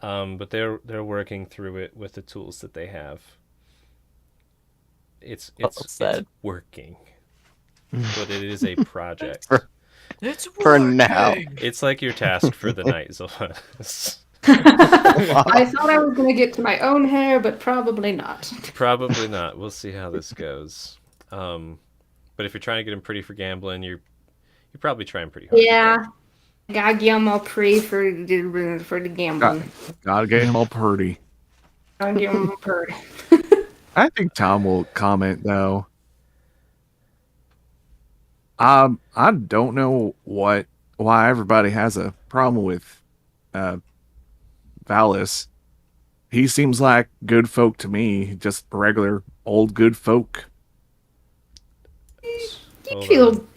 S1: but they're working through it with the tools that they have. It's
S2: sad.
S1: working, but it is a project.
S2: It's
S4: For now.
S1: It's like your task for the night, Zolfus.
S5: I thought I was going to get to my own hair, but probably not.
S1: Probably not. We'll see how this goes. But if you're trying to get him pretty for gambling, you're probably trying pretty hard.
S5: Yeah. I gotta get him all pretty for the gambling.
S3: Gotta get him all purty.
S5: Gotta get him all pretty.
S3: I think Tom will comment though. I don't know why everybody has a problem with Valis. He seems like good folk to me, just regular old good folk.
S5: You
S1: Hold
S5: feel
S1: on.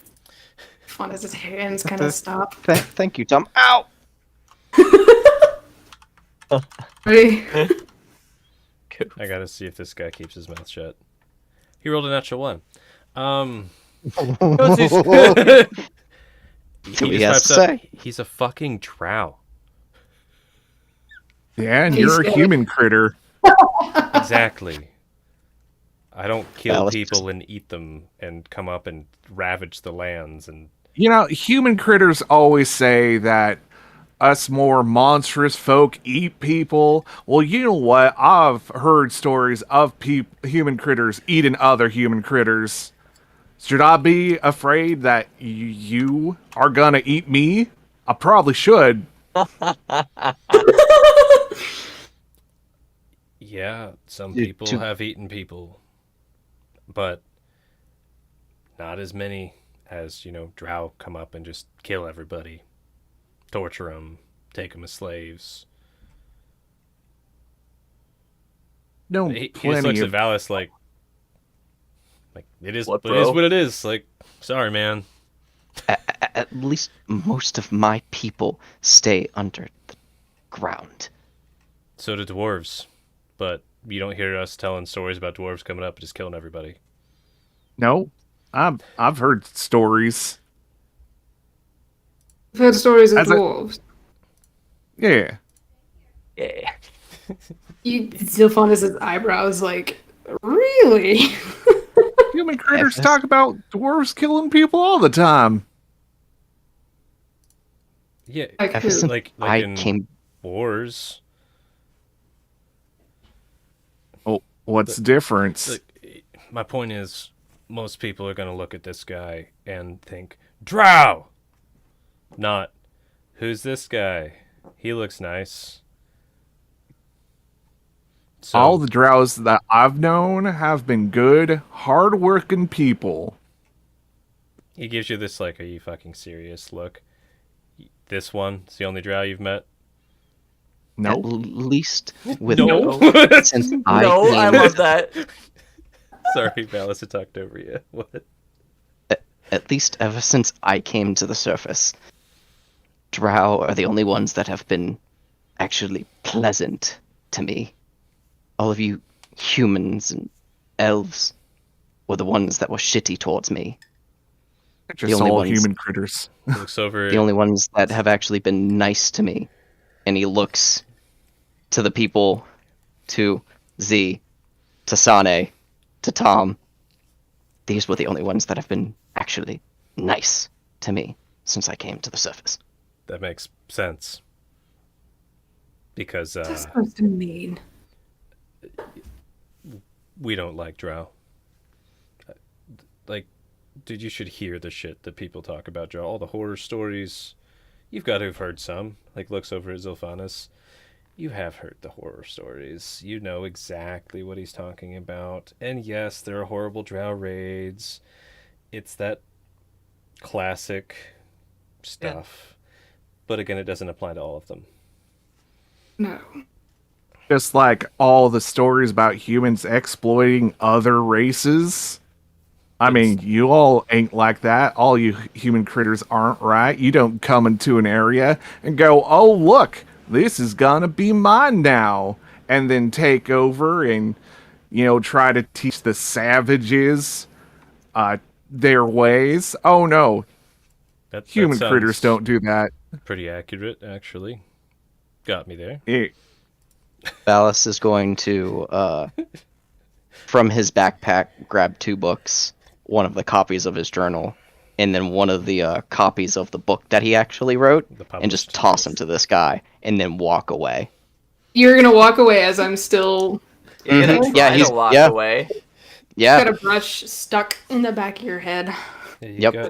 S5: fun as his hands kind of stop.
S4: Thank you, Tom. Ow!
S5: Ready?
S1: I gotta see if this guy keeps his mouth shut. He rolled a natural one.
S4: See
S1: He
S4: what he
S1: just
S4: has
S1: pipes
S4: to
S1: up,
S4: say.
S1: he's a fucking drow.
S3: Yeah, and
S5: He's
S3: you're a
S5: good.
S3: human critter.
S1: Exactly. I don't kill
S4: Alice.
S1: people and eat them and come up and ravage the lands and
S3: Human critters always say that us more monstrous folk eat people. Well, you know what? I've heard stories of human critters eating other human critters. Should I be afraid that you are gonna eat me? I probably should.
S1: yeah, some
S4: Yeah,
S1: people
S4: to-
S1: have eaten people, but not as many as, drow come up and just kill everybody, torture them, take them as slaves.
S3: No,
S1: He just
S3: plenty
S1: looks at
S3: of
S1: Valis like it is
S2: What,
S1: it is
S2: bro?
S1: what it is. Like, sorry, man.
S4: At least most of my people stay under the ground.
S1: So do dwarves, but you don't hear us telling stories about dwarves coming up and just killing everybody.
S3: no. I've heard stories.
S5: I've heard stories of
S3: As a-
S5: dwarves.
S3: Yeah.
S2: Yeah.
S5: Zilphonis' eyebrows like, really?
S3: Human critters
S4: Yes.
S3: talk about dwarves killing people all the time.
S1: Yeah,
S5: Like
S4: Ever
S5: who?
S4: since
S1: like
S4: I
S1: in
S4: came
S1: wars.
S3: Oh, what's the difference?
S1: Look, my point is, most people are going to look at this guy and think, Drow! Not, who's this guy? He looks nice. So,
S3: All the drows that I've known have been good, hard-working people.
S1: he gives you this, like, are you fucking serious look? This one is the only drow you've met?
S4: At
S3: Nope.
S4: least with
S1: No.
S4: since
S2: No, I
S4: came,
S2: love that.
S1: Sorry, Valis, I talked over you. What?
S4: at least ever since I came to the surface, drow are the only ones that have been actually pleasant to me. All of you humans and elves were the ones that were shitty towards me.
S3: Just
S4: only
S3: all
S4: ones-
S3: human critters.
S1: He looks over.
S4: The only ones that have actually been nice to me. And he looks to the people, to Z, to Sane, to Tom. These were the only ones that have been actually nice to me since I came to the surface.
S1: That makes sense. Because
S5: What's that supposed to mean?
S1: we don't like drow. Like, dude, you should hear the shit that people talk about drow. All the horror stories. You've got to have heard some. Like, looks over at Zilphanis. You have heard the horror stories. You know exactly what he's talking about. And yes, there are horrible drow raids. It's that classic stuff. But again, it doesn't apply to all of them.
S5: No.
S3: Just like all the stories about humans exploiting other races. I mean, you all ain't like that. All you human critters aren't, right? You don't come into an area and go, oh, look, this is gonna be mine now. And then take over and, try to teach the savages their ways. Oh, no.
S1: That
S3: Human
S1: sounds
S3: critters don't do that.
S1: pretty accurate, actually. Got me there.
S4: Valis is going to, from his backpack, grab 2 books, one of the copies of his journal, and then one of the copies of the book that he actually wrote,
S1: The
S4: and just
S1: published
S4: toss them to this guy, and then walk away.
S5: You're gonna walk away as I'm still
S2: You're gonna
S4: Mhm. Yeah,
S2: try
S4: he's-
S2: to walk
S4: yeah.
S2: away.
S4: Yeah,
S5: got a brush stuck in the back of your head.
S1: Yeah,
S4: Yep.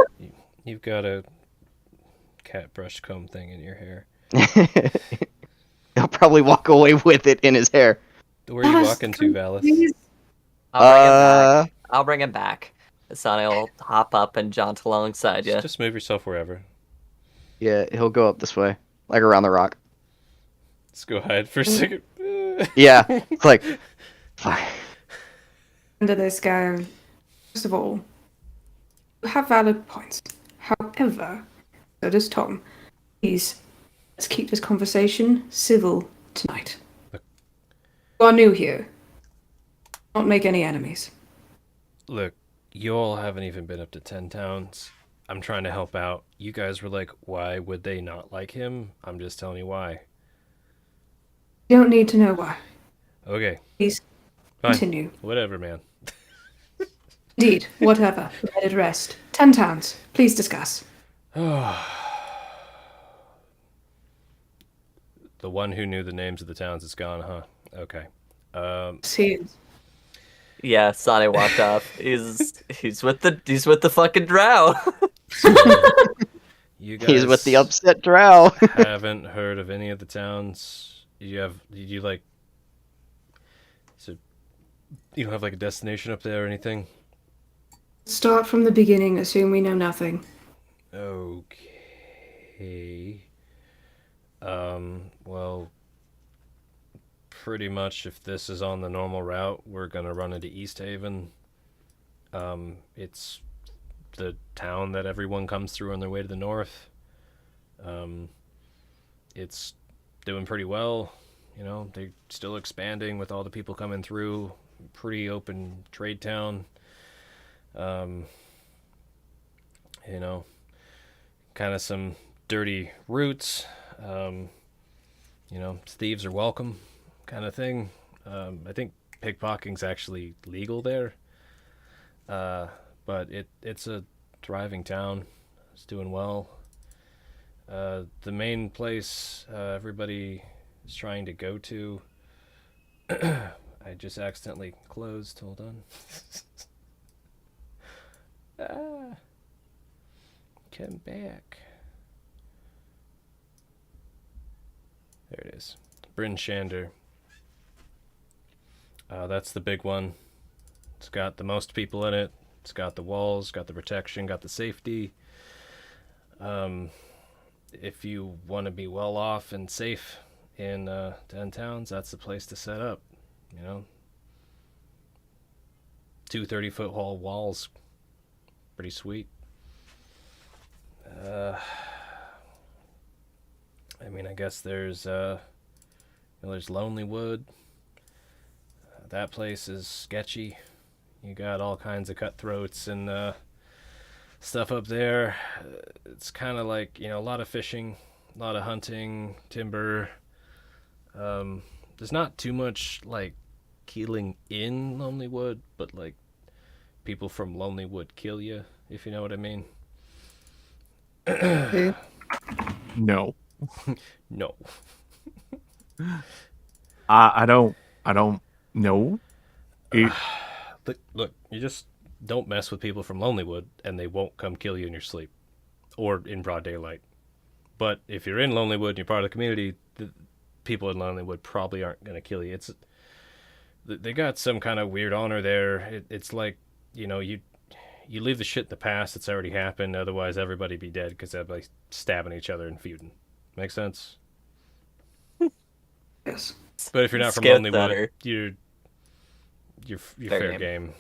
S1: You've got a cat brush comb thing in your hair.
S4: he'll probably walk away with it in his hair.
S1: Where are you
S5: Valis,
S1: walking to, Valis?
S5: please.
S2: I'll bring him back. Sonny will hop up and jaunt alongside you.
S1: Just move yourself wherever.
S4: Yeah, he'll go up this way, like around the rock.
S1: Let's go hide for a second.
S4: Yeah, it's like, fuck.
S5: Under this guy, first of all, you have valid points. However, so does Tom. Please, let's keep this conversation civil tonight. You are new here. Don't make any enemies.
S1: Look, you all haven't even been up to 10 towns. I'm trying to help out. You guys were like, why would they not like him? I'm just telling you why.
S5: You don't need to know why.
S1: Okay,
S5: Please
S1: fine.
S5: continue.
S1: Whatever, man.
S5: Indeed, whatever. Let it rest. 10 towns. Please discuss.
S1: The one who knew the names of the towns is gone, huh? Okay.
S5: See,
S2: Yeah, Sonny walked off. He's with the fucking drow.
S1: You guys
S4: He's with the upset drow.
S1: haven't heard of any of the towns. Did you like, so you don't have like a destination up there or anything?
S5: start from the beginning. Assume we know nothing.
S1: Okay. Well, pretty much if this is on the normal route, we're gonna run into East Haven. It's the town that everyone comes through on their way to the north. It's doing pretty well. They're still expanding with all the people coming through. Pretty open trade town. Kind of some dirty roots. Thieves are welcome, kind of thing. I think pickpocketing's actually legal there. But it's a thriving town. It's doing well. The main place everybody is trying to go to. I just accidentally closed. Hold on. Ah, come back. There it is. Bryn Shander. That's the big one. It's got the most people in it. It's got the walls, got the protection, got the safety. If you want to be well off and safe in 10 towns, that's the place to set up. You know, 2 30-foot tall walls, pretty sweet. I mean, I guess there's there's Lonelywood. That place is sketchy. You got all kinds of cutthroats and stuff up there. It's kind of like, a lot of fishing, a lot of hunting, timber. There's not too much like killing in Lonelywood, but like people from Lonelywood kill you, if you know what I mean.
S3: No.
S1: No.
S3: I don't know.
S1: Look, you just don't mess with people from Lonelywood, and they won't come kill you in your sleep or in broad daylight. But if you're in Lonelywood and you're part of the community, the people in Lonelywood probably aren't going to kill you. They got some kind of weird honor there. It's like, you leave the shit in the past that's already happened. Otherwise, everybody be dead because everybody's stabbing each other and feuding. Make sense?
S5: Yes.
S1: But if you're not from
S2: Skip
S1: Lonelywood,
S2: better.
S1: you're
S2: Fair
S1: fair game.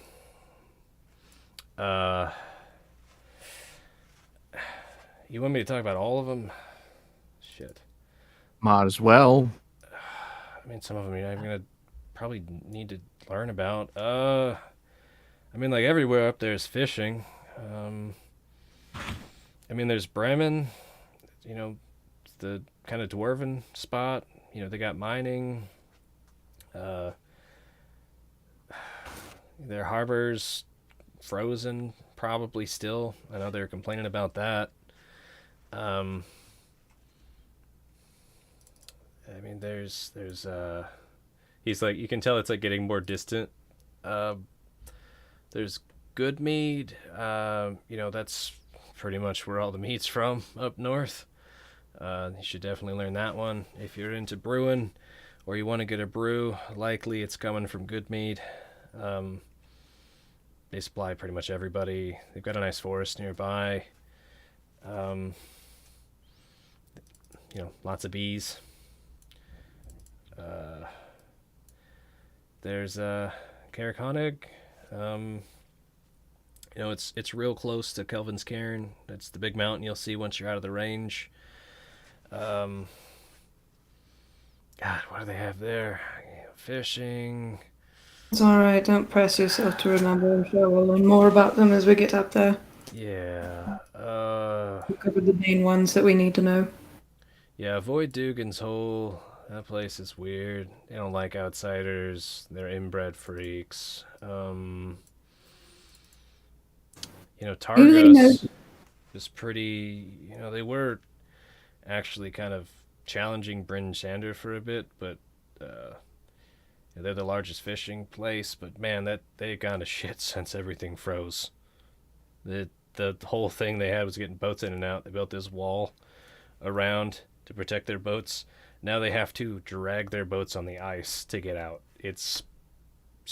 S1: You want me to talk about all of them? Shit.
S3: Might as well.
S1: I mean, some of them I'm gonna probably need to learn about. I mean, like everywhere up there is fishing. I mean, there's Bremen. The kind of dwarven spot. They got mining. Their harbor's frozen, probably still. I know they're complaining about that. I mean, there's he's like, you can tell it's like getting more distant. There's Goodmead. That's pretty much where all the meat's from up north. You should definitely learn that one if you're into brewing, or you want to get a brew. Likely, it's coming from Goodmead. They supply pretty much everybody. They've got a nice forest nearby. Lots of bees. There's Carrickhonig. It's real close to Kelvin's Cairn. That's the big mountain you'll see once you're out of the range. God, what do they have there? Fishing.
S5: It's alright, don't press yourself to remember. I'm sure we'll learn more about them as we get up there.
S1: Yeah.
S5: We covered the main ones that we need to know.
S1: Yeah, avoid Dugan's Hole. That place is weird. They don't like outsiders. They're inbred freaks.
S5: Really
S1: Targos is pretty. They were actually kind of challenging Bryn Shander for a bit, but they're the largest fishing place. But man, that they gone to shit since everything froze. The whole thing they had was getting boats in and out. They built this wall around to protect their boats. Now they have to drag their boats on the ice to get out. It's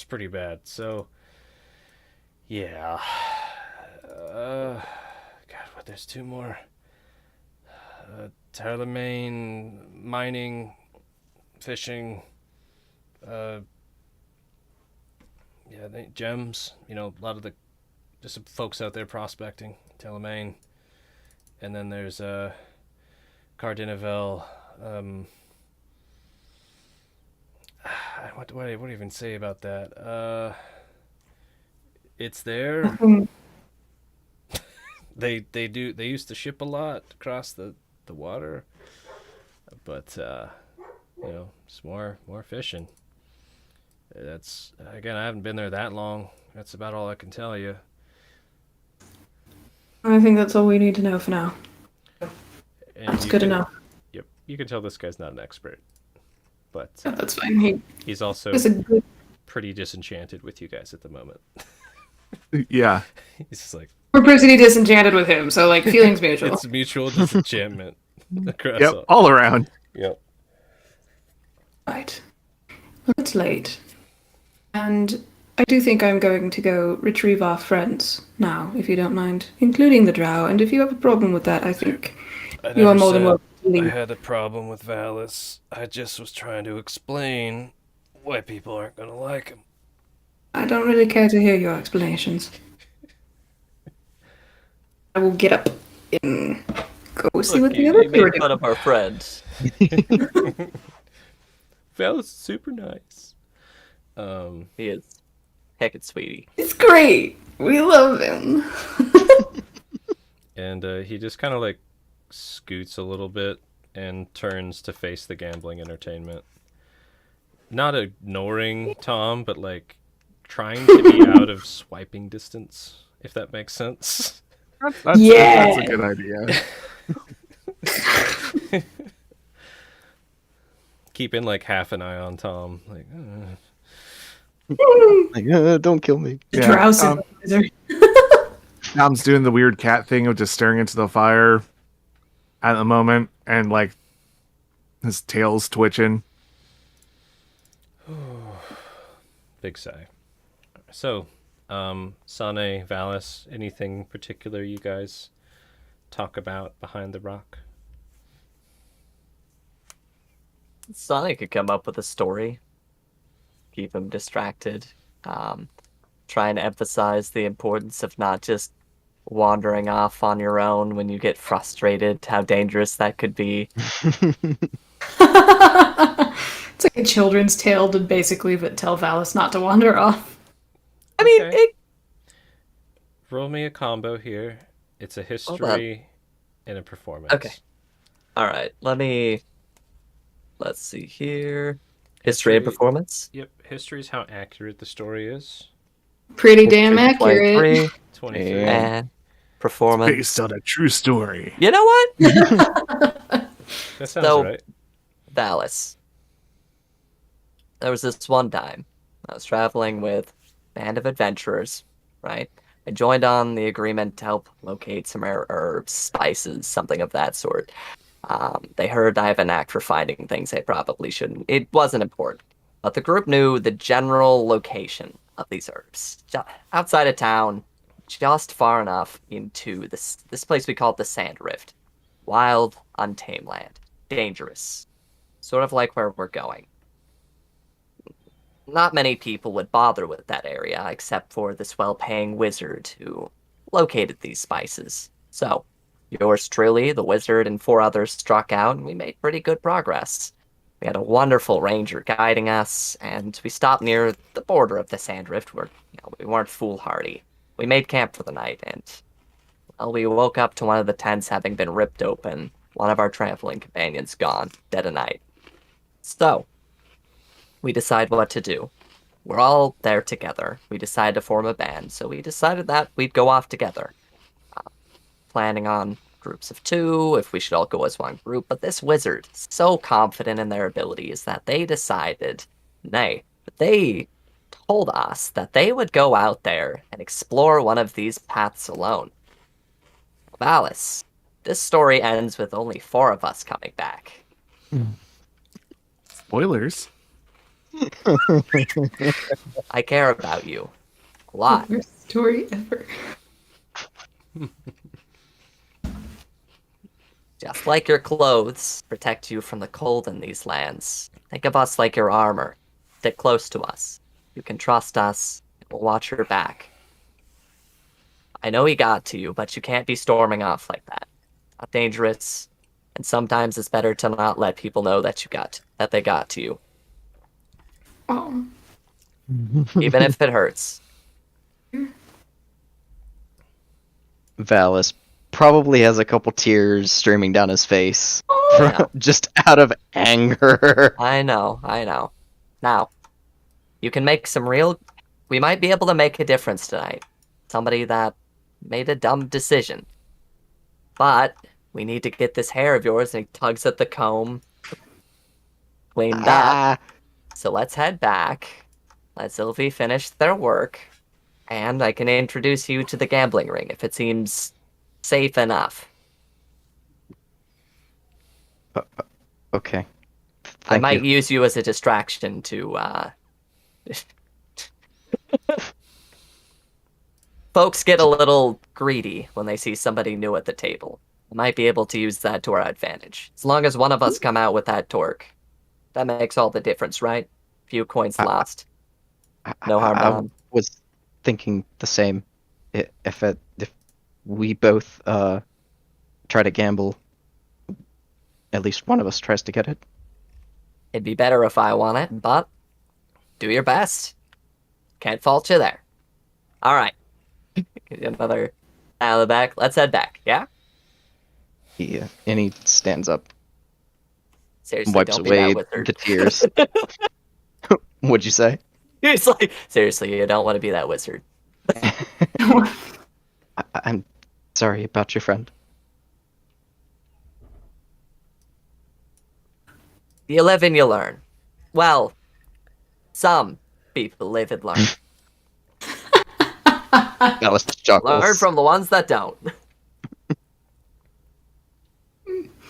S1: pretty bad. So yeah. God, what? There's 2 more. Tarlemagne, mining, fishing. Gems. A lot of just some folks out there prospecting. Tarlemagne, and then there's Cardinavel. What do I even say about that? It's there.
S5: Nothing.
S1: They used to ship a lot across the water, but it's more fishing. That's, again, I haven't been there that long. That's about all I can tell you.
S5: I think that's all we need to know for now.
S1: And
S5: That's
S1: you
S5: good
S1: can-
S5: enough.
S1: Yep, you can tell this guy's not an expert. but
S5: Yeah, that's fine.
S1: he's also
S5: He's a good.
S1: pretty disenchanted with you guys at the moment.
S3: Yeah.
S1: He's just like,
S5: We're pretty disenchanted with him, so like feelings mutual.
S1: it's mutual disenchantment across
S3: Yep.
S1: all.
S3: All around.
S1: Yep.
S5: Right. Well, it's late. And I do think I'm going to go retrieve our friends now, if you don't mind, including the drow. And if you have a problem with that, I think you are more than welcome to
S1: I
S5: leave.
S1: had a problem with Valis. I just was trying to explain why people aren't gonna like him.
S5: I don't really care to hear your explanations. I will get up and go see what
S2: Look,
S5: the
S2: you
S5: other two are
S2: made
S5: doing.
S2: fun of our friends.
S1: Valis is super nice.
S2: He is. Heck, it's sweetie.
S5: It's great. We love him.
S1: And he just kind of like scoots a little bit and turns to face the gambling entertainment. Not ignoring Tom, but like trying to be out of swiping distance, if that makes sense.
S3: That's
S5: Yeah.
S3: a good idea.
S1: Keeping like half an eye on Tom. Like,
S4: Like, don't kill me.
S5: The
S3: Yeah,
S5: drow
S3: Tom-
S5: supervisor.
S3: Tom's doing the weird cat thing of just staring into the fire at the moment, and like his tail's twitching.
S1: Big sigh. So, Sane, Valis, anything particular you guys talk about behind the rock?
S2: Sonic could come up with a story. Keep him distracted. Trying to emphasize the importance of not just wandering off on your own when you get frustrated, how dangerous that could be.
S5: It's like a children's tale to basically but tell Valis not to wander off.
S2: I mean,
S1: Okay. Roll me a combo here. It's a history and a performance.
S2: Okay. Alright, let's see here. History and performance.
S1: Yep, history is how accurate the story is.
S5: Pretty damn accurate.
S2: 23,
S1: 23.
S4: Yeah.
S2: and performance.
S3: Based on a true story.
S2: You know what?
S1: That sounds
S2: So-
S1: right.
S2: Valis. There was this one time I was traveling with a band of adventurers, right? I joined on the agreement to help locate some rare herbs, spices, something of that sort. They heard I have a knack for finding things they probably shouldn't. It wasn't important. But the group knew the general location of these herbs. Outside of town, just far enough into this place we call the Sand Rift. Wild, untamed land. Dangerous. Sort of like where we're going. Not many people would bother with that area, except for this well-paying wizard who located these spices. So, yours truly, the wizard, and 4 others struck out, and we made pretty good progress. We had a wonderful ranger guiding us, and we stopped near the border of the Sandrift where we weren't foolhardy. We made camp for the night, and well, we woke up to one of the tents having been ripped open, one of our traveling companions gone, dead of night. So, we decide what to do. We're all there together. We decided to form a band, so we decided that we'd go off together. Planning on groups of 2, if we should all go as one group, but this wizard, so confident in their abilities that they decided, they told us that they would go out there and explore one of these paths alone. Valis, this story ends with only 4 of us coming back.
S3: Spoilers.
S2: I care about you. A lot.
S5: Worst story ever.
S2: Just like your clothes protect you from the cold in these lands, think of us like your armor. Stick close to us. You can trust us. We'll watch your back. I know he got to you, but you can't be storming off like that. Not dangerous, and sometimes it's better to not let people know that they got to you,
S5: Oh.
S2: even if it hurts.
S4: Valis probably has a couple tears streaming down his face,
S2: Yeah.
S4: just out of anger.
S2: I know. Now, you can make we might be able to make a difference tonight. Somebody that made a dumb decision. But we need to get this hair of yours, and he tugs at the comb. cleaned up.
S4: Ah,
S2: So let's head back. Let Sylvie finish their work. And I can introduce you to the gambling ring if it seems safe enough.
S4: okay.
S2: I
S4: Thank
S2: might
S4: you.
S2: use you as a distraction to, Folks get a little greedy when they see somebody new at the table. I might be able to use that to our advantage. As long as one of us come out with that torque. That makes all the difference, right? Few coins
S4: I-
S2: lost. No harm
S4: I
S2: done.
S4: was thinking the same. If we both try to gamble, at least one of us tries to get it.
S2: It'd be better if I won it, but do your best. Can't fault you there. All right. Get you another out of the back. Let's head back. Yeah.
S4: Yeah, and he stands up,
S2: Seriously,
S4: wipes
S2: don't be
S4: away
S2: that wizard.
S4: the tears. What'd you say?
S2: It's like, seriously, you don't want to be that wizard.
S4: I'm sorry about your friend.
S2: You live and you learn. Well, some people live and learn.
S4: Alice chuckles.
S2: Learn from the ones that don't.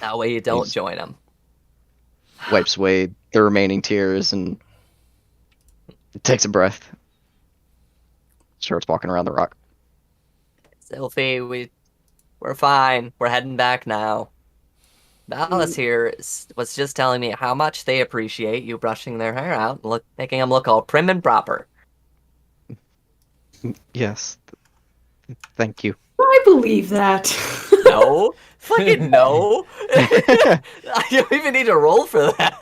S2: That way you don't
S4: He's-
S2: join them.
S4: Wipes away the remaining tears and takes a breath. Starts walking around the rock.
S2: Sylphie, we're fine. We're heading back now. Alice here was just telling me how much they appreciate you brushing their hair out and making them look all prim and proper.
S4: Yes. Thank you.
S5: I believe that.
S2: No, fucking no. I don't even need to roll for that.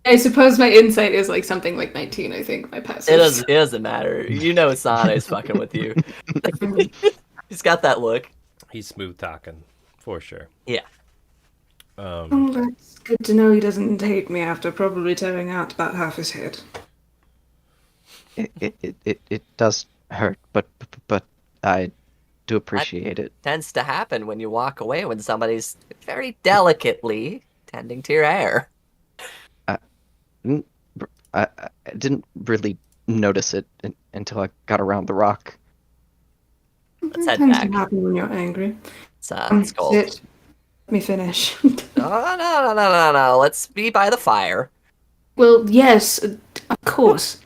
S5: I suppose my insight is like something like 19, I think, my passive.
S2: It doesn't matter. You know Sane's fucking with you. He's got that look.
S1: He's smooth talking, for sure.
S2: Yeah.
S5: Oh, that's good to know he doesn't hate me after probably tearing out about half his head.
S4: It does hurt, but I do appreciate it.
S2: Tends to happen when you walk away when somebody's very delicately tending to your hair.
S4: I didn't really notice it until I got around the rock.
S2: Let's head
S5: Tends
S2: back.
S5: to happen when you're angry.
S2: It's cold.
S5: Sit. Let me finish.
S2: No. Let's be by the fire.
S5: Well, yes, of course.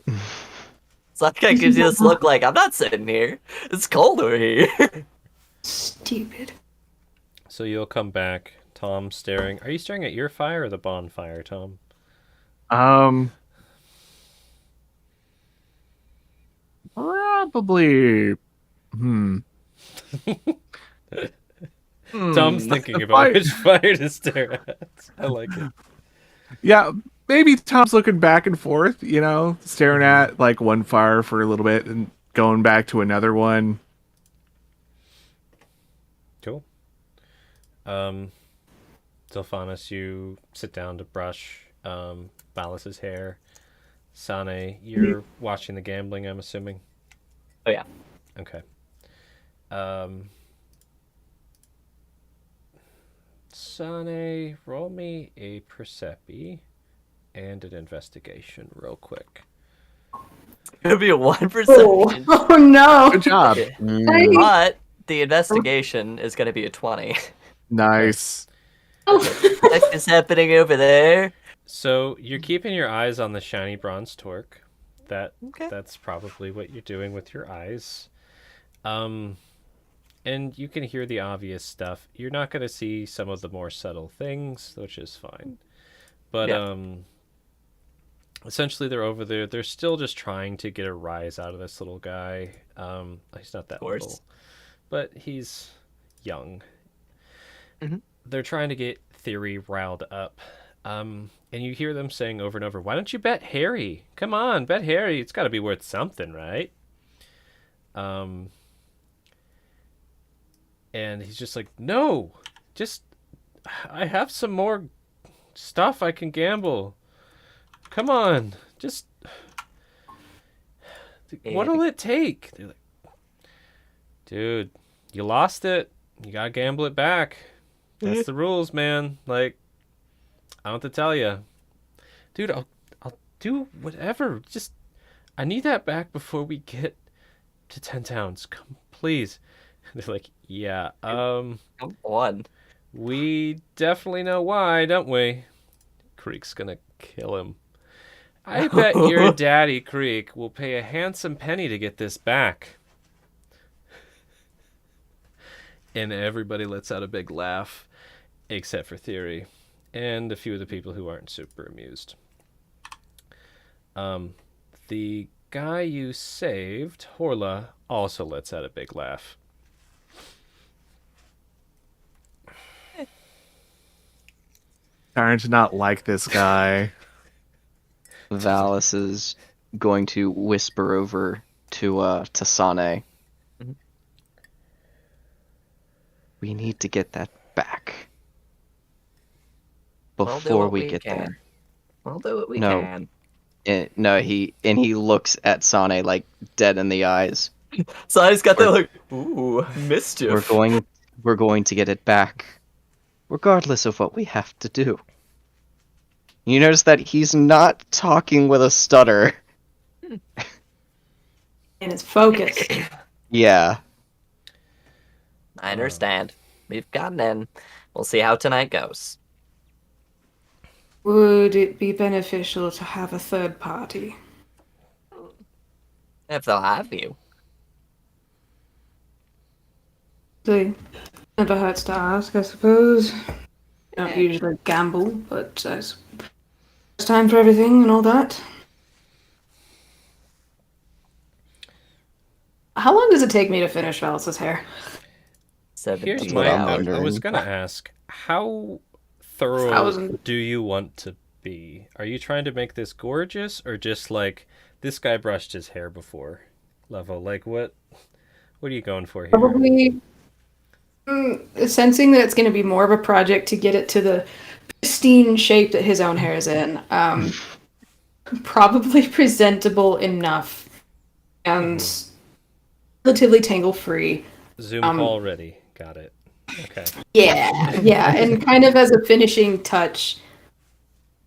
S2: It's like that gives you this look like, I'm not sitting here. It's cold over here.
S5: Stupid.
S1: So you'll come back, Tom staring. Are you staring at your fire or the bonfire, Tom?
S3: Probably.
S1: Tom's thinking about
S3: fire.
S1: which fire to stare at. I like it.
S3: Yeah, maybe Tom's looking back and forth, staring at like one fire for a little bit and going back to another one.
S1: Cool. Delphanus, you sit down to brush Balas's hair. Sane, you're watching the gambling, I'm assuming.
S2: Oh, yeah.
S1: Okay. Sane, roll me a Percepi and an investigation real quick.
S2: It'll be a 1%.
S5: Oh no!
S3: Good job.
S2: But the investigation is going to be a 20.
S3: Nice.
S2: What is happening over there?
S1: So you're keeping your eyes on the shiny bronze torque.
S2: Okay.
S1: That's probably what you're doing with your eyes. And you can hear the obvious stuff. You're not going to see some of the more subtle things, which is fine. But
S2: Yeah.
S1: essentially they're over there. They're still just trying to get a rise out of this little guy. He's not that
S2: course.
S1: little, but he's young.
S2: Mhm.
S1: They're trying to get Theory riled up. And you hear them saying over and over, "Why don't you bet Harry? Come on, bet Harry. It's got to be worth something, right?" And he's just like, "No, just I have some more stuff I can gamble. Come on, just what'll it take?" They're like, "Dude, you lost it. You gotta gamble it back. That's the rules, man. Like, I don't have to tell you, dude. I'll do whatever. Just I need that back before we get to 10 towns. Come, please. They're like, yeah.
S2: Come on.
S1: We definitely know why, don't we? Creek's gonna kill him. I bet your daddy, Creek, will pay a handsome penny to get this back. And everybody lets out a big laugh, except for Theory, and a few of the people who aren't super amused. The guy you saved, Horla, also lets out a big laugh.
S3: Starting to not like this guy.
S4: Valis is going to whisper over to Sane.
S2: Mhm.
S4: We need to get that back
S2: We'll do
S4: before
S2: what
S4: we
S2: we
S4: get
S2: can.
S4: there.
S2: We'll do what we
S4: No.
S2: can.
S4: No, he looks at Sane like dead in the eyes.
S2: So I just got there like, ooh, mischief.
S4: We're going to get it back, regardless of what we have to do. You notice that he's not talking with a stutter.
S5: And it's focused.
S4: Yeah.
S2: I understand. We've gotten in. We'll see how tonight goes.
S5: Would it be beneficial to have a third party?
S2: If they'll have you.
S5: They never hurts to ask, I suppose. Don't usually gamble, but it's time for everything and all that. How long does it take me to finish Valis's hair?
S2: 17
S1: Here's
S4: what
S1: my
S4: I'm
S2: hours.
S1: note. I
S4: wondering.
S1: was gonna ask, how thorough
S5: 1,000.
S1: do you want to be? Are you trying to make this gorgeous, or just like this guy brushed his hair before level? Like what are you going for here?
S5: Probably sensing that it's going to be more of a project to get it to the pristine shape that his own hair is in. Probably presentable enough and relatively tangle free.
S1: Zoom call ready. Got it. Okay.
S5: Yeah, and kind of as a finishing touch.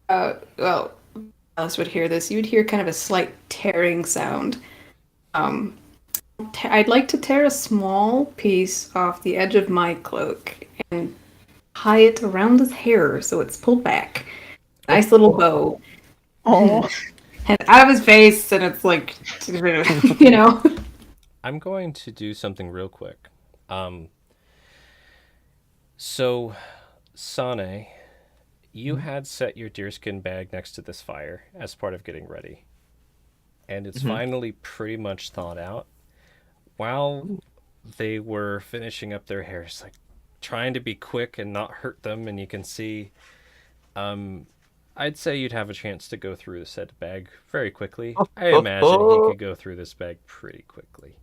S5: Well, else would hear this. You would hear kind of a slight tearing sound. I'd like to tear a small piece off the edge of my cloak and tie it around his hair so it's pulled back. Nice little bow.
S4: Oh.
S5: And out of his face, and it's like, you know.
S1: I'm going to do something real quick. So, Sane, you had set your deerskin bag next to this fire as part of getting ready. And it's finally pretty much thawed out. While they were finishing up their hairs, like trying to be quick and not hurt them, and you can see, I'd say you'd have a chance to go through the said bag very quickly. I imagine he could go through this bag pretty quickly.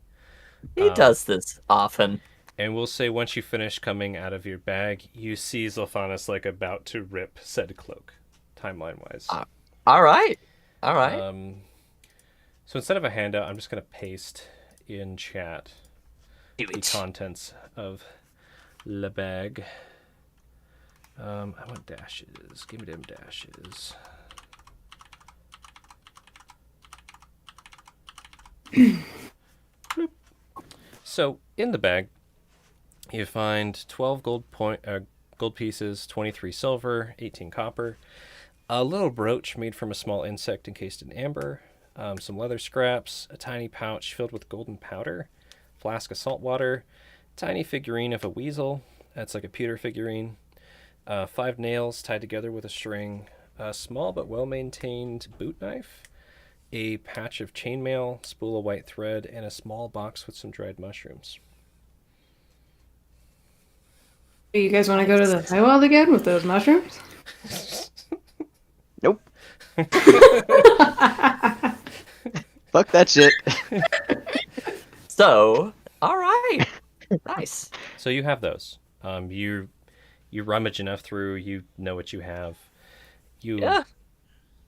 S2: He does this often.
S1: And we'll say once you finish coming out of your bag, you see Zolthanis like about to rip said cloak, timeline-wise.
S2: All right. All right.
S1: So instead of a handout, I'm just going to paste in chat
S2: Do
S1: the
S2: it.
S1: contents of the bag. I want dashes. Give me them dashes. Bloop. So in the bag, you find 12 gold pieces, 23 silver, 18 copper, a little brooch made from a small insect encased in amber, some leather scraps, a tiny pouch filled with golden powder, flask of salt water, tiny figurine of a weasel. That's like a pewter figurine. 5 nails tied together with a string, a small but well-maintained boot knife, a patch of chainmail, spool of white thread, and a small box with some dried mushrooms.
S5: You guys want to go to the Feywild again with those mushrooms?
S4: Nope. Fuck that shit.
S2: So, all right. Nice.
S1: So you have those. You rummage enough through. You know what you have. You
S2: Yeah.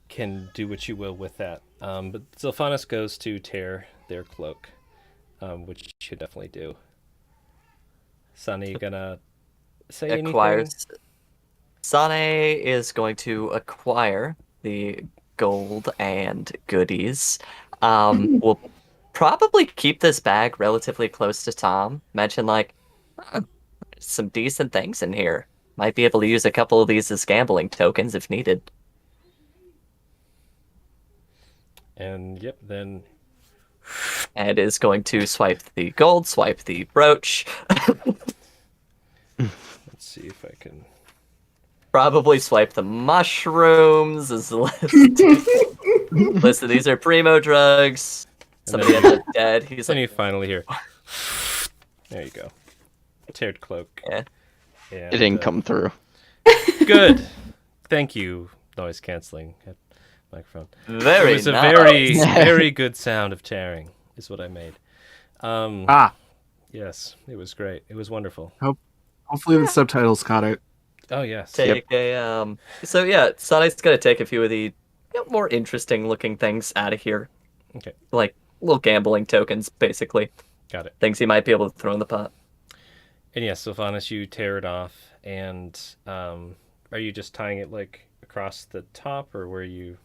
S1: can do what you will with that. But Zilphanis goes to tear their cloak, which you should definitely do. Sunny, you gonna say anything?
S2: Acquires Sane is going to acquire the gold and goodies. We'll probably keep this bag relatively close to Tom. Mention like some decent things in here. Might be able to use a couple of these as gambling tokens if needed.
S1: And yep, then
S2: And is going to swipe the gold, swipe the brooch.
S1: let's see if I can.
S2: Probably swipe the mushrooms as the list. Listen, these are primo drugs. Somebody
S1: then-
S2: ended up dead. He's
S1: Then
S2: like,
S1: you finally hear. There you go. Teared cloak.
S2: yeah.
S1: And,
S4: It didn't come through.
S1: Good. Thank you, noise canceling microphone.
S2: Very
S1: It was a
S2: nice.
S1: very, very good sound of tearing, is what I made.
S3: Ah,
S1: Yes, it was great. It was wonderful.
S3: hopefully the subtitles caught it.
S1: Oh yes.
S2: Take a So yeah, Sane's gonna take a few of the more interesting looking things out of here.
S1: Okay.
S2: Like little gambling tokens, basically.
S1: Got it.
S2: Things he might be able to throw in the pot.
S1: And yes, Sylvanas, you tear it off, and are you just tying it like across the top, or what are you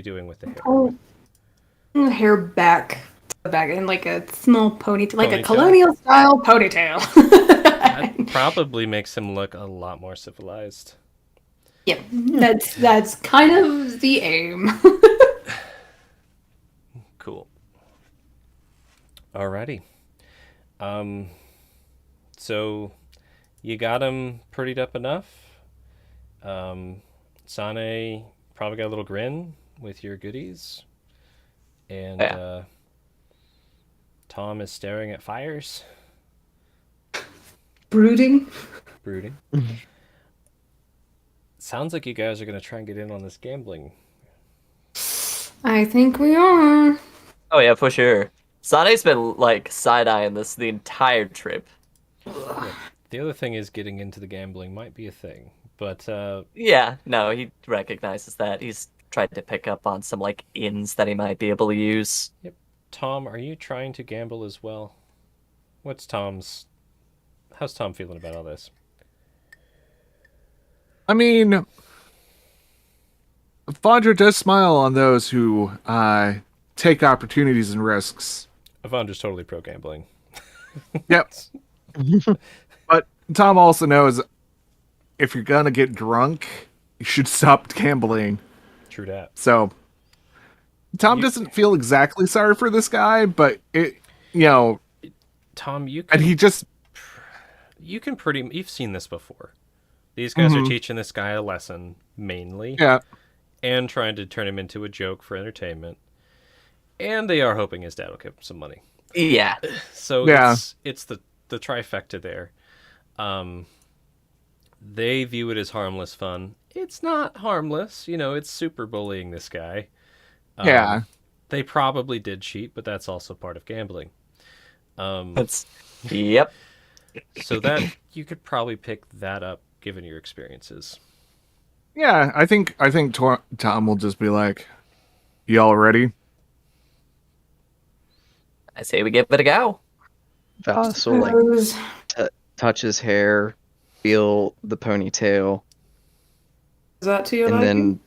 S1: doing with the hair?
S5: Oh, hair back to the back in like a small ponytail, like a
S1: Ponytail?
S5: colonial style ponytail.
S1: That probably makes him look a lot more civilized.
S5: Yep, that's kind of the aim.
S1: Cool. Alrighty. So you got him prettied up enough. Sane probably got a little grin with your goodies. And
S2: Yeah.
S1: Tom is staring at fires,
S5: Brooding.
S1: brooding. Sounds like you guys are going to try and get in on this gambling.
S5: I think we are.
S2: Oh yeah, for sure. Sane's been like side-eyeing this the entire trip.
S1: The other thing is getting into the gambling might be a thing. But
S2: Yeah, no, he recognizes that. He's tried to pick up on some like ins that he might be able to use.
S1: Tom, are you trying to gamble as well? How's Tom feeling about all this?
S3: I mean, Fondra does smile on those who take opportunities and risks.
S1: Avandra's totally pro gambling.
S3: Yep. But Tom also knows if you're gonna get drunk, you should stop gambling.
S1: True dat.
S3: So Tom
S1: You-
S3: doesn't feel exactly sorry for this guy, but
S1: Tom, you
S3: and
S1: can
S3: he just
S1: you've seen this before. These guys are
S3: Mhm.
S1: teaching this guy a lesson mainly,
S3: yeah.
S1: and trying to turn him into a joke for entertainment. And they are hoping his dad will give him some money.
S2: Yeah.
S1: So
S3: Yeah.
S1: it's the trifecta there. They view it as harmless fun. It's not harmless, it's super bullying this guy.
S3: Yeah.
S1: They probably did cheat, but that's also part of gambling.
S2: That's yep.
S1: So that you could probably pick that up given your experiences.
S3: Yeah, I think Tom will just be like, "Y'all ready?"
S2: I say we give it a go.
S4: Valis will like
S5: Suppose.
S4: touch his hair, feel the ponytail,
S5: Is that to your
S4: and
S5: liking?
S4: then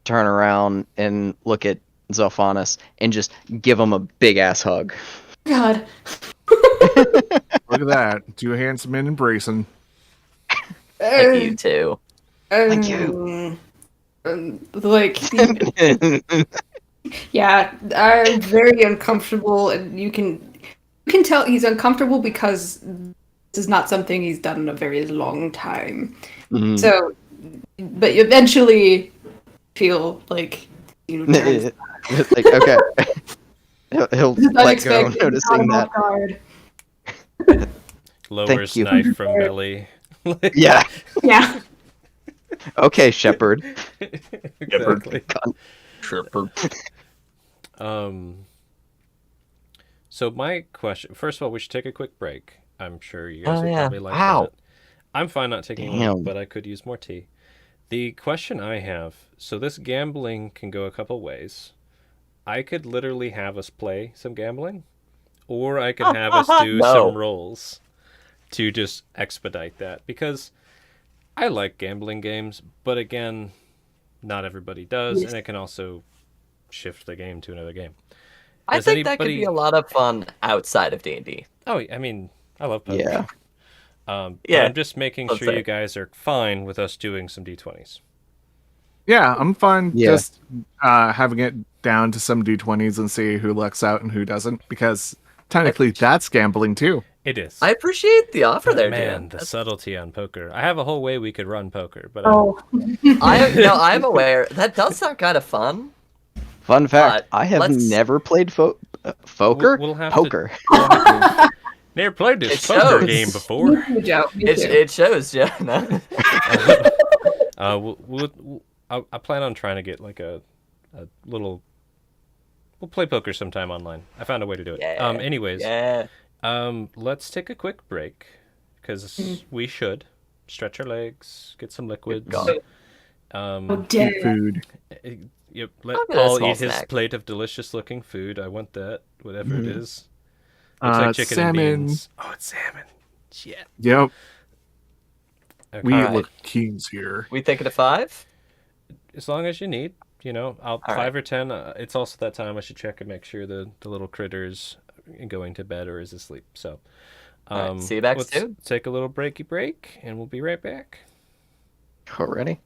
S4: turn around and look at Zelphanus and just give him a big ass hug.
S5: God.
S3: Look at that, two handsome men embracing.
S2: Like you too.
S4: Thank you.
S5: Like, yeah, I'm very uncomfortable, and you can tell he's uncomfortable because this is not something he's done in a very long time.
S4: Mhm.
S5: So, but you eventually feel like turns
S4: like okay, he'll
S5: This is
S4: let go,
S5: unexpected.
S4: noticing
S5: Caught him
S4: that.
S5: off guard.
S1: Lowers
S4: you.
S1: knife from belly.
S4: Yeah.
S5: Yeah.
S4: Okay, Shepherd.
S1: Exactly.
S2: Tripper.
S1: So my question, first of all, we should take a quick break. I'm sure you guys
S2: Oh,
S1: would
S2: yeah.
S1: probably like
S2: Wow.
S1: that. I'm fine not taking one,
S4: Damn.
S1: but I could use more tea. The question I have, so this gambling can go a couple ways. I could literally have us play some gambling, or I could have us do
S2: No.
S1: some rolls to just expedite that. Because I like gambling games, but again, not everybody does,
S5: Yes.
S1: and it can also shift the game to another game.
S2: I
S1: Does
S2: think that could be
S1: anybody-
S2: a lot of fun outside of D&D.
S1: Oh, I mean, I love poker.
S4: Yeah.
S1: But
S2: Yeah,
S1: I'm just making
S2: let's
S1: sure you
S2: say.
S1: guys are fine with us doing some d20s.
S3: Yeah, I'm fine
S4: Yeah.
S3: just having it down to some d20s and see who lucks out and who doesn't, because technically that's gambling too.
S1: It is.
S2: I appreciate the offer
S1: But
S2: there,
S1: man,
S2: Dan.
S1: the subtlety on poker. I have a whole way we could run poker, but
S5: Oh,
S2: I'm aware. That does sound kind of fun.
S4: Fun fact:
S2: But
S4: I have
S2: let's-
S4: never played Foker.
S1: We'll have to-
S4: Poker.
S1: never played this
S2: It
S1: poker
S2: shows.
S1: game before.
S5: me too, Joe. Me too.
S2: It shows, yeah.
S1: I plan on trying to get like a little. We'll play poker sometime online. I found a way to do it.
S2: Yeah.
S1: Anyways,
S2: Yeah.
S1: let's take a quick break because we should stretch our legs, get some liquids.
S2: God.
S5: Oh,
S1: Um,
S5: damn.
S3: Food.
S1: yep, let
S2: I'll get a
S1: Paul
S2: small
S1: eat his
S2: snack.
S1: plate of delicious-looking food. I want that, whatever it
S4: Mhm.
S1: is. Looks like chicken
S3: Salmon.
S1: and beans. Oh, it's salmon. Shit.
S3: Yep,
S1: Okay.
S3: we
S2: Alright.
S3: look kings here.
S2: We thinking of 5?
S1: As long as you need, I'll
S2: All
S1: 5
S2: right.
S1: or 10. It's also that time I should check and make sure the little critters going to bed or is asleep. So,
S2: All right, see you back
S1: let's
S2: soon.
S1: take a little breaky break, and we'll be right back.
S4: Already.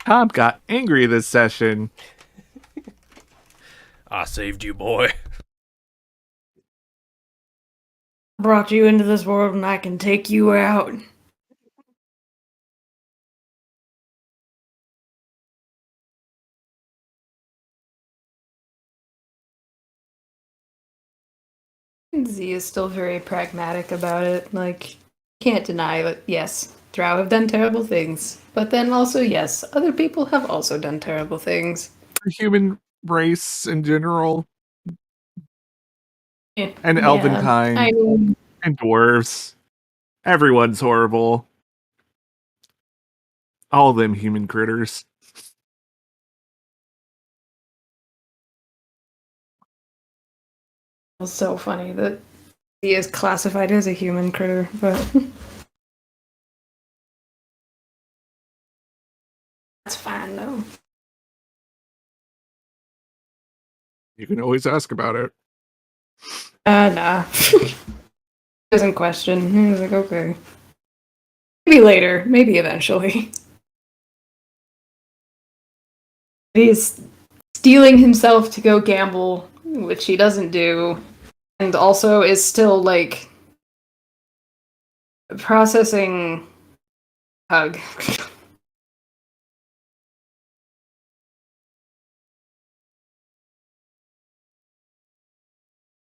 S3: Tom got angry this session.
S1: I saved you, boy.
S5: Brought you into this world and I can take you out. Z is still very pragmatic about it. Like, can't deny that, yes, Drow have done terrible things. But then also, yes, other people have also done terrible things.
S3: The human race in general,
S5: Yeah,
S3: and elvenkind,
S5: I mean,
S3: and dwarves. Everyone's horrible. All them human critters.
S5: it's so funny that he is classified as a human critter, but that's fine though.
S3: You can always ask about it.
S5: Nah. Doesn't question. He's like, okay. Maybe later. Maybe eventually. He's steeling himself to go gamble, which he doesn't do, and also is still, like, processing hug.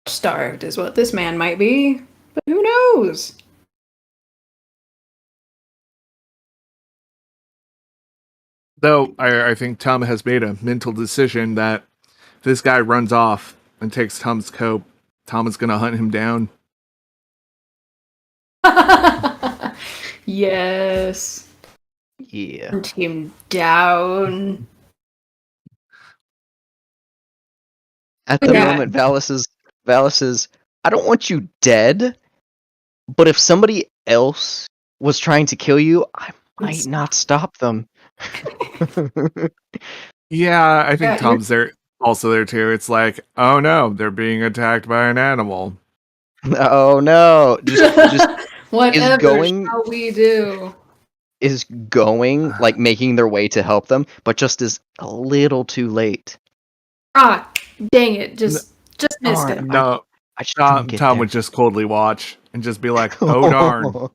S5: Starved is what this man might be, but who knows?
S3: Though I think Tom has made a mental decision that if this guy runs off and takes Tom's coat, Tom is going to hunt him down.
S5: Yes.
S4: Yeah.
S5: Hunt him down.
S4: At the
S5: Yeah.
S4: moment, Valis is, I don't want you dead, but if somebody else was trying to kill you, I might not stop them.
S3: Yeah, I think
S5: Yeah, you're-
S3: Tom's there, also there too. It's like, oh no, they're being attacked by an animal.
S4: Oh no! Just
S5: Whatever
S4: going-
S5: shall we do?
S4: is going, like making their way to help them, but just is a little too late.
S5: Ah, dang it! Just missed
S4: Darn.
S5: it.
S3: No,
S4: I just didn't get
S3: Tom
S4: there.
S3: would just coldly watch and just be like, oh darn.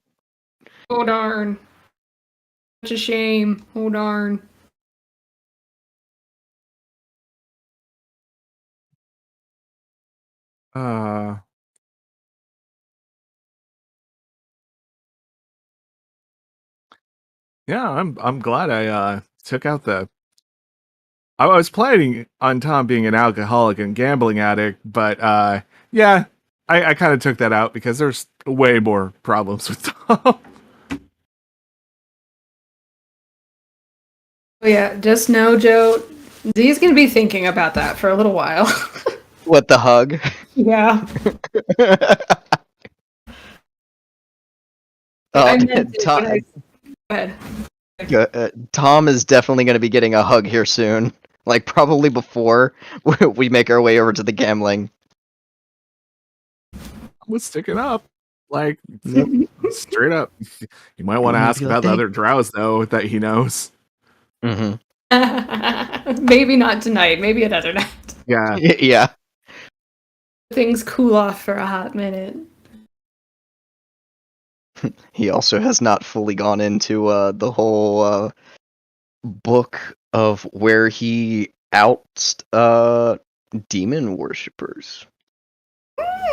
S5: Oh darn! Such a shame. Oh darn!
S3: Uh, yeah, I'm glad I took out the. I was planning on Tom being an alcoholic and gambling addict, but yeah, I kind of took that out because there's way more problems with Tom.
S5: Oh yeah, just know, Joe. Z's gonna be thinking about that for a little while.
S4: What, the hug?
S5: Yeah.
S4: Oh,
S5: I meant it,
S4: Tom,
S5: but I... Go ahead.
S4: Tom is definitely going to be getting a hug here soon. Like, probably before we make our way over to the gambling.
S3: Was sticking up. Like,
S4: Yep.
S3: straight up. You might want to ask
S4: You'll
S3: about the
S4: think-
S3: other drows, though, that he knows.
S4: Mm-hmm.
S5: Maybe not tonight. Maybe another night.
S3: Yeah.
S4: Yeah.
S5: Things cool off for a hot minute.
S4: He also has not fully gone into the whole book of where he outs demon worshippers.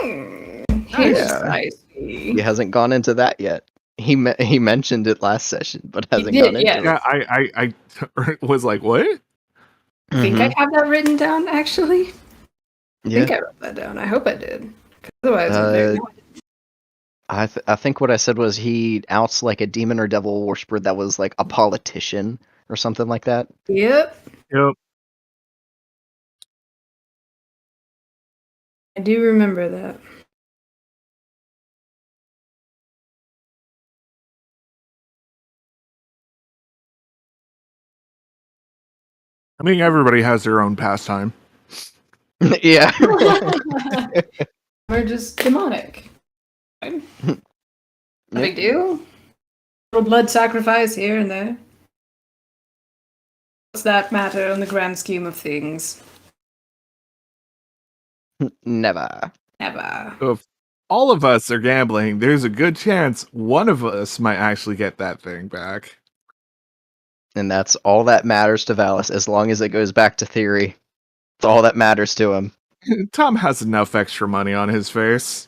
S5: Here's
S4: Yeah.
S5: spicy.
S4: He hasn't gone into that yet. He mentioned it last session, but hasn't
S5: did,
S4: gone into
S5: yeah.
S4: it.
S3: Yeah, I was like, what?
S5: I think
S4: Mhm.
S5: I have that written down, actually. I
S4: Yeah.
S5: think I wrote that down. I hope I did. 'Cause otherwise,
S4: I think what I said was he outs like a demon or devil worshiper that was like a politician or something like that.
S5: Yep.
S3: Yep.
S5: I do remember that.
S3: I mean, everybody has their own pastime.
S4: Yeah.
S5: We're just demonic. Fine. No big deal. Little blood sacrifice here and there. What's that matter in the grand scheme of things?
S4: Never.
S5: Never.
S3: If all of us are gambling, there's a good chance one of us might actually get that thing back.
S4: And that's all that matters to Valis, as long as it goes back to theory. It's all that matters to him.
S3: Tom has enough extra money on his face.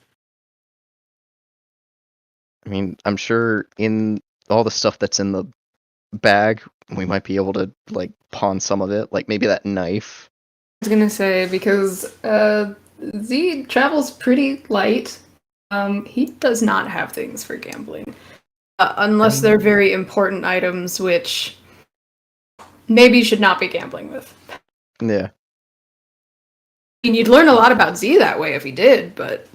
S4: I mean, I'm sure in all the stuff that's in the bag, we might be able to like pawn some of it, like maybe that knife.
S5: I was gonna say, because Z travels pretty light. He does not have things for gambling. Unless they're very important items, which maybe should not be gambling with.
S4: Yeah.
S5: I mean, you'd learn a lot about Z that way if he did, but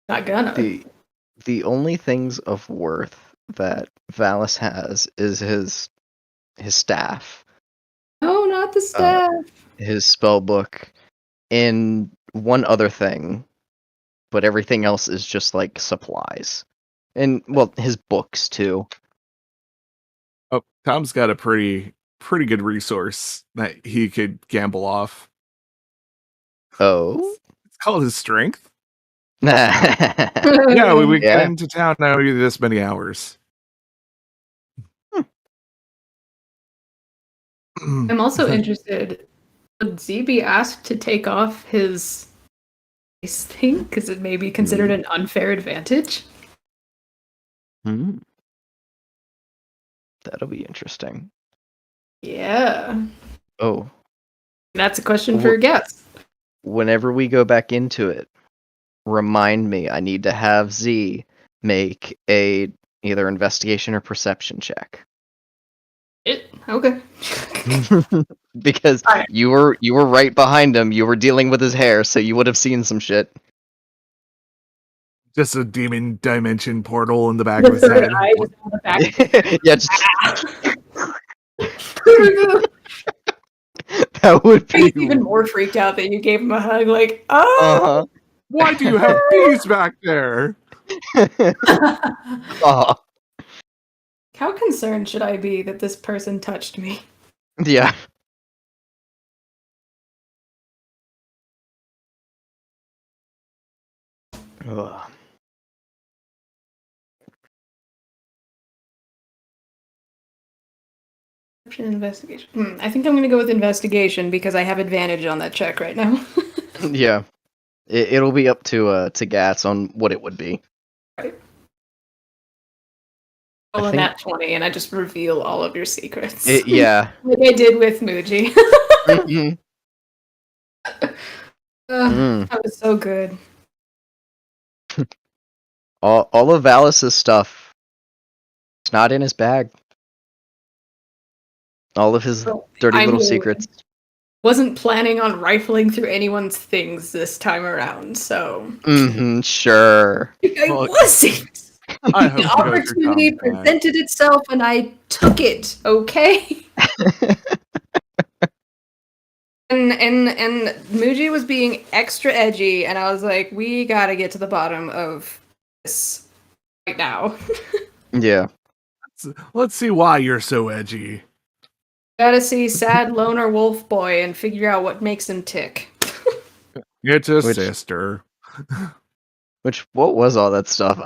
S5: not gonna.
S4: The only things of worth that Valis has is his staff,
S5: No, not the staff.
S4: his spell book, and one other thing, but everything else is just like supplies. And well, his books too.
S3: Oh, Tom's got a pretty good resource that he could gamble off.
S4: Oh.
S3: It's called his strength.
S4: Yeah.
S3: Yeah, we would
S4: Yeah.
S3: get into town now this many hours.
S5: I'm also interested. Would Z be asked to take off his face thing because it may be considered an unfair advantage?
S4: Hmm. That'll be interesting.
S5: Yeah,
S4: Oh,
S5: that's a question for guests.
S4: whenever we go back into it, remind me I need to have Z make a either investigation or perception check.
S5: Okay.
S4: Because
S5: Alright.
S4: you were right behind him. You were dealing with his hair, so you would have seen some shit.
S3: Just a demon dimension portal in the back
S5: The
S3: of his
S5: third
S3: head.
S5: eye just on the back.
S4: Yeah, just, that would
S5: He's
S4: be
S5: even more freaked out that you gave him a hug. Like, oh.
S4: uh-huh.
S3: Why do you have bees back there?
S4: Uh-huh.
S5: How concerned should I be that this person touched me?
S4: Yeah. Ugh.
S5: Investigation. I think I'm going to go with investigation because I have advantage on that check right now.
S4: Yeah. It'll be up to Gats on what it would be.
S5: Roll a
S4: think-
S5: nat 20 and I just reveal all of your secrets.
S4: Yeah.
S5: Like I did with Muji.
S4: Mhm. Mm.
S5: That was so good.
S4: All of Valis's stuff, it's not in his bag. All of his
S5: Well,
S4: dirty
S5: I'm
S4: little
S5: willing.
S4: secrets.
S5: wasn't planning on rifling through anyone's things this time around, so
S4: Mm-hmm, sure.
S5: I
S3: Well,
S5: wasn't.
S3: I hope
S5: The
S3: you go through
S5: opportunity
S3: combat.
S5: presented itself, and I took it. Okay. And Muji was being extra edgy, and I was like, we gotta get to the bottom of this right now.
S4: Yeah.
S3: Let's see why you're so edgy.
S5: Gotta see sad loner wolf boy and figure out what makes him tick.
S3: It's a
S4: Which-
S3: sister.
S4: Which, what was all that stuff?